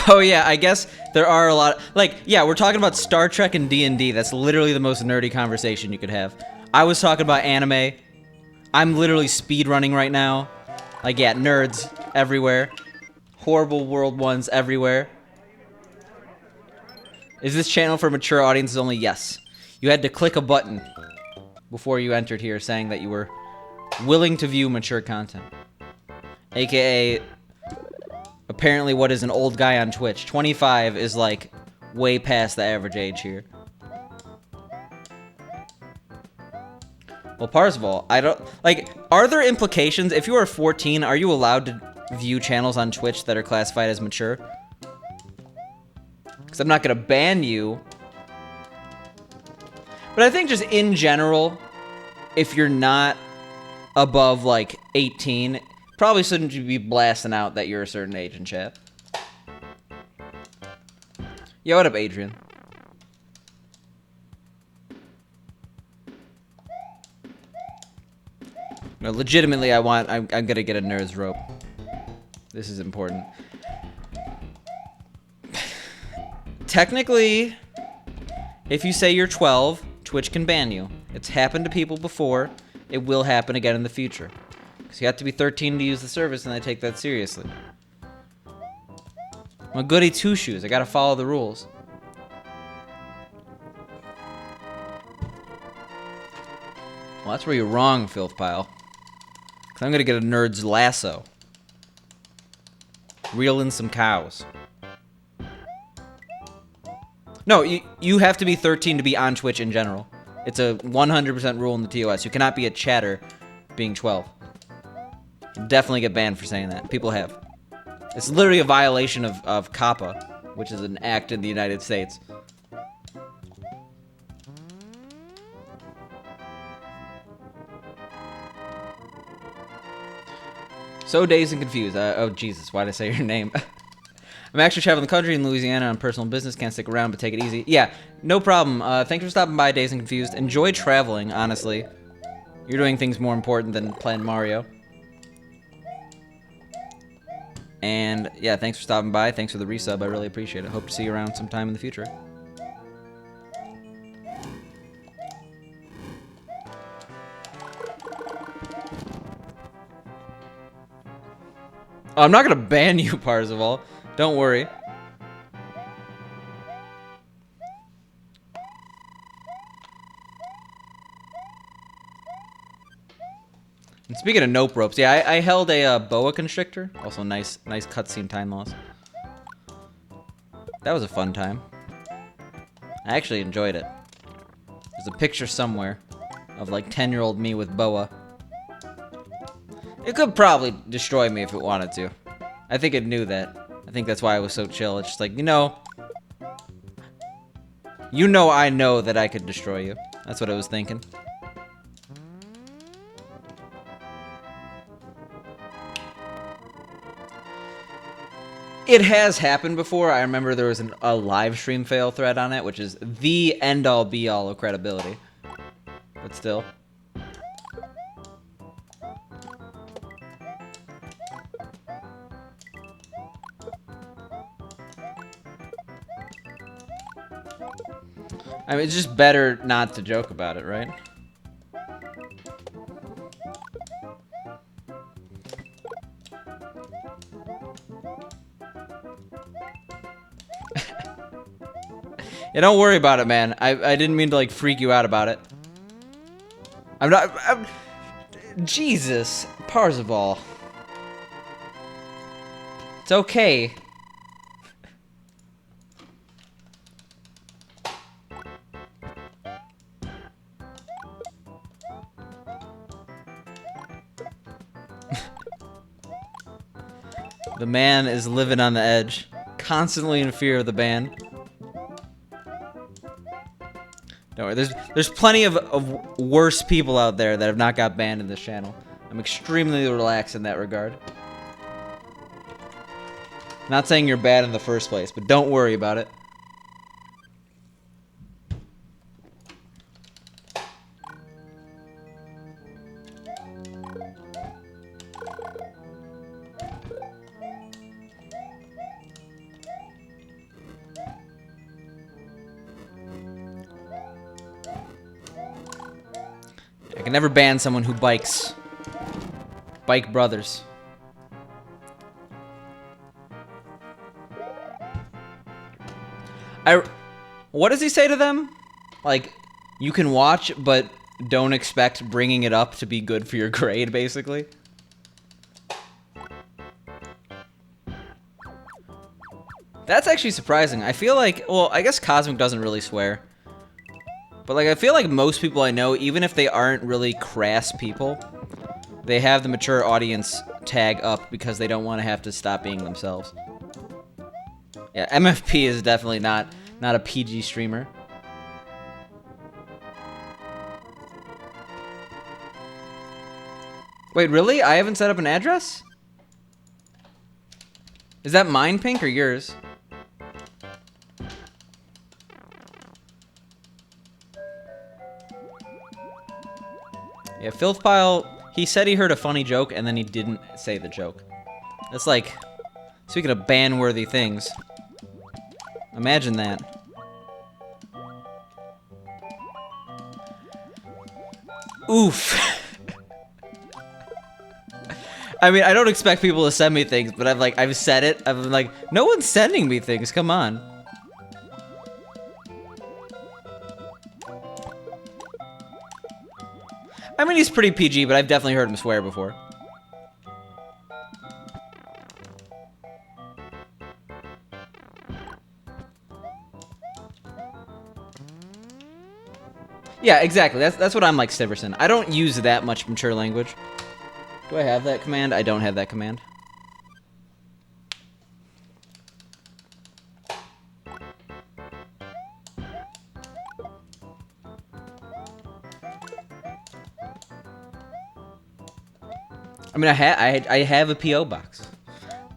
Oh yeah, I guess there are a lot. Like, yeah, we're talking about Star Trek and D&D. That's literally the most nerdy conversation you could have. I was talking about anime. I'm literally speedrunning right now. Like, yeah, nerds everywhere. Horrible World ones everywhere. Is this channel for mature audiences only? Yes. You had to click a button before you entered here saying that you were willing to view mature content. AKA... apparently what is an old guy on Twitch. 25 is like way past the average age here. Well, first of all, I don't... Like, are there implications? If you are 14, are you allowed to view channels on Twitch that are classified as mature? Because I'm not going to ban you. But I think just in general, if you're not above, like, 18... Probably shouldn't you be blasting out that you're a certain age in chat. Yo, what up, Adrian? No, legitimately, I'm gonna get a nerd's rope. This is important. Technically, if you say you're 12, Twitch can ban you. It's happened to people before. It will happen again in the future. So you have to be 13 to use the service, and I take that seriously. I'm a goody two-shoes. I gotta follow the rules. Well, that's where you're wrong, Filth Pile. 'Cause I'm gonna get a nerd's lasso. Reel in some cows. No, you have to be 13 to be on Twitch in general. It's a 100% rule in the TOS. You cannot be a chatter being 12. Definitely get banned for saying that. People have. It's literally a violation of COPPA, which is an act in the United States. So dazed and confused. Oh, Jesus, why did I say your name? I'm actually traveling the country in Louisiana on personal business. Can't stick around, but take it easy. Yeah, no problem. Thanks for stopping by, Dazed and Confused. Enjoy traveling, honestly. You're doing things more important than playing Mario. And, yeah, thanks for stopping by. Thanks for the resub. I really appreciate it. Hope to see you around sometime in the future. Oh, I'm not going to ban you, Parzival. Don't worry. And speaking of nope ropes, yeah, I held a boa constrictor. Also, nice cutscene time loss. That was a fun time. I actually enjoyed it. There's a picture somewhere of like 10-year-old me with boa. It could probably destroy me if it wanted to. I think it knew that. I think that's why I was so chill. It's just like, you know I know that I could destroy you. That's what I was thinking. It has happened before. I remember there was a live stream fail thread on it, which is the end-all be-all of credibility. But still. I mean, it's just better not to joke about it, right? Yeah, don't worry about it, man. I didn't mean to, like, freak you out about it. Jesus, Parzival. It's okay. The man is living on the edge, constantly in fear of the ban. Don't worry, there's plenty of worse people out there that have not got banned in this channel. I'm extremely relaxed in that regard. Not saying you're bad in the first place, but don't worry about it. I can never ban someone who bikes. Bike brothers. What does he say to them? Like, you can watch, but don't expect bringing it up to be good for your grade, basically. That's actually surprising. I feel like, well, I guess Cosmic doesn't really swear. But, like, I feel like most people I know, even if they aren't really crass people, they have the mature audience tag up because they don't want to have to stop being themselves. Yeah, MFP is definitely not a PG streamer. Wait, really? I haven't set up an address? Is that mine, Pink, or yours? Yeah, Filthpile, he said he heard a funny joke, and then he didn't say the joke. That's like, speaking of ban-worthy things, imagine that. Oof. I mean, I don't expect people to send me things, but I've said it. I've been like, no one's sending me things, come on. I mean, he's pretty PG, but I've definitely heard him swear before. Yeah, exactly. That's what I'm like, Stiverson. I don't use that much mature language. Do I have that command? I don't have that command. I mean, I have a P.O. box.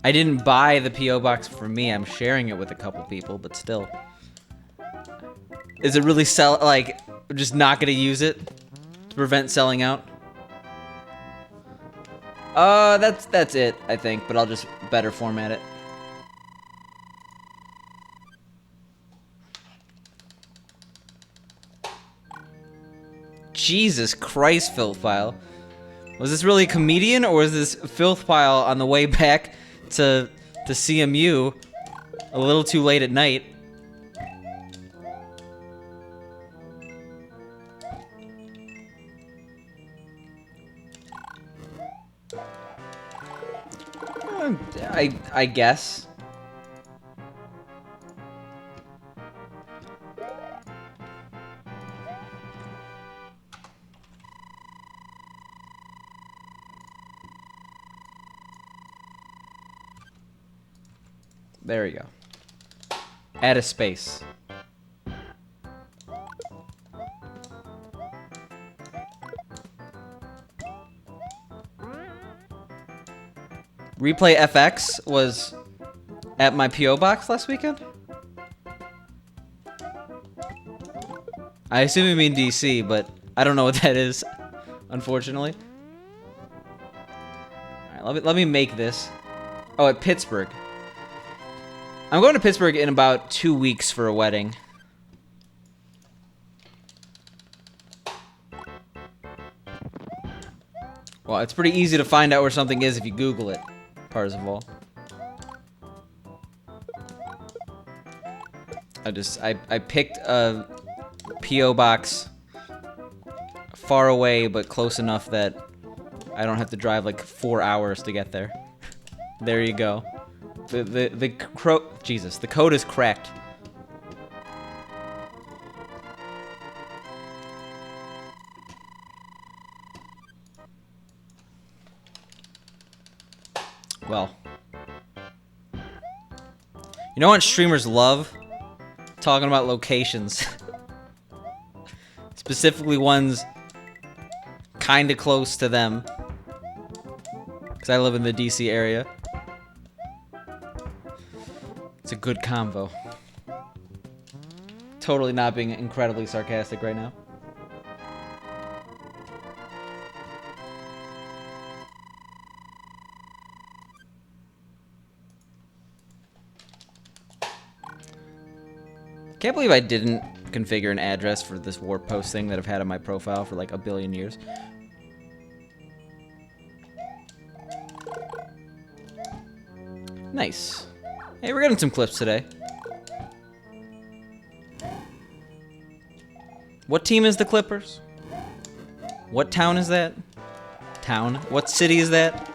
I didn't buy the P.O. box for me. I'm sharing it with a couple people, but still. Is it really like, just not gonna use it to prevent selling out? That's it, I think, but I'll just better format it. Jesus Christ, filth pile. Was this really a comedian, or was this filth pile on the way back to CMU a little too late at night? I guess. There we go. Add a space. Replay FX was at my P.O. box last weekend? I assume you mean DC, but I don't know what that is, unfortunately. Alright, let me make this. Oh, at Pittsburgh. I'm going to Pittsburgh in about 2 weeks for a wedding. Well, it's pretty easy to find out where something is if you Google it, Parzival. I picked a P.O. box far away, but close enough that I don't have to drive like 4 hours to get there. There you go. Jesus, the code is cracked. Well. You know what streamers love? Talking about locations. Specifically ones kinda close to them. Because I live in the DC area. It's a good combo. Totally not being incredibly sarcastic right now. Can't believe I didn't configure an address for this warp post thing that I've had on my profile for like a billion years. Nice. Hey, we're getting some clips today. What team is the Clippers? What town is that? Town? What city is that?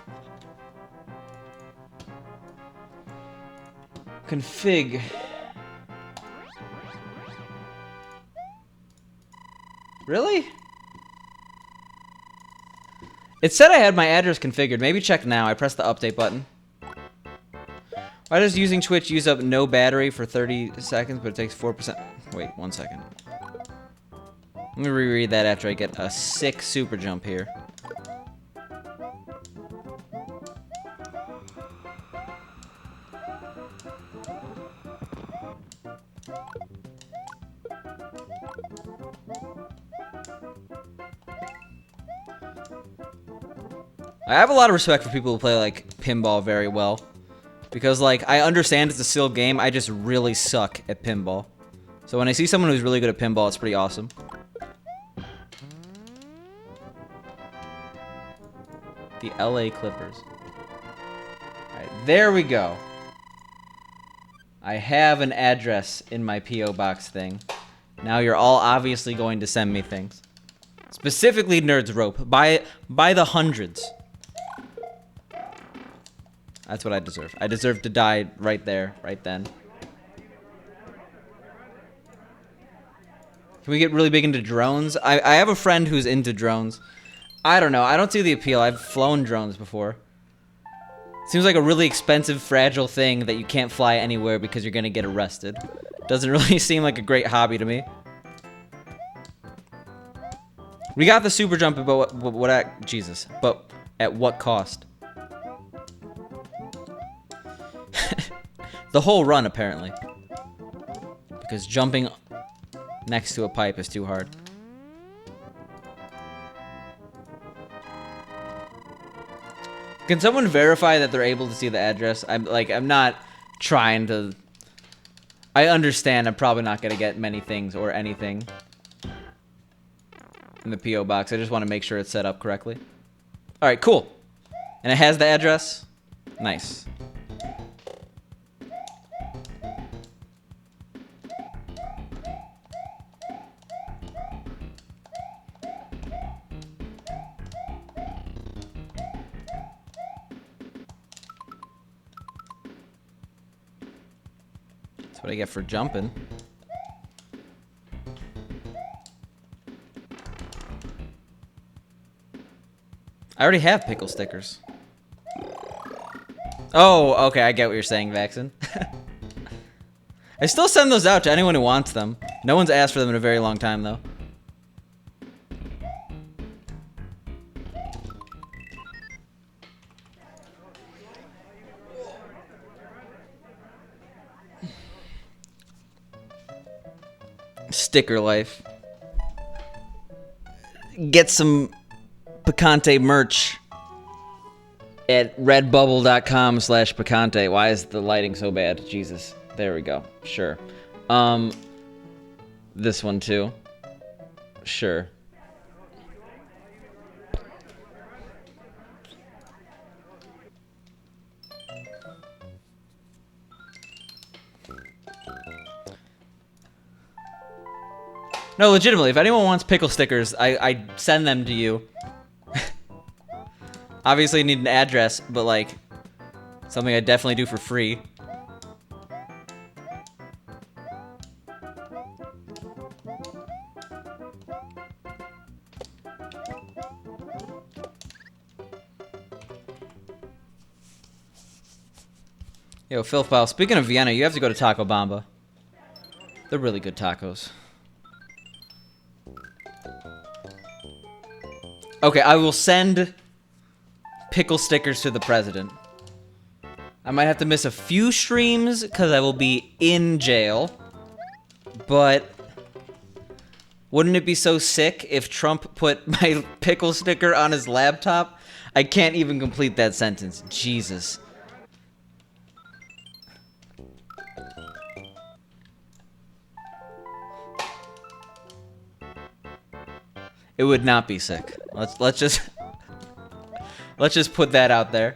Config. Really? It said I had my address configured. Maybe check now. I pressed the update button. Why does using Twitch use up no battery for 30 seconds, but it takes 4%? Wait, 1 second. Let me reread that after I get a sick super jump here. I have a lot of respect for people who play, like, pinball very well. Because, like, I understand it's a still game, I just really suck at pinball. So when I see someone who's really good at pinball, it's pretty awesome. The LA Clippers. Alright, there we go. I have an address in my P.O. box thing. Now you're all obviously going to send me things. Specifically Nerds Rope. By the hundreds. That's what I deserve. I deserve to die right there, right then. Can we get really big into drones? I have a friend who's into drones. I don't know. I don't see the appeal. I've flown drones before. Seems like a really expensive, fragile thing that you can't fly anywhere because you're gonna get arrested. Doesn't really seem like a great hobby to me. We got the super jump, but Jesus. But at what cost? The whole run, apparently. Because jumping next to a pipe is too hard. Can someone verify that they're able to see the address? I'm not trying to... I understand I'm probably not going to get many things or anything in the P.O. box. I just want to make sure it's set up correctly. Alright, cool. And it has the address? Nice. That's what I get for jumping. I already have pickle stickers. Oh, okay, I get what you're saying, Vaxen. I still send those out to anyone who wants them. No one's asked for them in a very long time, though. Sticker life. Get some Picante merch at redbubble.com/Picante. Why is the lighting so bad? Jesus. There we go. Sure. This one too. Sure. No, legitimately, if anyone wants pickle stickers, I send them to you. Obviously, you need an address, but, like, something I definitely do for free. Yo, Filthpile, speaking of Vienna, you have to go to Taco Bamba. They're really good tacos. Okay, I will send pickle stickers to the president. I might have to miss a few streams because I will be in jail. But wouldn't it be so sick if Trump put my pickle sticker on his laptop? I can't even complete that sentence. Jesus. It would not be sick. Let's just put that out there.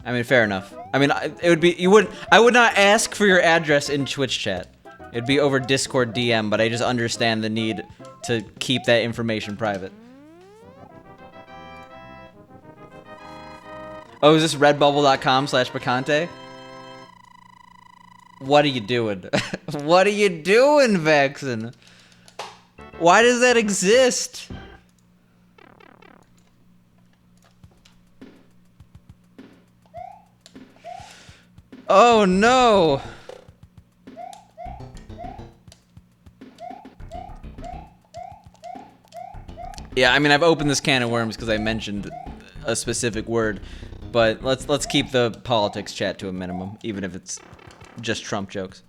I mean, fair enough. I mean, it would be I would not ask for your address in Twitch chat. It'd be over Discord DM, but I just understand the need to keep that information private. Oh, is this redbubble.com/Picante? What are you doing? What are you doing, Vaxen? Why does that exist? Oh no! Yeah, I mean, I've opened this can of worms because I mentioned a specific word, but let's keep the politics chat to a minimum, even if it's just Trump jokes.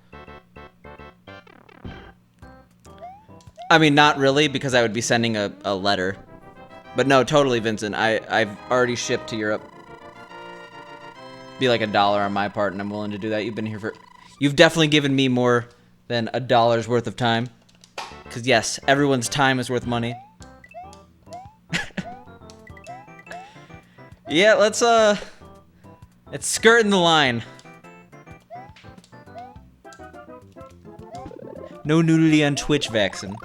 I mean, not really, because I would be sending a letter. But no, totally, Vincent. I've already shipped to Europe. Be like $1 on my part, and I'm willing to do that. You've definitely given me more than $1's worth of time. Because yes, everyone's time is worth money. Yeah, it's skirting the line. No nudity on Twitch vaccine.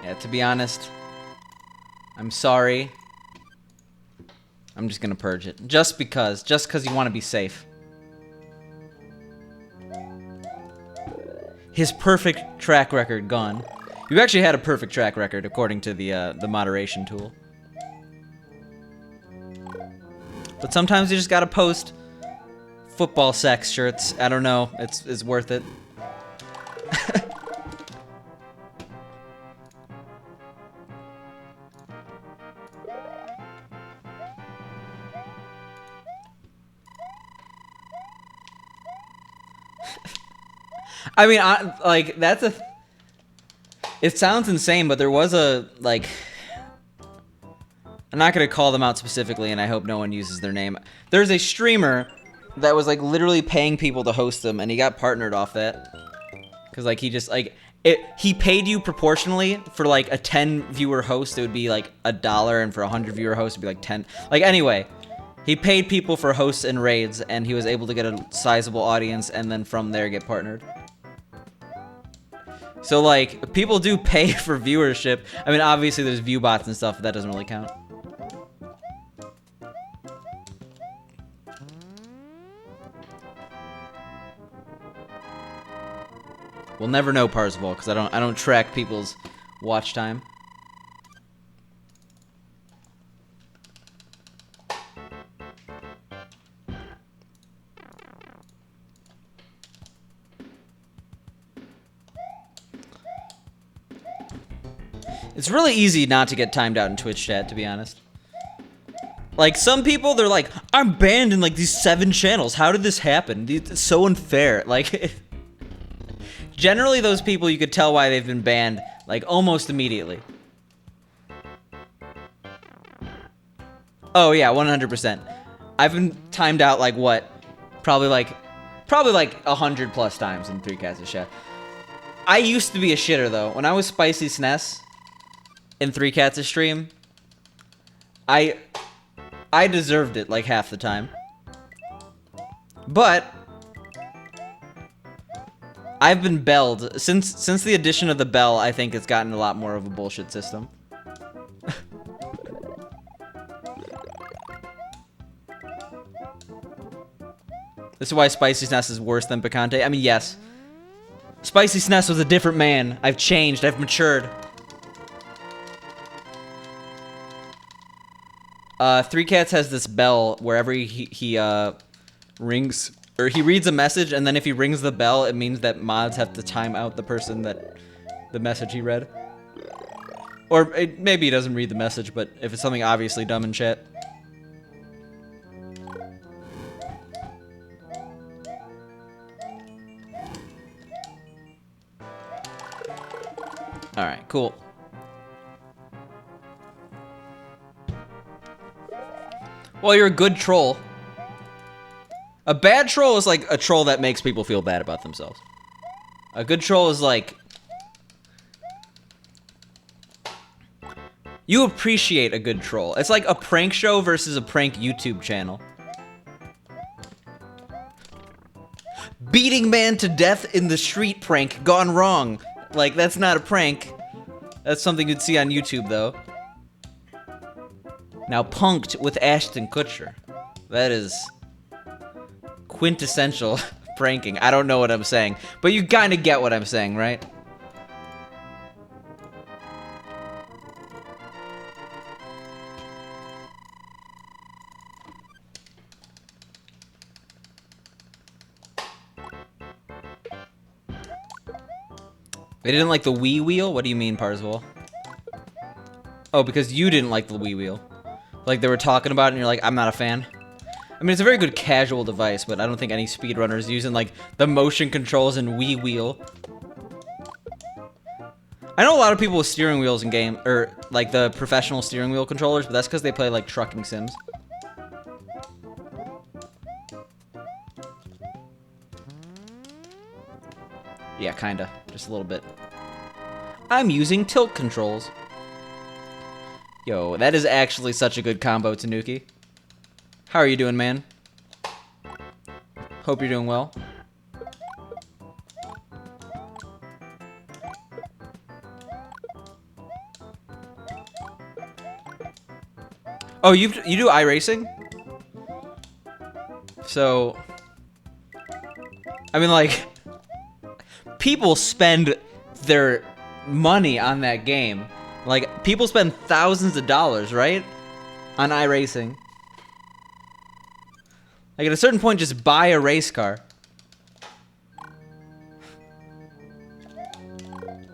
Yeah, to be honest, I'm sorry. I'm just gonna purge it. Just because you want to be safe. His perfect track record gone. You actually had a perfect track record according to the moderation tool. But sometimes you just gotta post football sex shirts. I don't know. It's worth it. I mean, like, that's a... It sounds insane, but there was a, like... I'm not going to call them out specifically, and I hope no one uses their name. There's a streamer that was, like, literally paying people to host them, and he got partnered off that. Because, like, he just, like... he paid you proportionally. For, like, a 10-viewer host, it would be, like, $1, and for a 100-viewer host, it would be, like, 10... Like, anyway... He paid people for hosts and raids, and he was able to get a sizable audience, and then from there get partnered. So, like, people do pay for viewership. I mean, obviously there's view bots and stuff, but that doesn't really count. We'll never know, Parzival, because I don't track people's watch time. It's really easy not to get timed out in Twitch chat, to be honest. Like, some people, they're like, I'm banned in, like, these 7 channels. How did this happen? It's so unfair. Like, generally, those people, you could tell why they've been banned, like, almost immediately. Oh, yeah, 100%. I've been timed out, like, what? Probably like 100 plus times in 3 Cats of Chat. I used to be a shitter, though. When I was Spicy SNES in 3 Cats of Stream, I deserved it, like, half the time. But I've been belled. Since the addition of the bell, I think it's gotten a lot more of a bullshit system. This is why Spicy SNES is worse than Picante. I mean, yes. Spicy SNES was a different man. I've changed. I've matured. 3 Cats has this bell wherever he rings, or he reads a message, and then if he rings the bell, it means that mods have to time out the person that the message he read. Or maybe he doesn't read the message, but if it's something obviously dumb in chat. Alright, cool. Well, you're a good troll. A bad troll is like a troll that makes people feel bad about themselves. A good troll is like... You appreciate a good troll. It's like a prank show versus a prank YouTube channel. Beating man to death in the street prank gone wrong. Like, that's not a prank. That's something you'd see on YouTube, though. Now, Punked with Ashton Kutcher. That is quintessential pranking. I don't know what I'm saying, but you kind of get what I'm saying, right? They didn't like the Wii wheel? What do you mean, Parzival? Oh, because you didn't like the Wii wheel. Like, they were talking about it and you're like, I'm not a fan. I mean, it's a very good casual device, but I don't think any speedrunners using, like, the motion controls and Wii wheel. I know a lot of people with steering wheels in game, or, like, the professional steering wheel controllers, but that's because they play, like, trucking sims. Yeah, kinda. Just a little bit. I'm using tilt controls. Yo, that is actually such a good combo, Tanuki. How are you doing, man? Hope you're doing well. Oh, you do iRacing? So, I mean, like, people spend their money on that game. Like, people spend thousands of dollars, right? On iRacing. Like, at a certain point, just buy a race car.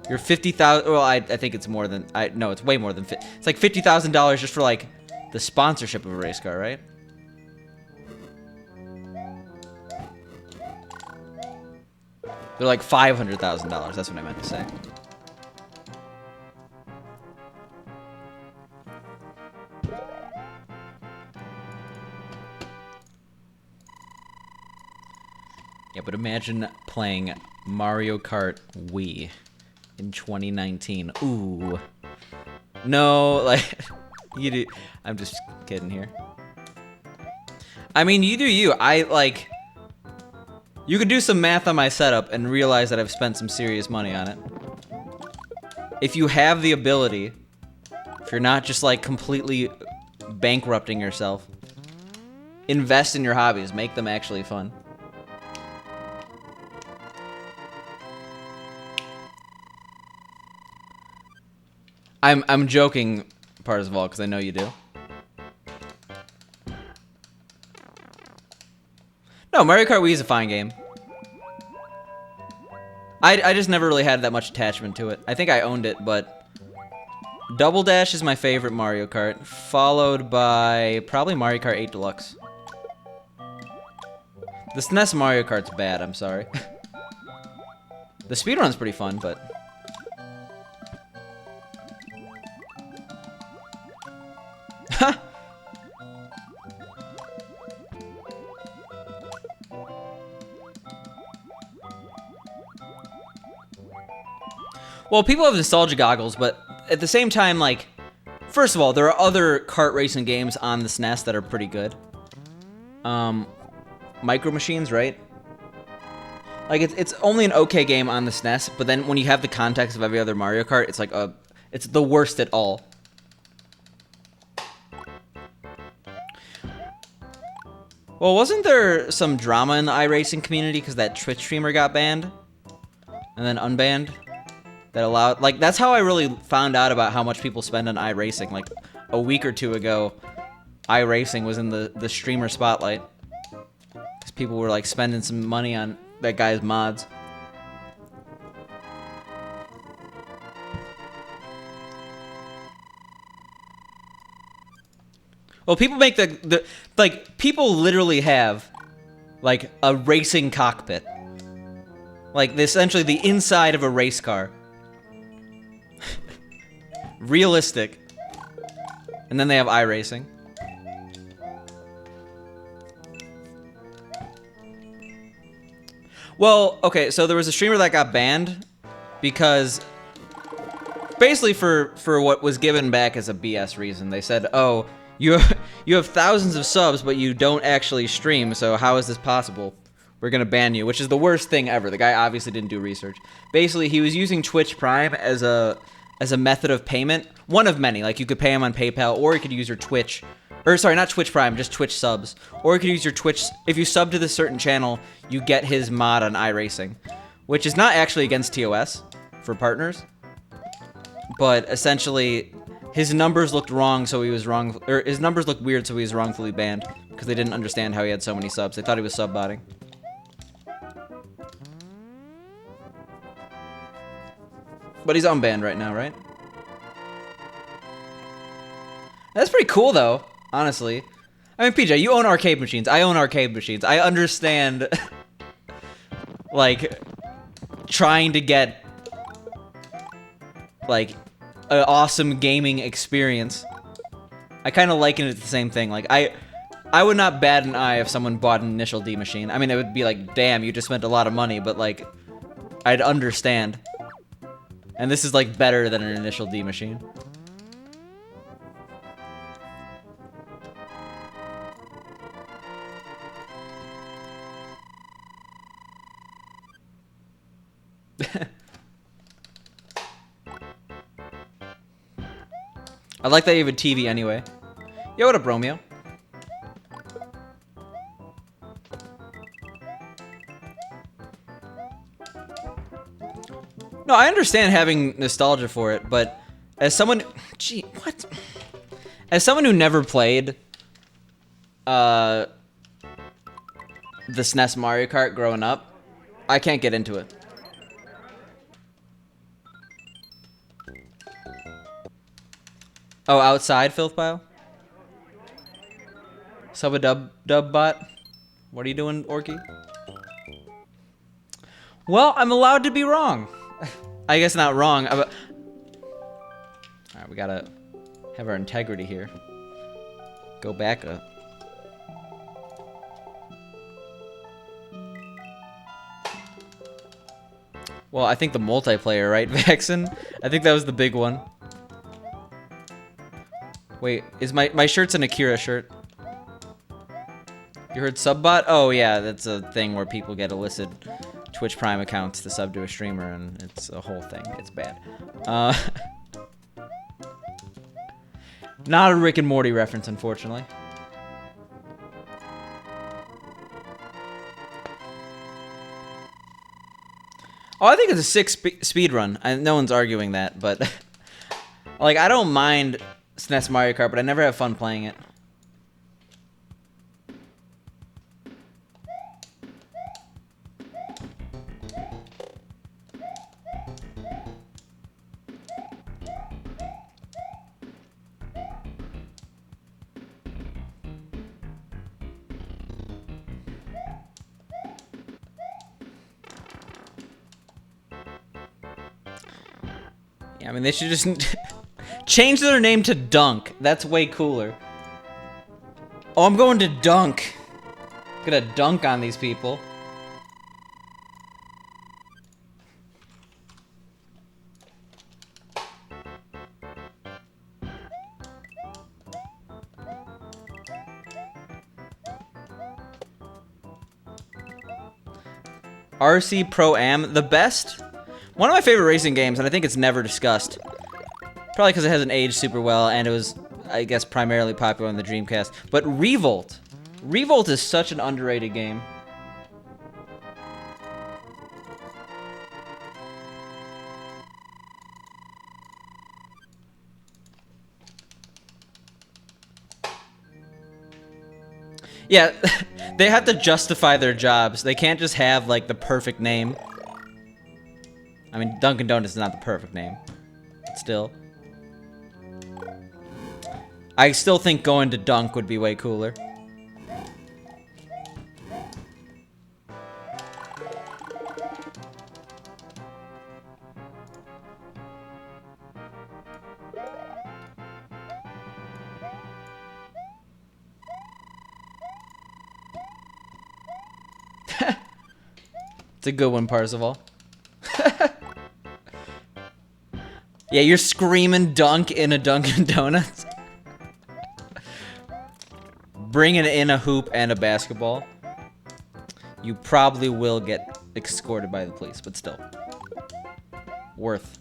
You're 50,000. Well, I think it's more than. No, it's way more than. It's like $50,000 just for like the sponsorship of a race car, right? They're like $500,000. That's what I meant to say. Yeah, but imagine playing Mario Kart Wii in 2019. Ooh. No, like, you do. I'm just kidding here. I mean, you do you. You could do some math on my setup and realize that I've spent some serious money on it. If you have the ability, if you're not just like completely bankrupting yourself, invest in your hobbies, make them actually fun. I'm joking, Parzival, because I know you do. No, Mario Kart Wii is a fine game. I just never really had that much attachment to it. I think I owned it, but Double Dash is my favorite Mario Kart, followed by probably Mario Kart 8 Deluxe. The SNES Mario Kart's bad, I'm sorry. The speedrun's pretty fun, but... Well, people have nostalgia goggles, but at the same time, like, first of all, there are other kart racing games on the SNES that are pretty good. Micro Machines, right? Like, it's only an okay game on the SNES, but then when you have the context of every other Mario Kart, it's like it's the worst at all. Well, wasn't there some drama in the iRacing community because that Twitch streamer got banned? And then unbanned? That allowed, like, that's how I really found out about how much people spend on iRacing. Like, a week or two ago, iRacing was in the streamer spotlight. Because people were, like, spending some money on that guy's mods. Well, people make like, people literally have, like, a racing cockpit. Like, essentially the inside of a race car. Realistic. And then they have iRacing. Well, okay, so there was a streamer that got banned because basically for what was given back as a BS reason. They said, "Oh, you have thousands of subs, but you don't actually stream, so how is this possible? We're gonna ban you," which is the worst thing ever. The guy obviously didn't do research. Basically, he was using Twitch Prime as a method of payment. One of many. Like, you could pay him on PayPal, or you could use your Twitch... Or, sorry, not Twitch Prime, just Twitch subs. Or you could use your Twitch... If you sub to this certain channel, you get his mod on iRacing. Which is not actually against TOS for partners. But, essentially, his numbers looked wrong, so he was wrong... Or, his numbers looked weird, so he was wrongfully banned. Because they didn't understand how he had so many subs. They thought he was sub-botting. But he's unbanned right now, right? That's pretty cool, though, honestly. I mean, PJ, you own arcade machines. I own arcade machines. I understand, like, trying to get, like, an awesome gaming experience. I kind of liken it to the same thing. Like, I would not bat an eye if someone bought an Initial D machine. I mean, it would be like, damn, you just spent a lot of money, but, like, I'd understand. And this is, like, better than an Initial D machine. I like that you have a TV anyway. Yo, what up, Romeo? No, I understand having nostalgia for it, but as someone... Gee, what? As someone who never played the SNES Mario Kart growing up, I can't get into it. Oh, outside, Filth Pile? Sub a dub bot? What are you doing, Orky? Well, I'm allowed to be wrong. I guess not wrong. Alright, we gotta have our integrity here. Go back up. Well, I think the multiplayer, right, Vaxen? I think that was the big one. Wait, is my shirt's an Akira shirt? You heard subbot? Oh yeah, that's a thing where people get illicit Twitch Prime accounts to sub to a streamer, and it's a whole thing. It's bad. Not a Rick and Morty reference, unfortunately. Oh, I think it's a sick speed run. No one's arguing that, but like I don't mind SNES Mario Kart, but I never have fun playing it. Yeah, I mean, they should just change their name to Dunk. That's way cooler. Oh, I'm going to Dunk. I'm gonna dunk on these people. RC Pro-Am, the best? One of my favorite racing games, and I think it's never discussed. Probably because it hasn't aged super well, and it was, I guess, primarily popular on the Dreamcast. But Revolt. Revolt is such an underrated game. Yeah, they have to justify their jobs. They can't just have, like, the perfect name. I mean, Dunkin' Donuts is not the perfect name. But still. I still think going to Dunk would be way cooler. It's a good one, Parzival. Yeah, you're screaming dunk in a Dunkin' Donuts. Bringing in a hoop and a basketball. You probably will get escorted by the police, but still. Worth.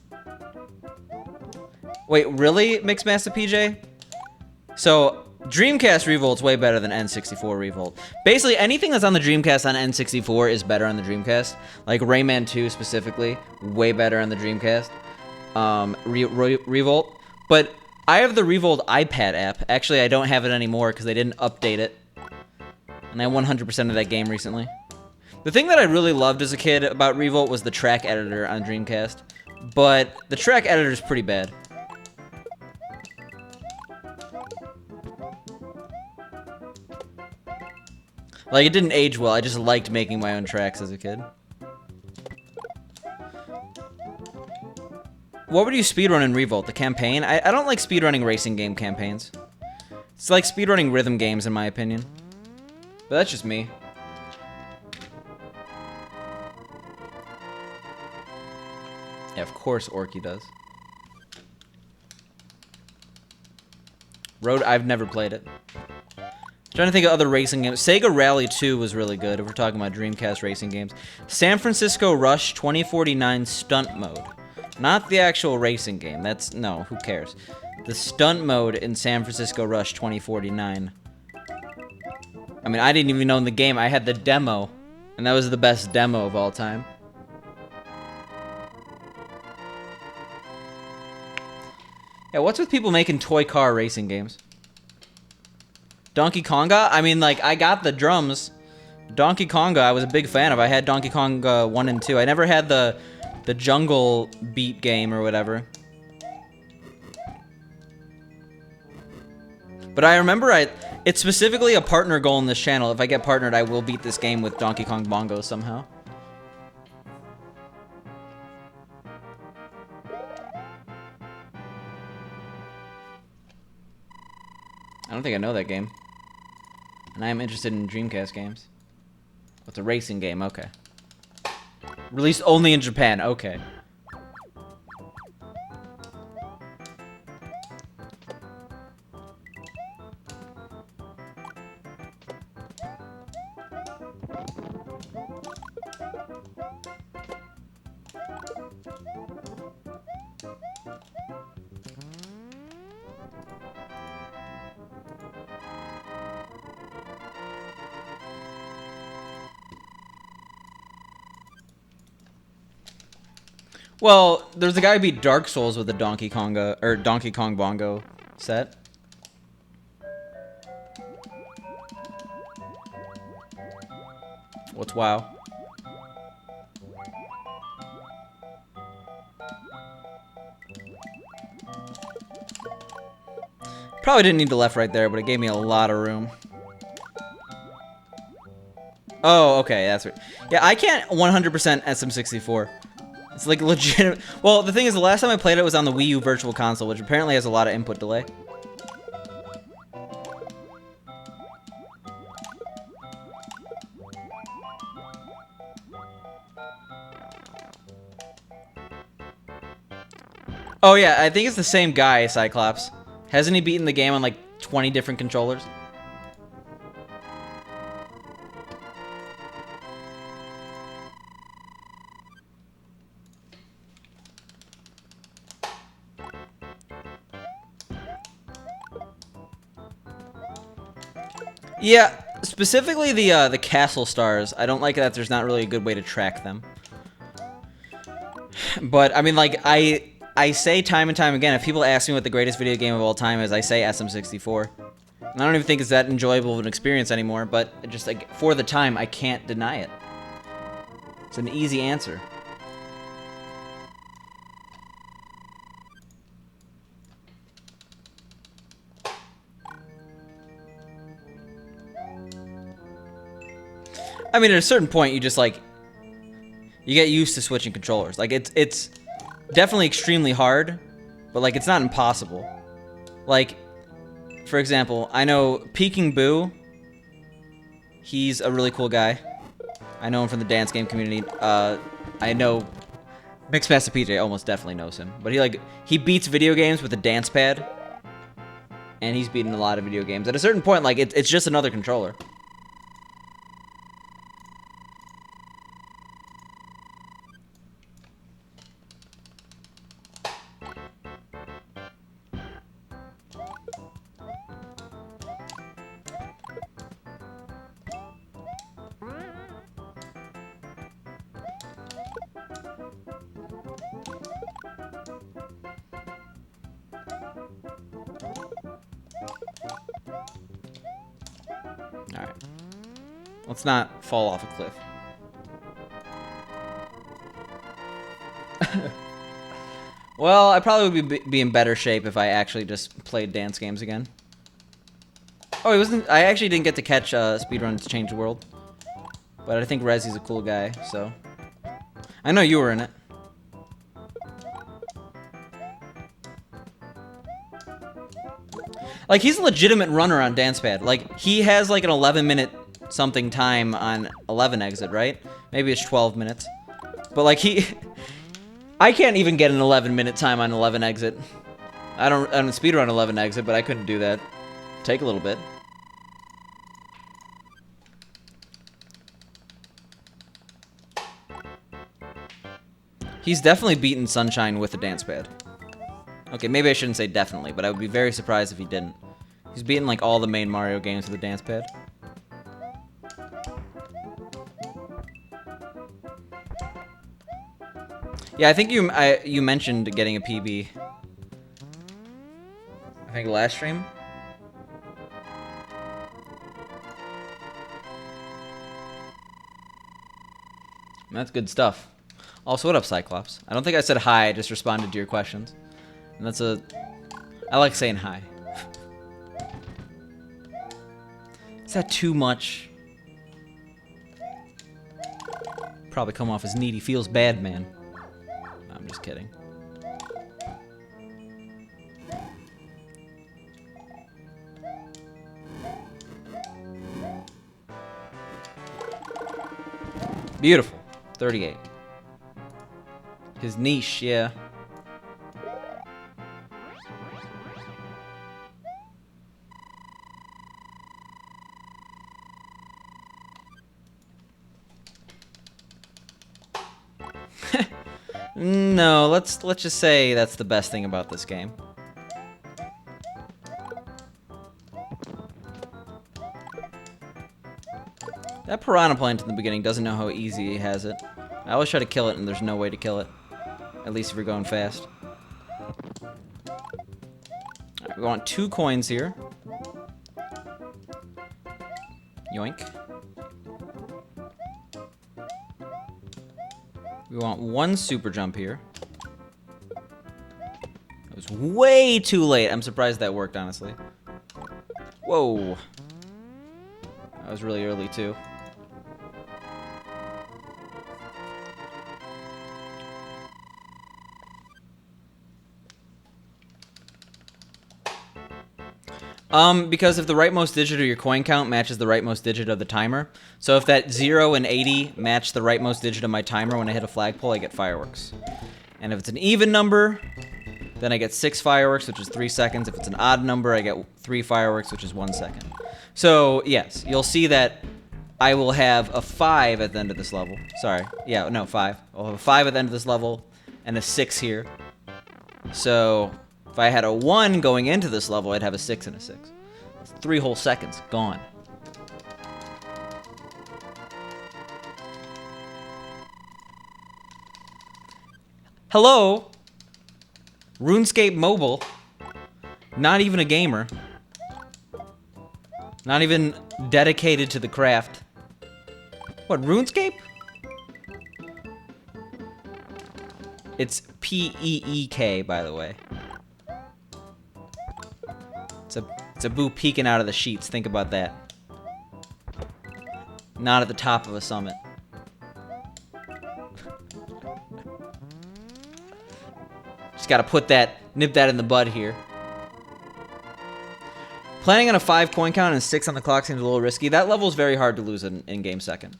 Wait, really, Mixmaster PJ? So, Dreamcast Revolt's way better than N64 Revolt. Basically, anything that's on the Dreamcast on N64 is better on the Dreamcast. Like Rayman 2 specifically, way better on the Dreamcast. Revolt. But I have the Revolt iPad app. Actually, I don't have it anymore because they didn't update it. And I 100%ed that game recently. The thing that I really loved as a kid about Revolt was the track editor on Dreamcast. But the track editor is pretty bad. Like, it didn't age well. I just liked making my own tracks as a kid. What would you speedrun in Revolt? The campaign? I don't like speedrunning racing game campaigns. It's like speedrunning rhythm games, in my opinion. But that's just me. Yeah, of course Orky does. Road, I've never played it. Trying to think of other racing games. Sega Rally 2 was really good if we're talking about Dreamcast racing games. San Francisco Rush 2049 Stunt Mode. Not the actual racing game. That's, no, who cares? The stunt mode in San Francisco Rush 2049. I mean, I didn't even know in the game. I had the demo, and that was the best demo of all time. Yeah, what's with people making toy car racing games? Donkey Konga? I mean, like, I got the drums. Donkey Konga, I was a big fan of. I had Donkey Konga 1 and 2. I never had the Jungle Beat game or whatever. But I remember it's specifically a partner goal in this channel. If I get partnered, I will beat this game with Donkey Kong Bongo somehow. I don't think I know that game. And I am interested in Dreamcast games. It's a racing game, okay. Released only in Japan, okay. Well, there's a guy who beat Dark Souls with a Donkey Kong Bongo set. What's WoW? Probably didn't need the left right there, but it gave me a lot of room. Oh, okay, that's right. Yeah, I can't 100% SM64. It's like legit. Well, the thing is, the last time I played it was on the Wii U Virtual Console, which apparently has a lot of input delay. Oh yeah, I think it's the same guy, Cyclops. Hasn't he beaten the game on like 20 different controllers? Yeah, specifically the castle stars. I don't like that there's not really a good way to track them. But I mean, like I say time and time again, if people ask me what the greatest video game of all time is, I say SM64. And I don't even think it's that enjoyable of an experience anymore, but just like for the time, I can't deny it. It's an easy answer. I mean, at a certain point, you just like you get used to switching controllers. Like it's definitely extremely hard, but like it's not impossible. Like, for example, I know Peking Boo. He's a really cool guy. I know him from the dance game community. I know Mixmaster PJ almost definitely knows him, but he beats video games with a dance pad, and he's beaten a lot of video games. At a certain point, like it's just another controller. Alright. Let's not fall off a cliff. Well, I probably would be in better shape if I actually just played dance games again. Oh, I actually didn't get to catch Speedruns Change the World. But I think Rezzy's a cool guy, so. I know you were in it. Like, he's a legitimate runner on DancePad. Like, he has like an 11-minute something time on 11 exit, right? Maybe it's 12 minutes. But like I can't even get an 11-minute time on 11 exit. I don't speedrun 11 exit, but I couldn't do that. Take a little bit. He's definitely beaten Sunshine with a dance pad. Okay, maybe I shouldn't say definitely, but I would be very surprised if he didn't. He's beaten like all the main Mario games with a dance pad. Yeah, I think you mentioned getting a PB. I think last stream. That's good stuff. Also, what up, Cyclops? I don't think I said hi, I just responded to your questions. And that's a... I like saying hi. Is that too much? Probably come off as needy. Feels bad, man. No, I'm just kidding. Beautiful. 38. His niche, yeah. No, let's just say that's the best thing about this game. That piranha plant in the beginning doesn't know how easy he has it. I always try to kill it and there's no way to kill it. At least if you're going fast. Alright, we want 2 coins here. Yoink. We want 1 super jump here. That was way too late. I'm surprised that worked, honestly. Whoa. That was really early, too. Because if the rightmost digit of your coin count matches the rightmost digit of the timer, so if that 0 and 80 match the rightmost digit of my timer when I hit a flagpole, I get fireworks. And if it's an even number, then I get 6 fireworks, which is 3 seconds. If it's an odd number, I get 3 fireworks, which is 1 second. So, yes, you'll see that I will have a 5 at the end of this level. Sorry. Yeah, no, 5. I'll have a 5 at the end of this level, and a 6 here. So... if I had a 1 going into this level, I'd have a 6 and a 6. It's 3 whole seconds gone. Hello? RuneScape Mobile. Not even a gamer. Not even dedicated to the craft. What, RuneScape? It's P-E-E-K, by the way. It's a boo peeking out of the sheets. Think about that. Not at the top of a summit. Just gotta nip that in the bud here. Planning on a 5 coin count and 6 on the clock seems a little risky. That level is very hard to lose an in-game second.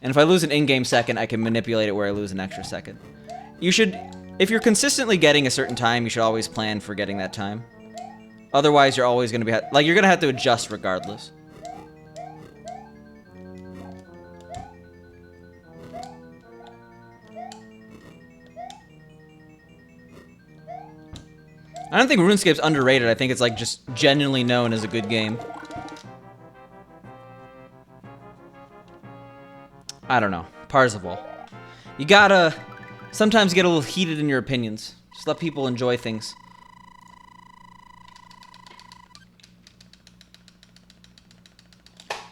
And if I lose an in-game second, I can manipulate it where I lose an extra second. You should, if you're consistently getting a certain time, you should always plan for getting that time. Otherwise, you're always going to be... like, you're going to have to adjust regardless. I don't think RuneScape's underrated. I think it's, like, just genuinely known as a good game. I don't know. Parzival. You gotta sometimes get a little heated in your opinions. Just let people enjoy things.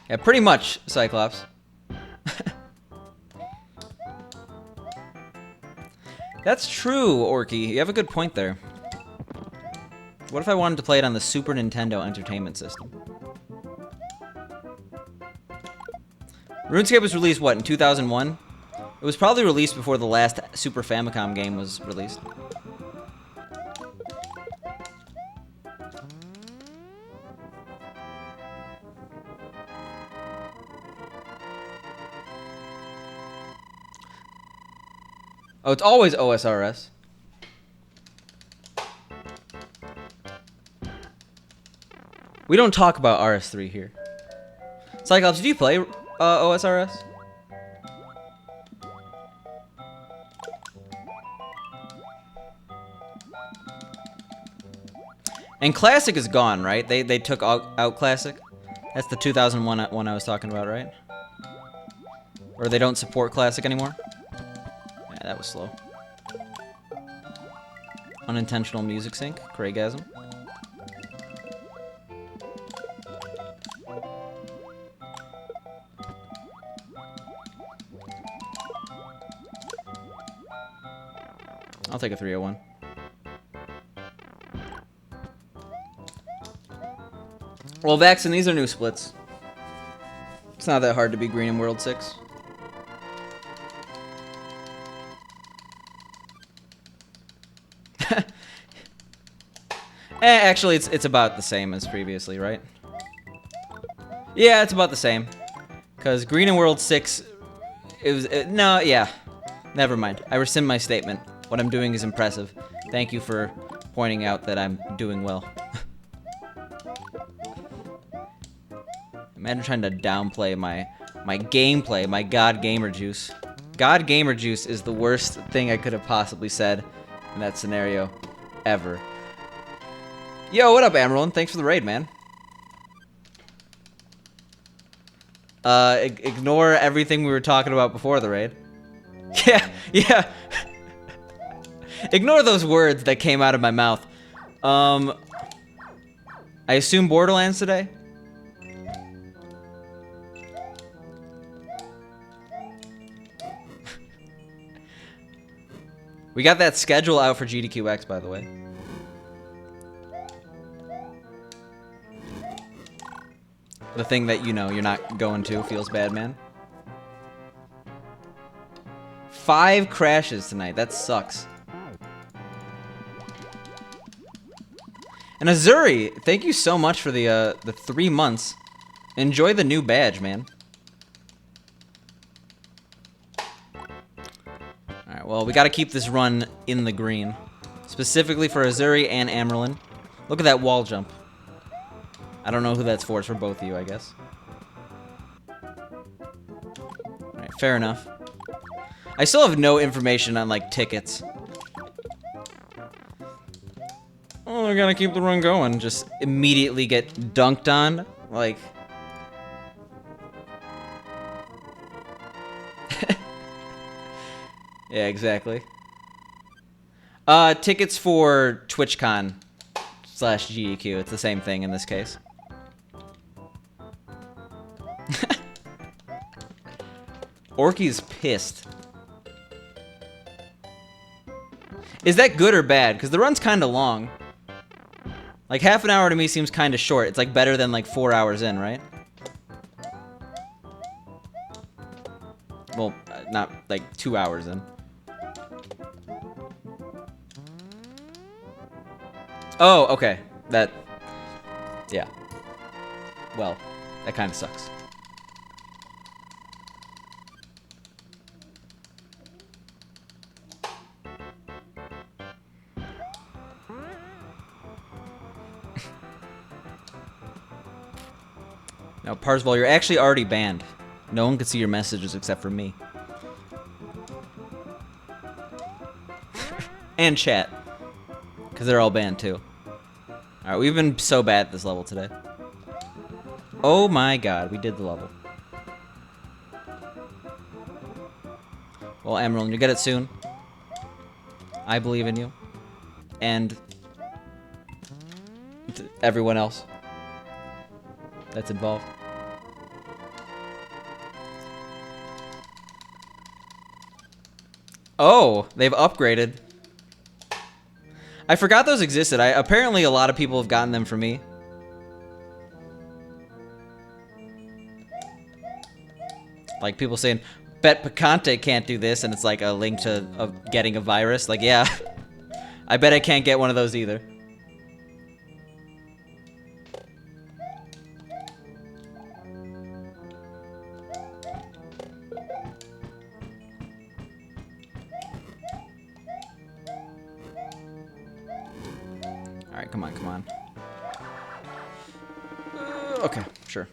Yeah, pretty much, Cyclops. That's true, Orky. You have a good point there. What if I wanted to play it on the Super Nintendo Entertainment System? RuneScape was released, what, in 2001? It was probably released before the last Super Famicom game was released. Oh, it's always OSRS. We don't talk about RS3 here. Cyclops, did you play OSRS? And Classic is gone, right? They took out Classic. That's the 2001 one I was talking about, right? Or they don't support Classic anymore? Yeah, that was slow. Unintentional music sync, Craigasm. I'll take a 301. Well, Vaxen, these are new splits. It's not that hard to be green in World 6. Actually, it's about the same as previously, right? Yeah, it's about the same. Because green in World 6, no, yeah. Never mind. I rescind my statement. What I'm doing is impressive. Thank you for pointing out that I'm doing well. Imagine trying to downplay my gameplay, my God Gamer Juice. God Gamer Juice is the worst thing I could have possibly said in that scenario ever. Yo, what up, Amaryllin? Thanks for the raid, man. Ignore everything we were talking about before the raid. Yeah. Ignore those words that came out of my mouth. I assume Borderlands today? We got that schedule out for GDQx, by the way. The thing that, you know, you're not going to feels bad, man. 5 crashes tonight. That sucks. And Azuri, thank you so much for the 3 months. Enjoy the new badge, man. Alright, well, we gotta keep this run in the green. Specifically for Azuri and Amaryllin. Look at that wall jump. I don't know who that's for. It's for both of you, I guess. Alright, fair enough. I still have no information on, like, tickets. Oh, I gotta keep the run going. Just immediately get dunked on. Like... yeah, exactly. Tickets for TwitchCon / GDQ. It's the same thing in this case. Orky's pissed. Is that good or bad? Because the run's kind of long. Like, half an hour to me seems kind of short. It's, like, better than, like, 4 hours in, right? Well, not, like, 2 hours in. Oh, okay. That... yeah. Well, that kind of sucks. Now, Parsval, you're actually already banned. No one can see your messages except for me. And chat. Because they're all banned, too. Alright, we've been so bad at this level today. Oh my god, we did the level. Well, Amaryllin, you get it soon. I believe in you. And... everyone else that's involved. Oh, they've upgraded. I forgot those existed. Apparently a lot of people have gotten them from me. Like people saying, bet Picante can't do this, and it's like a link to getting a virus. Like, yeah. I bet I can't get one of those either. Alright, come on, come on. Okay, sure.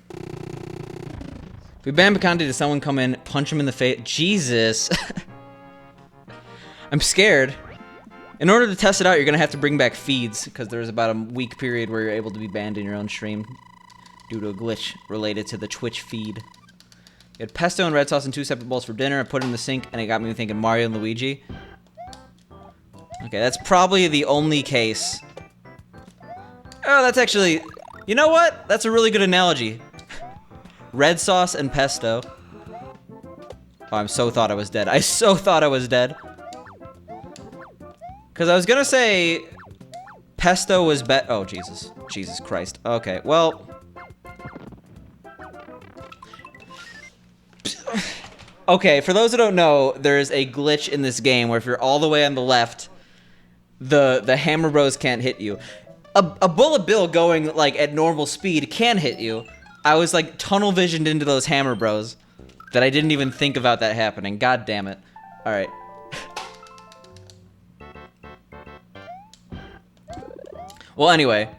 If we ban Picante, does someone come in, punch him in the face? Jesus! I'm scared. In order to test it out, you're gonna have to bring back feeds, because there's about a week period where you're able to be banned in your own stream due to a glitch related to the Twitch feed. You had pesto and red sauce in 2 separate bowls for dinner. I put it in the sink, and it got me thinking Mario and Luigi. Okay, that's probably the only case. Oh, that's actually... You know what? That's a really good analogy. Red sauce and pesto. Oh, I so thought I was dead. I so thought I was dead. Because I was gonna say... Pesto was oh, Jesus. Jesus Christ. Okay, well... Okay, for those who don't know, there's a glitch in this game where if you're all the way on the left, the Hammer Bros can't hit you. A bullet bill going, like, at normal speed can hit you. I was, like, tunnel visioned into those Hammer Bros that I didn't even think about that happening. God damn it. Alright. Well, anyway.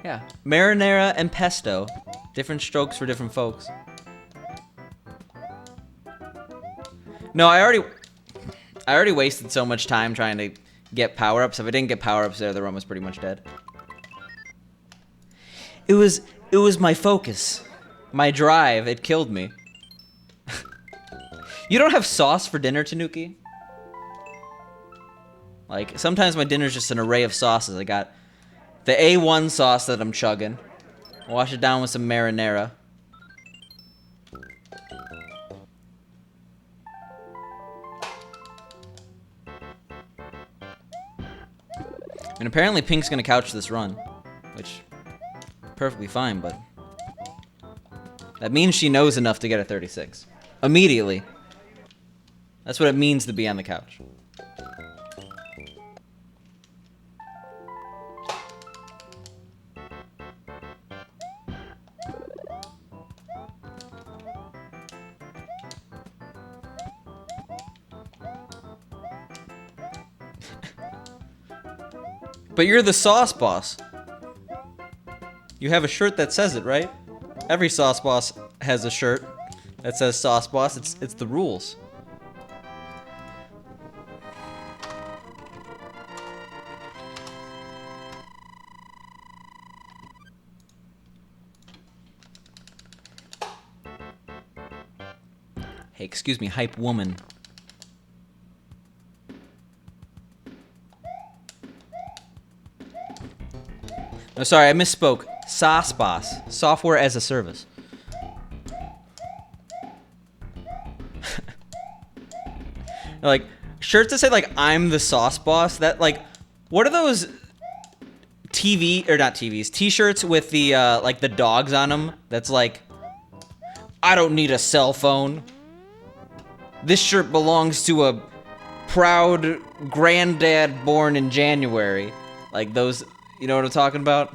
Yeah. Marinara and pesto. Different strokes for different folks. No, I already wasted so much time trying to get power-ups. If I didn't get power-ups there, the run was pretty much dead. It was my focus. My drive. It killed me. You don't have sauce for dinner, Tanuki? Like, sometimes my dinner's just an array of sauces. I got the A1 sauce that I'm chugging. Wash it down with some marinara. And apparently Pink's gonna couch this run, which, perfectly fine, but that means she knows enough to get a 36. Immediately. That's what it means to be on the couch. But you're the sauce boss. You have a shirt that says it, right? Every sauce boss has a shirt that says sauce boss. It's the rules. Hey, excuse me, hype woman. No, sorry, I misspoke. Sauce Boss. Software as a service. Like, shirts that say, like, I'm the sauce boss, that, like, what are those or not TVs, t-shirts with the, like, the dogs on them, that's like, I don't need a cell phone. This shirt belongs to a proud granddad born in January. Like, those, you know what I'm talking about?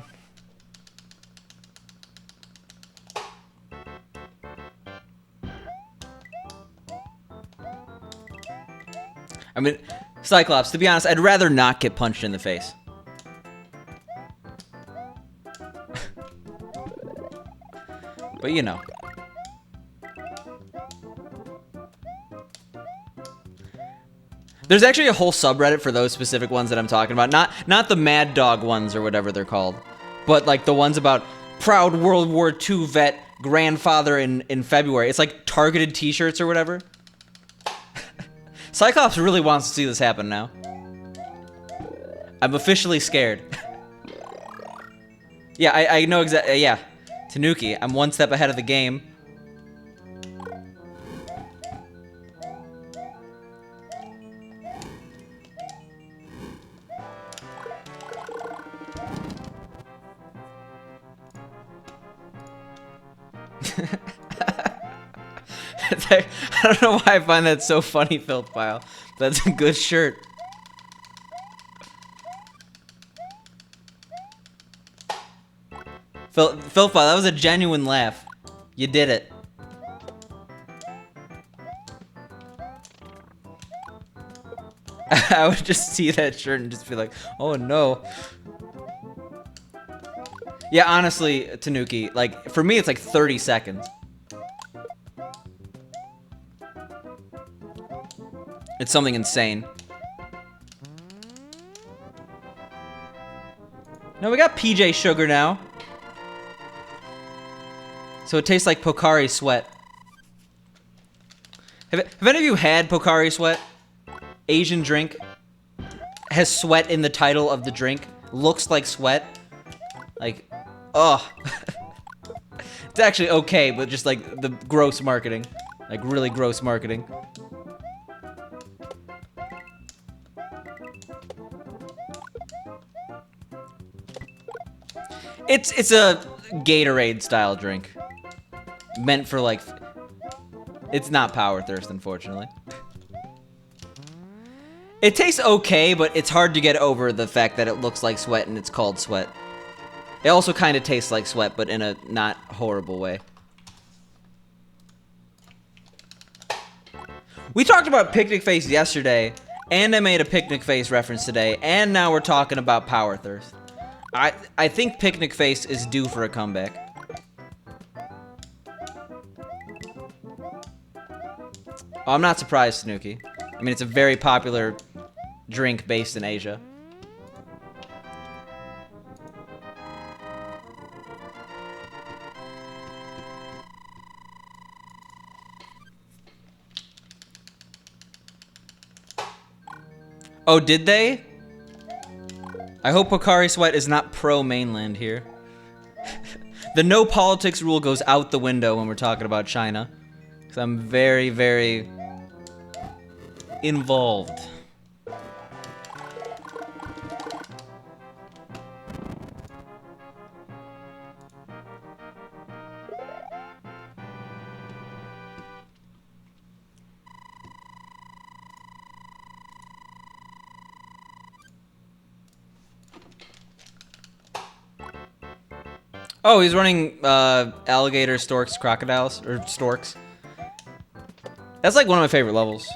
I mean, Cyclops, to be honest, I'd rather not get punched in the face. But you know. There's actually a whole subreddit for those specific ones that I'm talking about. Not the Mad Dog ones or whatever they're called. But like the ones about proud World War II vet grandfather in February. It's like targeted t-shirts or whatever. Cyclops really wants to see this happen now. I'm officially scared. Yeah, I know exactly. Yeah. Tanuki, I'm one step ahead of the game. I don't know why I find that so funny, Filthpile. That's a good shirt. Filthpile, that was a genuine laugh. You did it. I would just see that shirt and just be like, oh no. Yeah, honestly, Tanuki, like, for me it's like 30 seconds. It's something insane. No, we got PJ Sugar now. So it tastes like Pocari Sweat. Have any of you had Pocari Sweat? Asian drink. Has sweat in the title of the drink. Looks like sweat. Like, oh. It's actually okay, but just like the gross marketing. Like really gross marketing. It's a Gatorade style drink. Meant for like, it's not Power Thirst, unfortunately. It tastes okay, but it's hard to get over the fact that it looks like sweat and it's called sweat. It also kind of tastes like sweat, but in a not horrible way. We talked about Picnic Face yesterday, and I made a Picnic Face reference today, and now we're talking about Power Thirst. I think Picnic Face is due for a comeback. Oh, I'm not surprised, Snooki. I mean, it's a very popular drink based in Asia. Oh, did they? I hope Pocari Sweat is not pro-mainland here. The no politics rule goes out the window when we're talking about China. Because I'm very, very involved. Oh, he's running alligator, storks, crocodiles, or storks. That's like one of my favorite levels.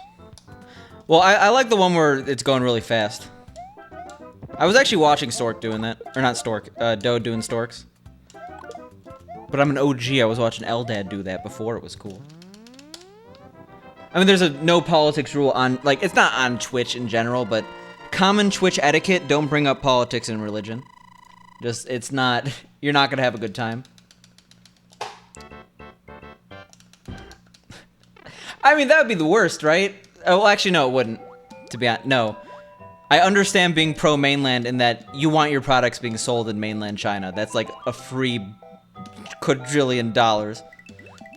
Well, I like the one where it's going really fast. I was actually watching Stork doing that. Or not Stork, Doe doing storks. But I'm an OG, I was watching Eldad do that before it was cool. I mean, there's a no politics rule on, like, it's not on Twitch in general, but common Twitch etiquette, don't bring up politics and religion. Just, it's not, you're not gonna have a good time. I mean, that would be the worst, right? Oh, well, actually, no, it wouldn't. To be honest, no. I understand being pro-mainland in that you want your products being sold in mainland China. That's like a free quadrillion dollars.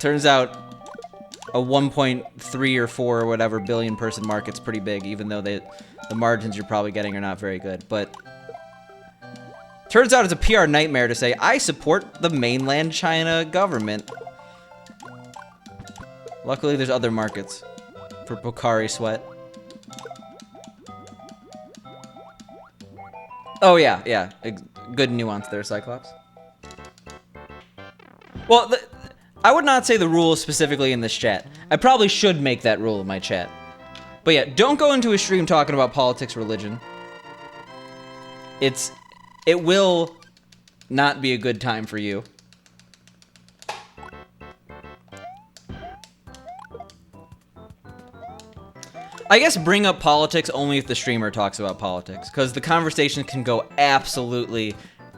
Turns out a 1.3 or 4 or whatever billion person market's pretty big, even though the margins you're probably getting are not very good. But turns out it's a PR nightmare to say, I support the mainland China government. Luckily, there's other markets for Pocari Sweat. Oh, yeah, yeah. Good nuance there, Cyclops. Well, I would not say the rule specifically in this chat. I probably should make that rule in my chat. But yeah, don't go into a stream talking about politics, religion. It will not be a good time for you. I guess bring up politics only if the streamer talks about politics, because the conversation can go absolutely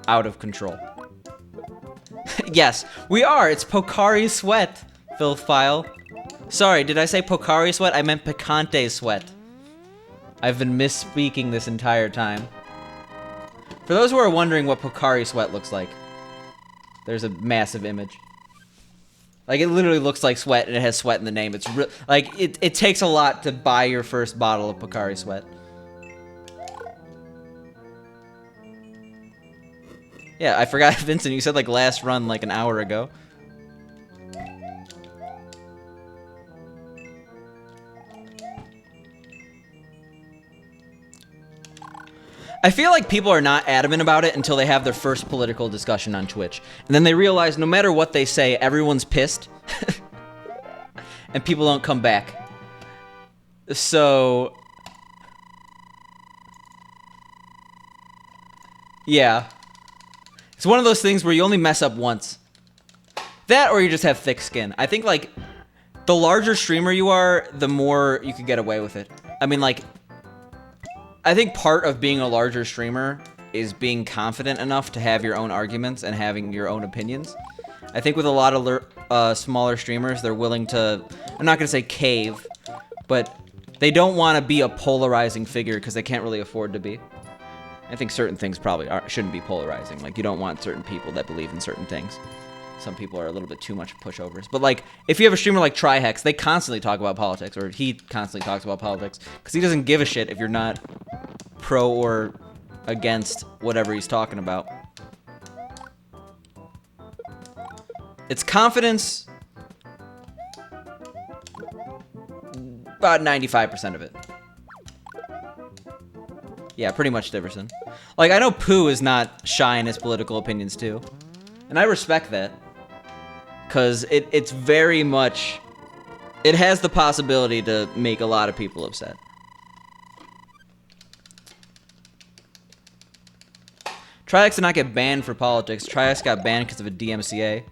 out of control. Yes, we are. It's Pocari Sweat, Filth File. Sorry, did I say Pocari Sweat? I meant Picante Sweat. I've been misspeaking this entire time. For those who are wondering what Pocari Sweat looks like, there's a massive image. Like, it literally looks like sweat, and it has sweat in the name. It's like, it takes a lot to buy your first bottle of Pocari Sweat. Yeah, I forgot, Vincent, you said, like, last run, like, an hour ago. I feel like people are not adamant about it until they have their first political discussion on Twitch. And then they realize no matter what they say, everyone's pissed. And people don't come back. So... yeah. It's one of those things where you only mess up once. That or you just have thick skin. I think, like, the larger streamer you are, the more you can get away with it. I mean, like... I think part of being a larger streamer is being confident enough to have your own arguments and having your own opinions. I think with a lot of smaller streamers, they're willing to, I'm not going to say cave, but they don't want to be a polarizing figure because they can't really afford to be. I think certain things probably shouldn't be polarizing. Like, you don't want certain people that believe in certain things. Some people are a little bit too much pushovers. But, like, if you have a streamer like Trihex, they constantly talk about politics, or he constantly talks about politics, because he doesn't give a shit if you're not pro or against whatever he's talking about. It's confidence, about 95% of it. Yeah, pretty much Diverson. Like, I know Pooh is not shy in his political opinions, too. And I respect that. Because it's very much... It has the possibility to make a lot of people upset. Trihex did not get banned for politics. Trihex got banned because of a DMCA.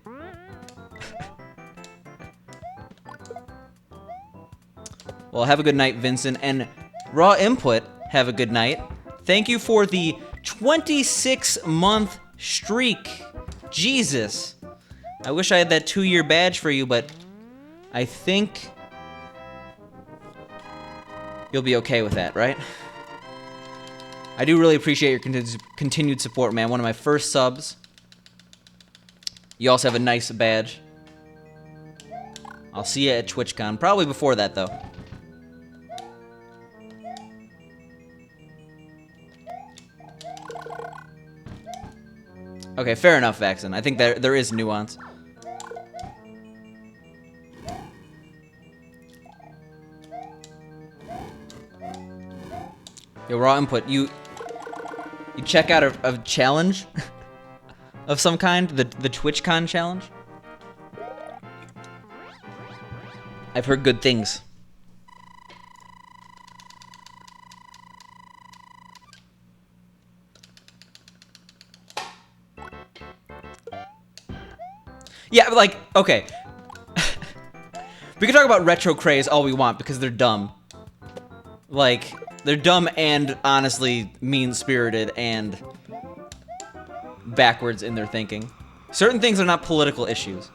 Well, have a good night, Vincent. And Raw Input, have a good night. Thank you for the 26-month streak. Jesus. I wish I had that 2-year badge for you, but I think you'll be okay with that, right? I do really appreciate your continued support, man. One of my first subs. You also have a nice badge. I'll see you at TwitchCon. Probably before that, though. Okay, fair enough, Vaxen. I think there is nuance. Yo, Raw Input, you check out a challenge of some kind, the TwitchCon challenge? I've heard good things. Yeah, but like, okay. We can talk about retro craze all we want because they're dumb. Like, they're dumb and honestly mean-spirited and backwards in their thinking. Certain things are not political issues.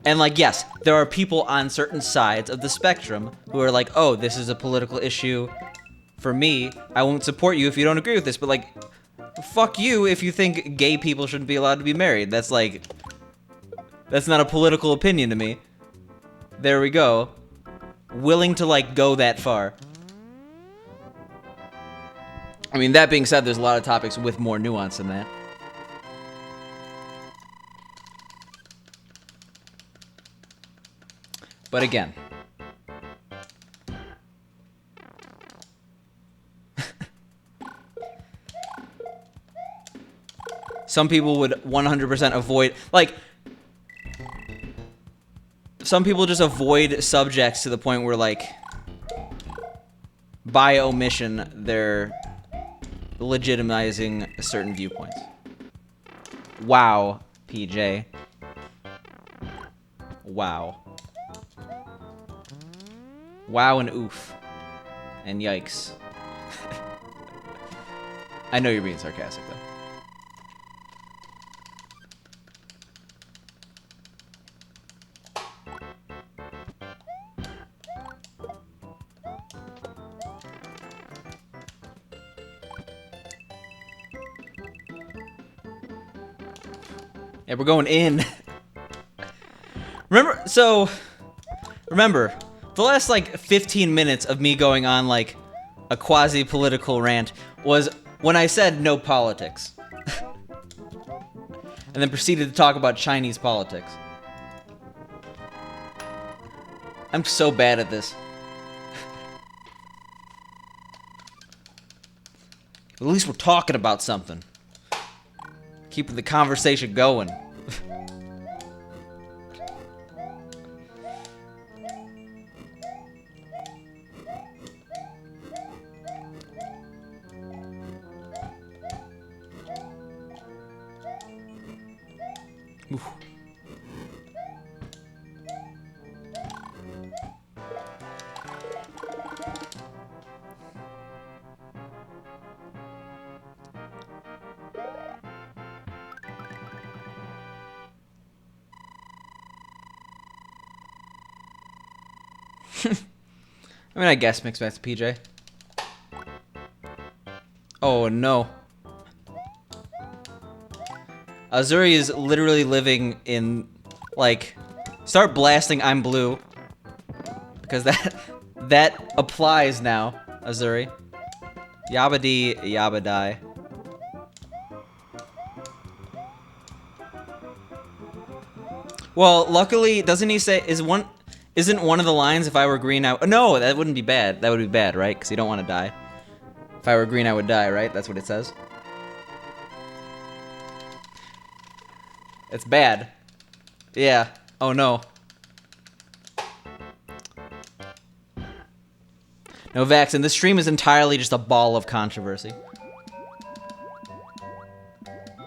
And like, yes, there are people on certain sides of the spectrum who are like, oh, this is a political issue for me. I won't support you if you don't agree with this. But like, fuck you if you think gay people shouldn't be allowed to be married. That's like, that's not a political opinion to me. There we go. Willing to like go that far. I mean, that being said, there's a lot of topics with more nuance than that. But again, some people would 100% avoid, like, some people just avoid subjects to the point where, like, by omission, they're legitimizing certain viewpoints. Wow, PJ. Wow. Wow and oof. And yikes. I know you're being sarcastic, though. Yeah, we're going in. Remember, the last, like, 15 minutes of me going on, like, a quasi-political rant was when I said no politics. And then proceeded to talk about Chinese politics. I'm so bad at this. At least we're talking about something. Keeping the conversation going. Oof. I mean, I guess Mixed Master PJ. Oh, no. Azuri is literally living in, like, start blasting I'm Blue. Because that applies now, Azuri. Yabba-dee, yabba-die. Well, luckily, doesn't he say, isn't one of the lines, if I were green, no, that wouldn't be bad. That would be bad, right? Because you don't want to die. If I were green, I would die, right? That's what it says. It's bad. Yeah. Oh, no. No, Vaxen, this stream is entirely just a ball of controversy.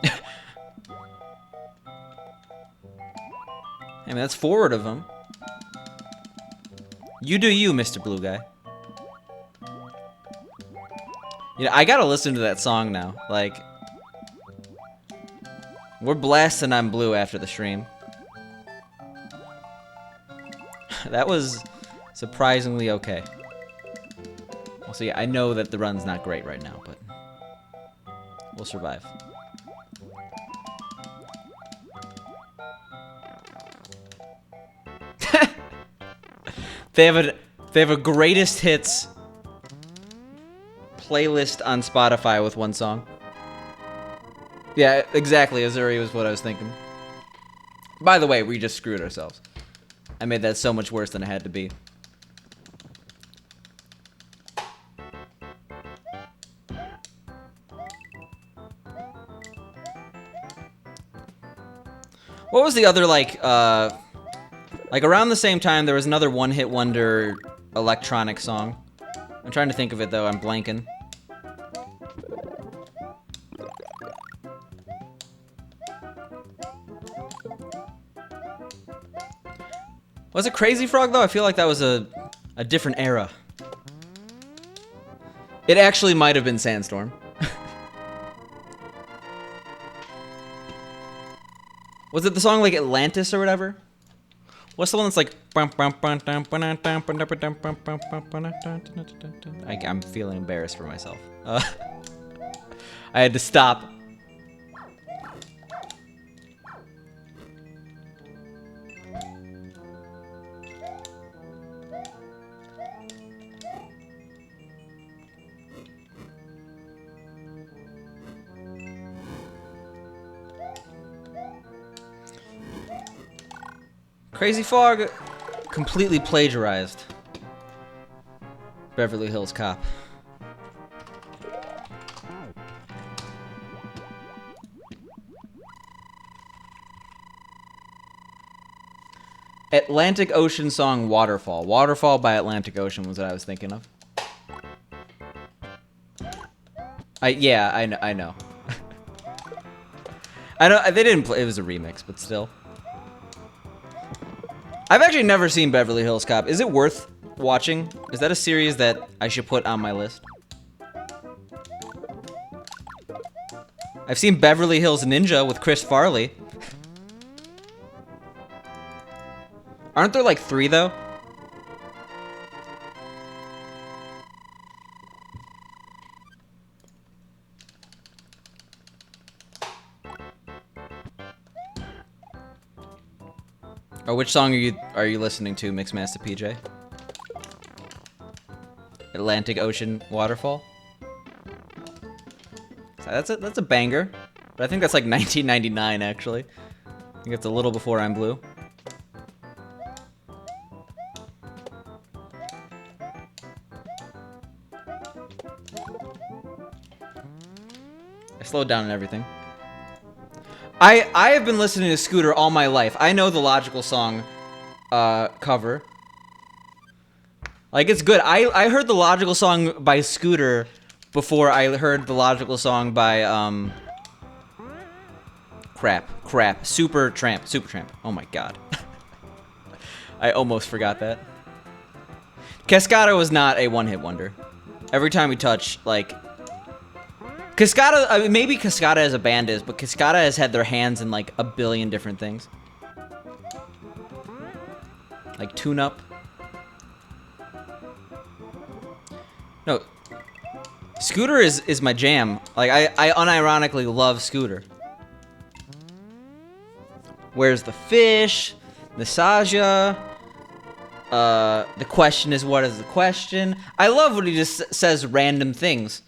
I mean, that's forward of him. You do you, Mr. Blue Guy. You know, I gotta listen to that song now. Like, we're blasting I'm Blue after the stream. That was surprisingly okay. Well, so yeah, I know that the run's not great right now, but we'll survive. They have a greatest hits playlist on Spotify with one song. Yeah, exactly. Azuri was what I was thinking. By the way, we just screwed ourselves. I made that so much worse than it had to be. What was the other, like around the same time, there was another one-hit wonder electronic song. I'm trying to think of it, though. I'm blanking. Was it Crazy Frog, though? I feel like that was a different era. It actually might have been Sandstorm. Was it the song, like, Atlantis or whatever? What's the one that's like... I'm feeling embarrassed for myself. I had to stop. Crazy Frog completely plagiarized Beverly Hills Cop. Atlantic Ocean song Waterfall. Waterfall by Atlantic Ocean was what I was thinking of. Yeah, I know. I know. They didn't play. It was a remix, but still. I've actually never seen Beverly Hills Cop. Is it worth watching? Is that a series that I should put on my list? I've seen Beverly Hills Ninja with Chris Farley. Aren't there like 3 though? Oh, which song are you listening to, Mixmaster PJ? Atlantic Ocean Waterfall? That's a banger, but I think that's like 1999 actually. I think it's a little before I'm Blue. I slowed down and everything. I have been listening to Scooter all my life. I know the Logical Song cover. Like, it's good. I heard the Logical Song by Scooter before I heard the Logical Song by, crap. Supertramp. Oh my god. I almost forgot that. Cascada was not a one-hit wonder. Every time we touch, like... Cascada, I mean, maybe Cascada as a band is, but Cascada has had their hands in like a billion different things. Like Tune Up. No, Scooter is my jam. Like, I unironically love Scooter. Where's the fish? Nasaja. The question is, what is the question? I love when he just says random things.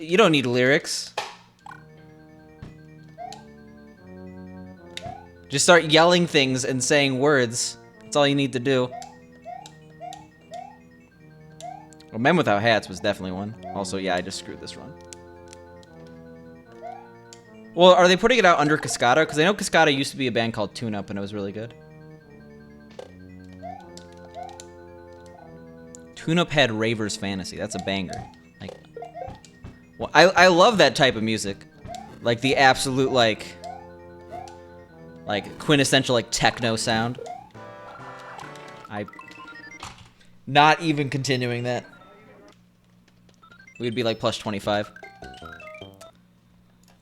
You don't need lyrics. Just start yelling things and saying words. That's all you need to do. Well, Men Without Hats was definitely one. Also, yeah, I just screwed this run. Well, are they putting it out under Cascada? Because I know Cascada used to be a band called Tune Up, and it was really good. Tune Up had Raver's Fantasy. That's a banger. Like, well, I love that type of music. Like the absolute like quintessential like techno sound. Not even continuing that. We'd be like plus 25.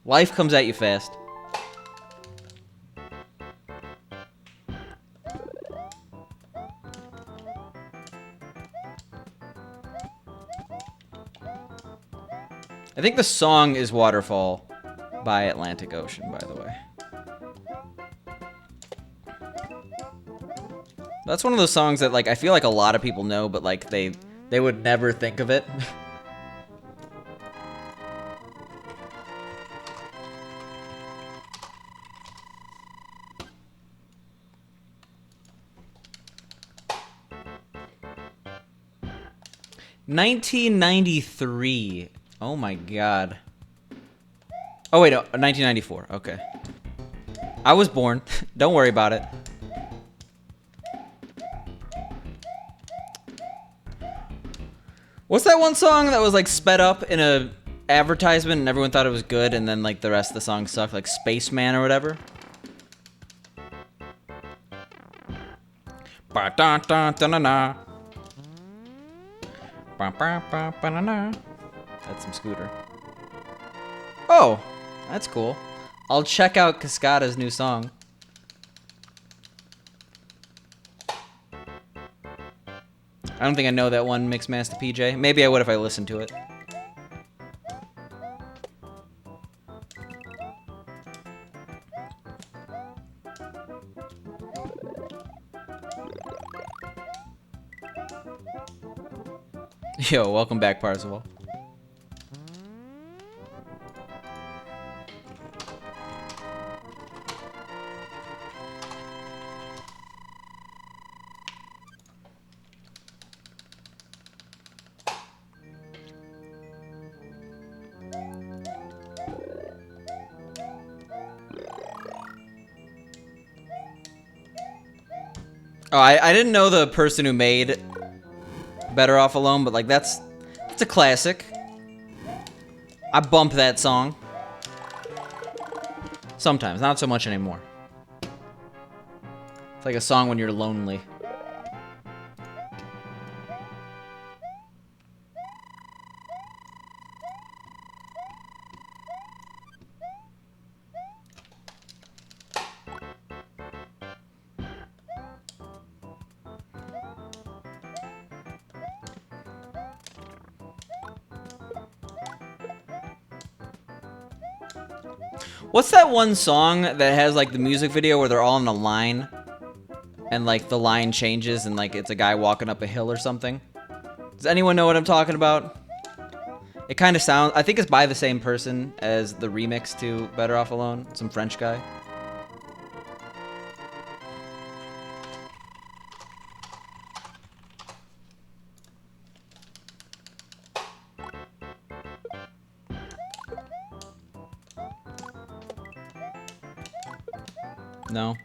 Life comes at you fast. I think the song is Waterfall by Atlantic Ocean, by the way. That's one of those songs that, like, I feel like a lot of people know, but, like, they would never think of it. $1993. Oh my god. Oh wait, no, 1994. Okay. I was born. Don't worry about it. What's that one song that was like sped up in a advertisement and everyone thought it was good and then like the rest of the song sucked, like Spaceman or whatever? Ba-da-da-da-da-da. Ba-ba-ba-ba-da-da. That's some Scooter. Oh, that's cool. I'll check out Cascada's new song. I don't think I know that one, Mixmaster PJ. Maybe I would if I listened to it. Yo, welcome back, Parzival. Oh, I didn't know the person who made Better Off Alone, but like it's a classic. I bump that song. Sometimes, not so much anymore. It's like a song when you're lonely. What's that one song that has like the music video where they're all in a line and like the line changes and like it's a guy walking up a hill or something? Does anyone know what I'm talking about? It kind of sounds, I think it's by the same person as the remix to Better Off Alone, some French guy. No.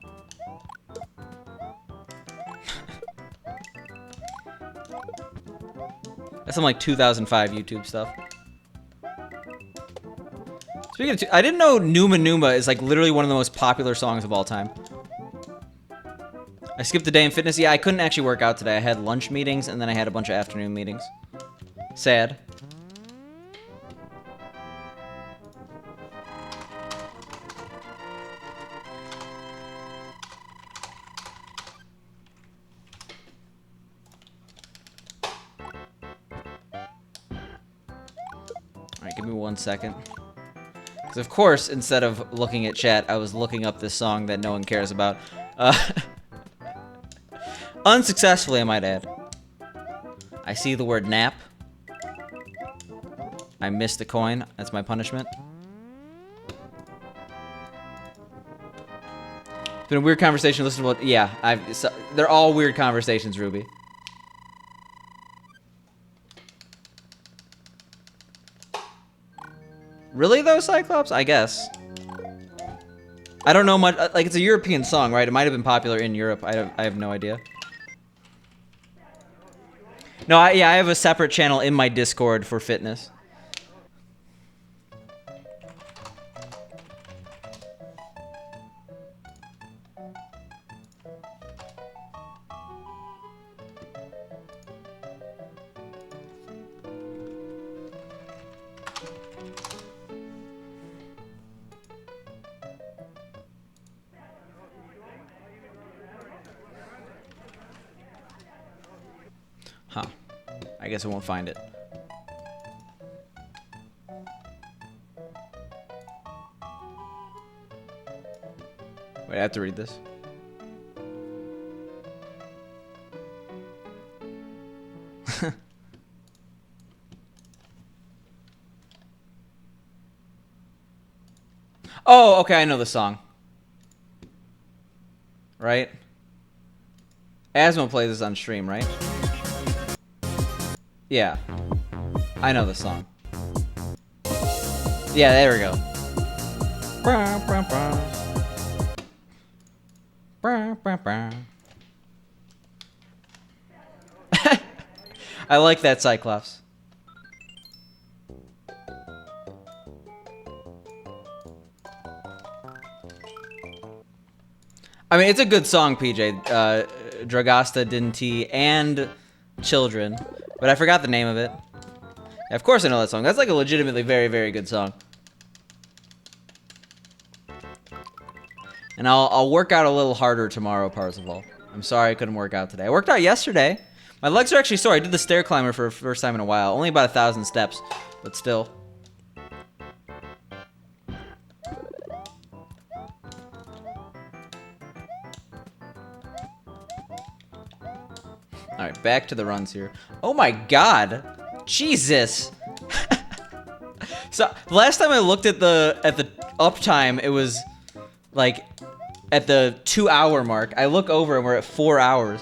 That's some like 2005 YouTube stuff. Speaking of, I didn't know Numa Numa is like literally one of the most popular songs of all time. I skipped the day in fitness. Yeah, I couldn't actually work out today. I had lunch meetings and then I had a bunch of afternoon meetings. Sad. me 1 second. Because, of course, instead of looking at chat, I was looking up this song that no one cares about. Unsuccessfully, I might add. I see the word nap. I missed a coin. That's my punishment. It's been a weird conversation. Listen to what... Yeah, they're all weird conversations, Ruby. Really, though, Cyclops? I guess. I don't know much. Like, it's a European song, right? It might have been popular in Europe. I have no idea. No, yeah, I have a separate channel in my Discord for fitness. Huh. I guess I won't find it. Wait, I have to read this. Oh, okay, I know the song. Right? Asmo plays this on stream, right? Yeah. I know the song. Yeah, there we go. I like that, Cyclops. I mean, it's a good song, PJ. Dragasta, Dinty, and Children. But I forgot the name of it. Yeah, of course I know that song. That's like a legitimately very, very good song. And I'll work out a little harder tomorrow, Parzival. I'm sorry I couldn't work out today. I worked out yesterday. My legs are actually sore. I did the stair climber for the first time in a while. Only about 1,000 steps, but still. All right, back to the runs here. Oh my God, Jesus! So last time I looked at the uptime, it was like at the 2-hour mark. I look over and we're at 4 hours.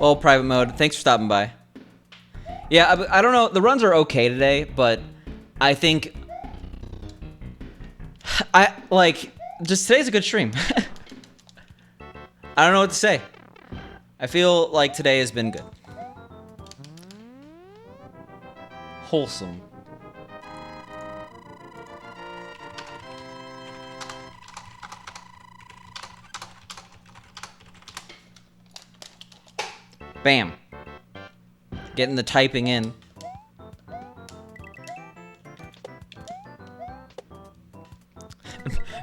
Well, private mode, thanks for stopping by. Yeah, I don't know. The runs are okay today, but I think just today's a good stream. I don't know what to say. I feel like today has been good. Wholesome. Bam. Getting the typing in.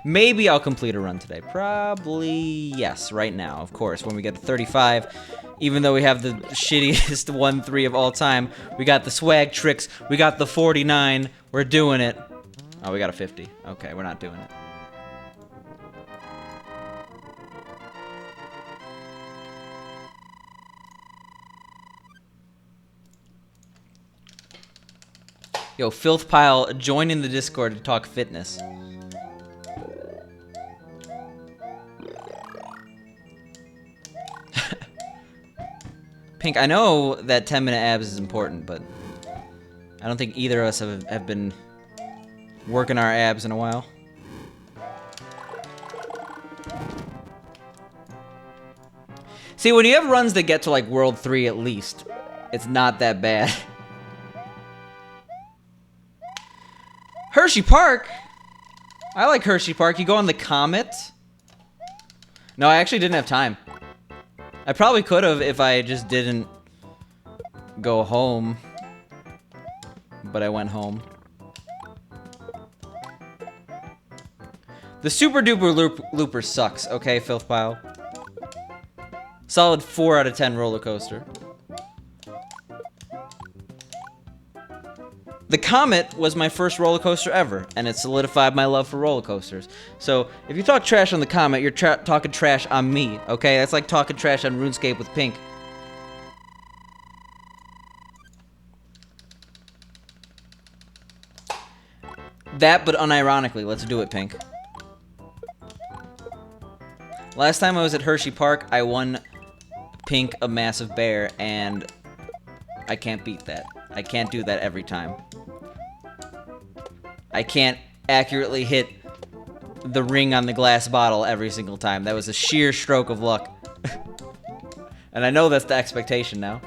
Maybe I'll complete a run today. Probably yes, right now, of course. When we get to 35, even though we have the shittiest 1-3 of all time, we got the swag tricks, we got the 49, we're doing it. Oh, we got a 50. Okay, we're not doing it. Yo, Filth Pile, join in the Discord to talk fitness. Pink, I know that 10-minute abs is important, but I don't think either of us have been working our abs in a while. See, when you have runs that get to like World 3 at least, it's not that bad. Hershey Park? I like Hershey Park. You go on the Comet. No, I actually didn't have time. I probably could have if I just didn't go home. But I went home. The Super Duper Looper sucks, okay, Filth Pile? Solid 4 out of 10 roller coaster. The Comet was my first roller coaster ever, and it solidified my love for roller coasters. So, if you talk trash on the Comet, you're talking trash on me, okay? That's like talking trash on RuneScape with Pink. That, but unironically, let's do it, Pink. Last time I was at Hershey Park, I won Pink a massive bear, and I can't beat that. I can't do that every time. I can't accurately hit the ring on the glass bottle every single time. That was a sheer stroke of luck. And I know that's the expectation now.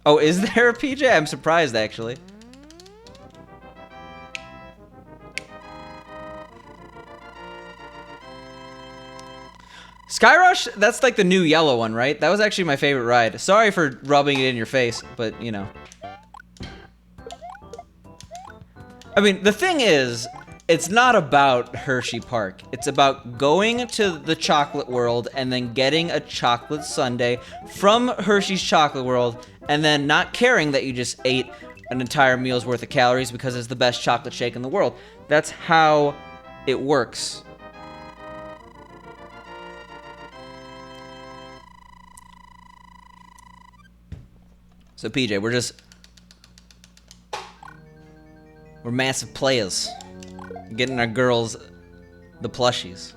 Oh, is there a PJ? I'm surprised, actually. Skyrush, that's like the new yellow one, right? That was actually my favorite ride. Sorry for rubbing it in your face, but, you know. I mean, the thing is, it's not about Hershey Park. It's about going to the chocolate world and then getting a chocolate sundae from Hershey's Chocolate World and then not caring that you just ate an entire meal's worth of calories because it's the best chocolate shake in the world. That's how it works. So PJ, we're massive players. Getting our girls the plushies.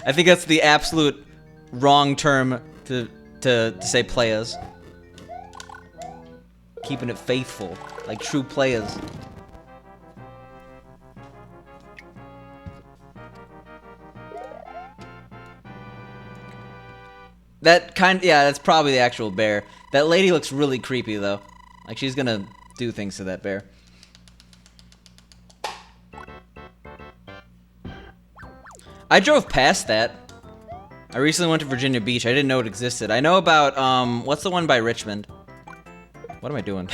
I think that's the absolute wrong term to say players. Keeping it faithful, like true players. Yeah, that's probably the actual bear. That lady looks really creepy, though. Like, she's gonna do things to that bear. I drove past that. I recently went to Virginia Beach. I didn't know it existed. I know about, what's the one by Richmond? What am I doing?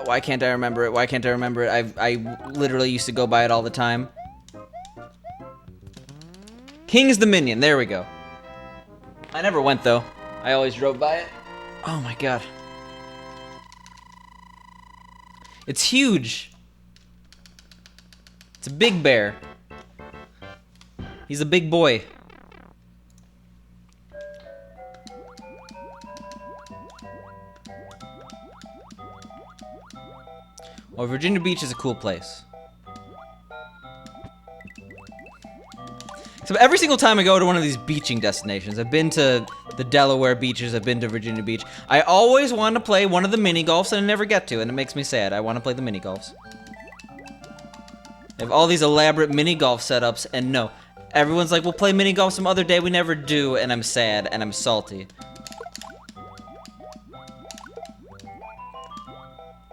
Why can't I remember it? Why can't I remember it? I literally used to go by it all the time. King's Dominion, there we go. I never went, though. I always drove by it. Oh my god. It's huge. It's a big bear. He's a big boy. Well, Virginia Beach is a cool place. So every single time I go to one of these beaching destinations, I've been to the Delaware beaches, I've been to Virginia Beach, I always want to play one of the mini-golfs and I never get to, and it makes me sad. I want to play the mini-golfs. They have all these elaborate mini-golf setups, and no. Everyone's like, we'll play mini-golf some other day, we never do, and I'm sad, and I'm salty.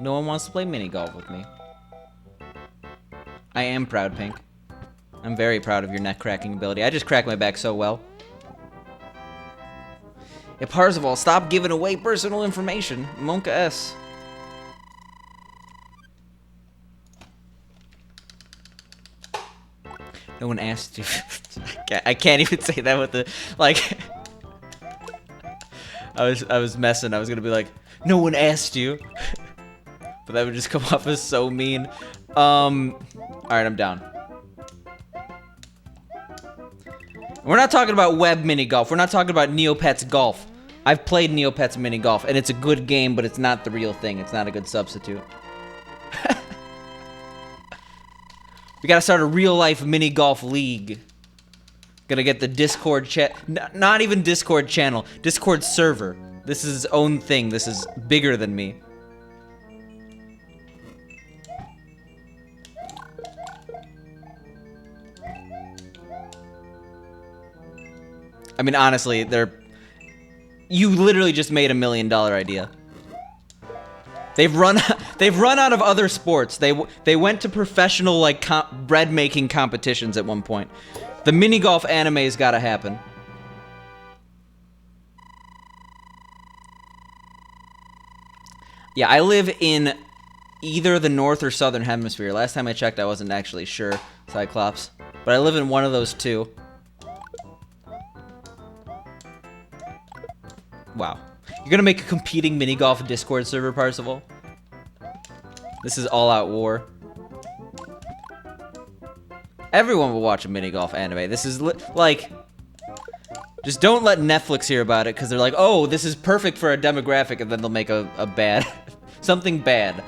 No one wants to play mini-golf with me. I am proud, Pink. I'm very proud of your neck-cracking ability. I just crack my back so well. Yeah, Parzival, stop giving away personal information. Monka S. No one asked you. I can't even say that with the, like... I was messing. I was gonna be like, no one asked you. But that would just come off as so mean. Alright, I'm down. We're not talking about web mini golf. We're not talking about Neopets golf. I've played Neopets mini golf, and it's a good game, but it's not the real thing. It's not a good substitute. We gotta start a real-life mini golf league. Gonna get the Discord chat. Not even Discord channel. Discord server. This is its own thing. This is bigger than me. I mean, honestly, you literally just made $1 million idea. They've run They've run out of other sports. They went to professional like bread making competitions at one point. The mini golf anime's got to happen. Yeah, I live in either the north or southern hemisphere. Last time I checked, I wasn't actually sure, Cyclops. But I live in one of those two. Wow. You're gonna make a competing mini golf Discord server, Parzival? This is all-out war. Everyone will watch a mini golf anime. This is like... Just don't let Netflix hear about it, because they're like, oh, this is perfect for a demographic, and then they'll make a bad... something bad.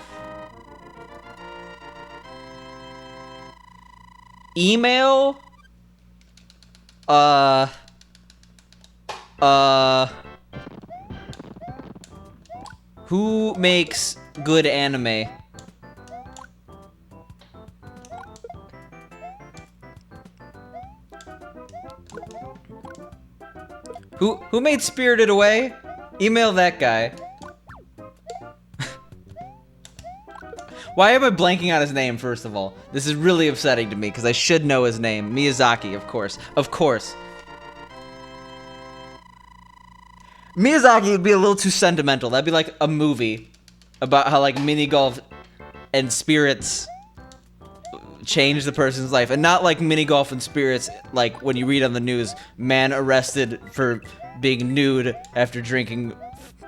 Email? Who makes good anime? Who made Spirited Away? Email that guy. Why am I blanking on his name, first of all? This is really upsetting to me, because I should know his name. Miyazaki, of course. Of course. Miyazaki would be a little too sentimental. That'd be like a movie about how, like, mini golf and spirits change the person's life. And not like mini golf and spirits, like when you read on the news, man arrested for being nude after drinking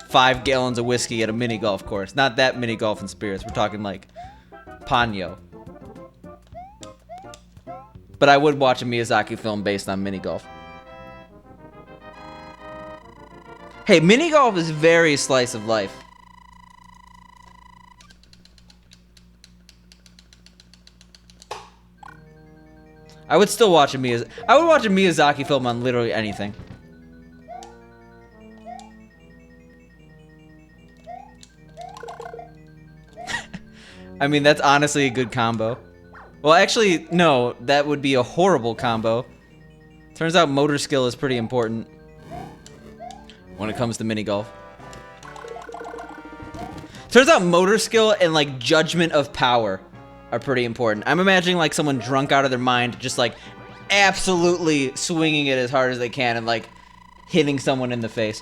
5 gallons of whiskey at a mini golf course. Not that mini golf and spirits. We're talking like Ponyo. But I would watch a Miyazaki film based on mini golf. Hey, mini golf is very slice of life. I would still watch a Miyazaki film on literally anything. I mean, that's honestly a good combo. Well, actually, no, that would be a horrible combo. Turns out motor skill is pretty important when it comes to mini golf. Turns out motor skill and like judgment of power are pretty important. I'm imagining like someone drunk out of their mind just like absolutely swinging it as hard as they can and like hitting someone in the face.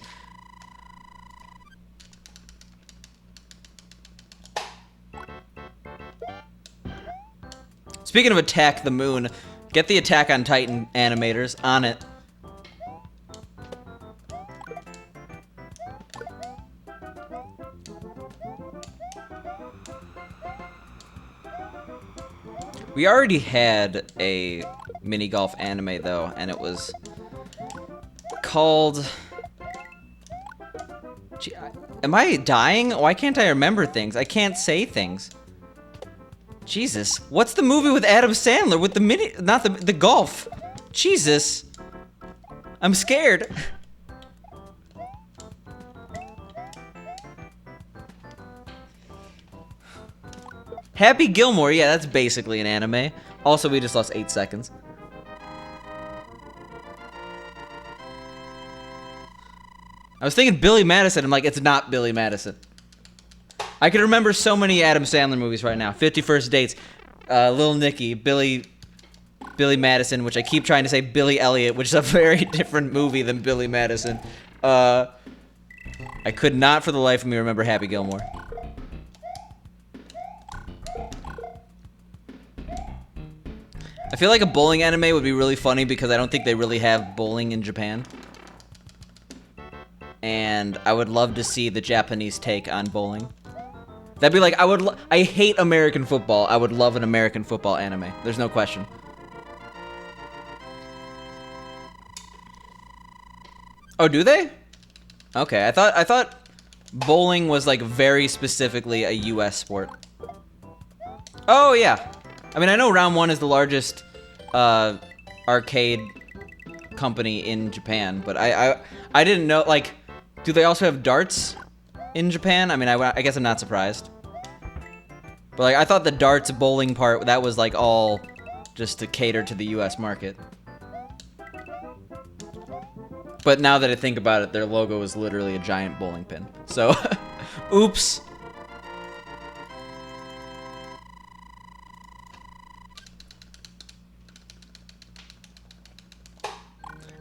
Speaking of Attack the Moon, get the Attack on Titan animators on it. We already had a mini golf anime though, and it was called... Gee, am I dying? Why can't I remember things? I can't say things. Jesus, what's the movie with Adam Sandler with the mini, not the golf? Jesus, I'm scared. Happy Gilmore, yeah, that's basically an anime. Also, we just lost 8 seconds. I was thinking Billy Madison, I'm like, it's not Billy Madison. I can remember so many Adam Sandler movies right now. 50 First Dates, Lil Nicky, Billy Madison, which I keep trying to say Billy Elliot, which is a very different movie than Billy Madison. I could not for the life of me remember Happy Gilmore. I feel like a bowling anime would be really funny because I don't think they really have bowling in Japan. And I would love to see the Japanese take on bowling. That'd be like, I hate American football. I would love an American football anime. There's no question. Oh, do they? Okay, I thought bowling was like very specifically a US sport. Oh yeah. I mean, I know Round One is the largest arcade company in Japan, but I didn't know, like, do they also have darts in Japan? I mean, I guess I'm not surprised. But like, I thought the darts bowling part, that was like all just to cater to the US market. But now that I think about it, their logo is literally a giant bowling pin. So, oops.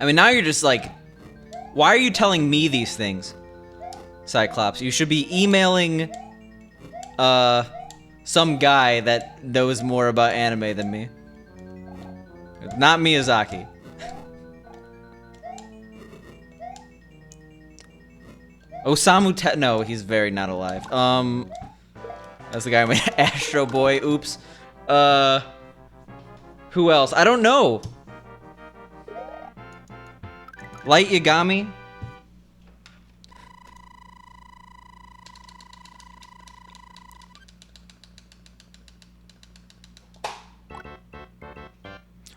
I mean, now you're just like, why are you telling me these things, Cyclops? You should be emailing some guy that knows more about anime than me. Not Miyazaki. Osamu no, he's very not alive. That's the guy who made Astro Boy. Oops. Who else? I don't know. Light Yagami?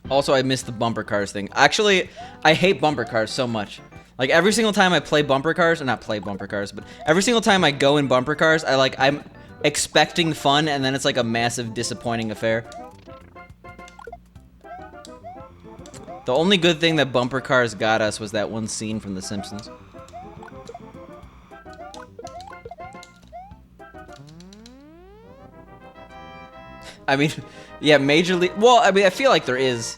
Also, I missed the bumper cars thing. Actually, I hate bumper cars so much. Like, every single time I play bumper cars, or not play bumper cars, but every single time I go in bumper cars, I'm expecting fun, and then it's like a massive disappointing affair. The only good thing that bumper cars got us was that one scene from The Simpsons. I mean, yeah, majorly. Well, I mean, I feel like there is.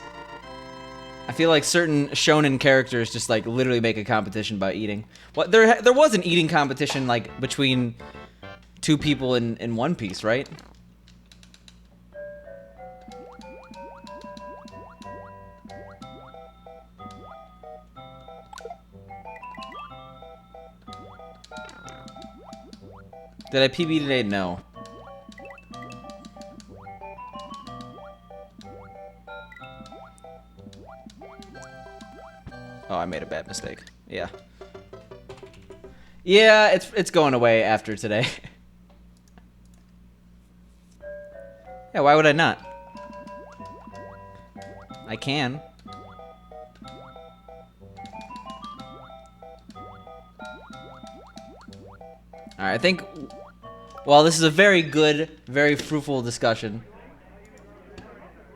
I feel like certain shonen characters just like literally make a competition about eating. Well, there was an eating competition like between two people in One Piece, right? Did I PB today? No. Oh, I made a bad mistake. Yeah. Yeah, it's going away after today. Yeah, why would I not? I can. Alright, I think... Well, this is a very good, very fruitful discussion.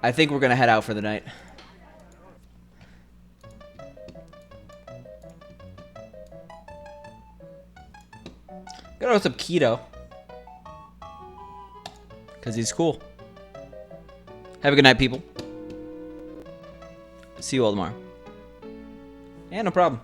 I think we're gonna head out for the night. Gotta what's up Keto. Because he's cool. Have a good night, people. See you all tomorrow. Yeah, no problem.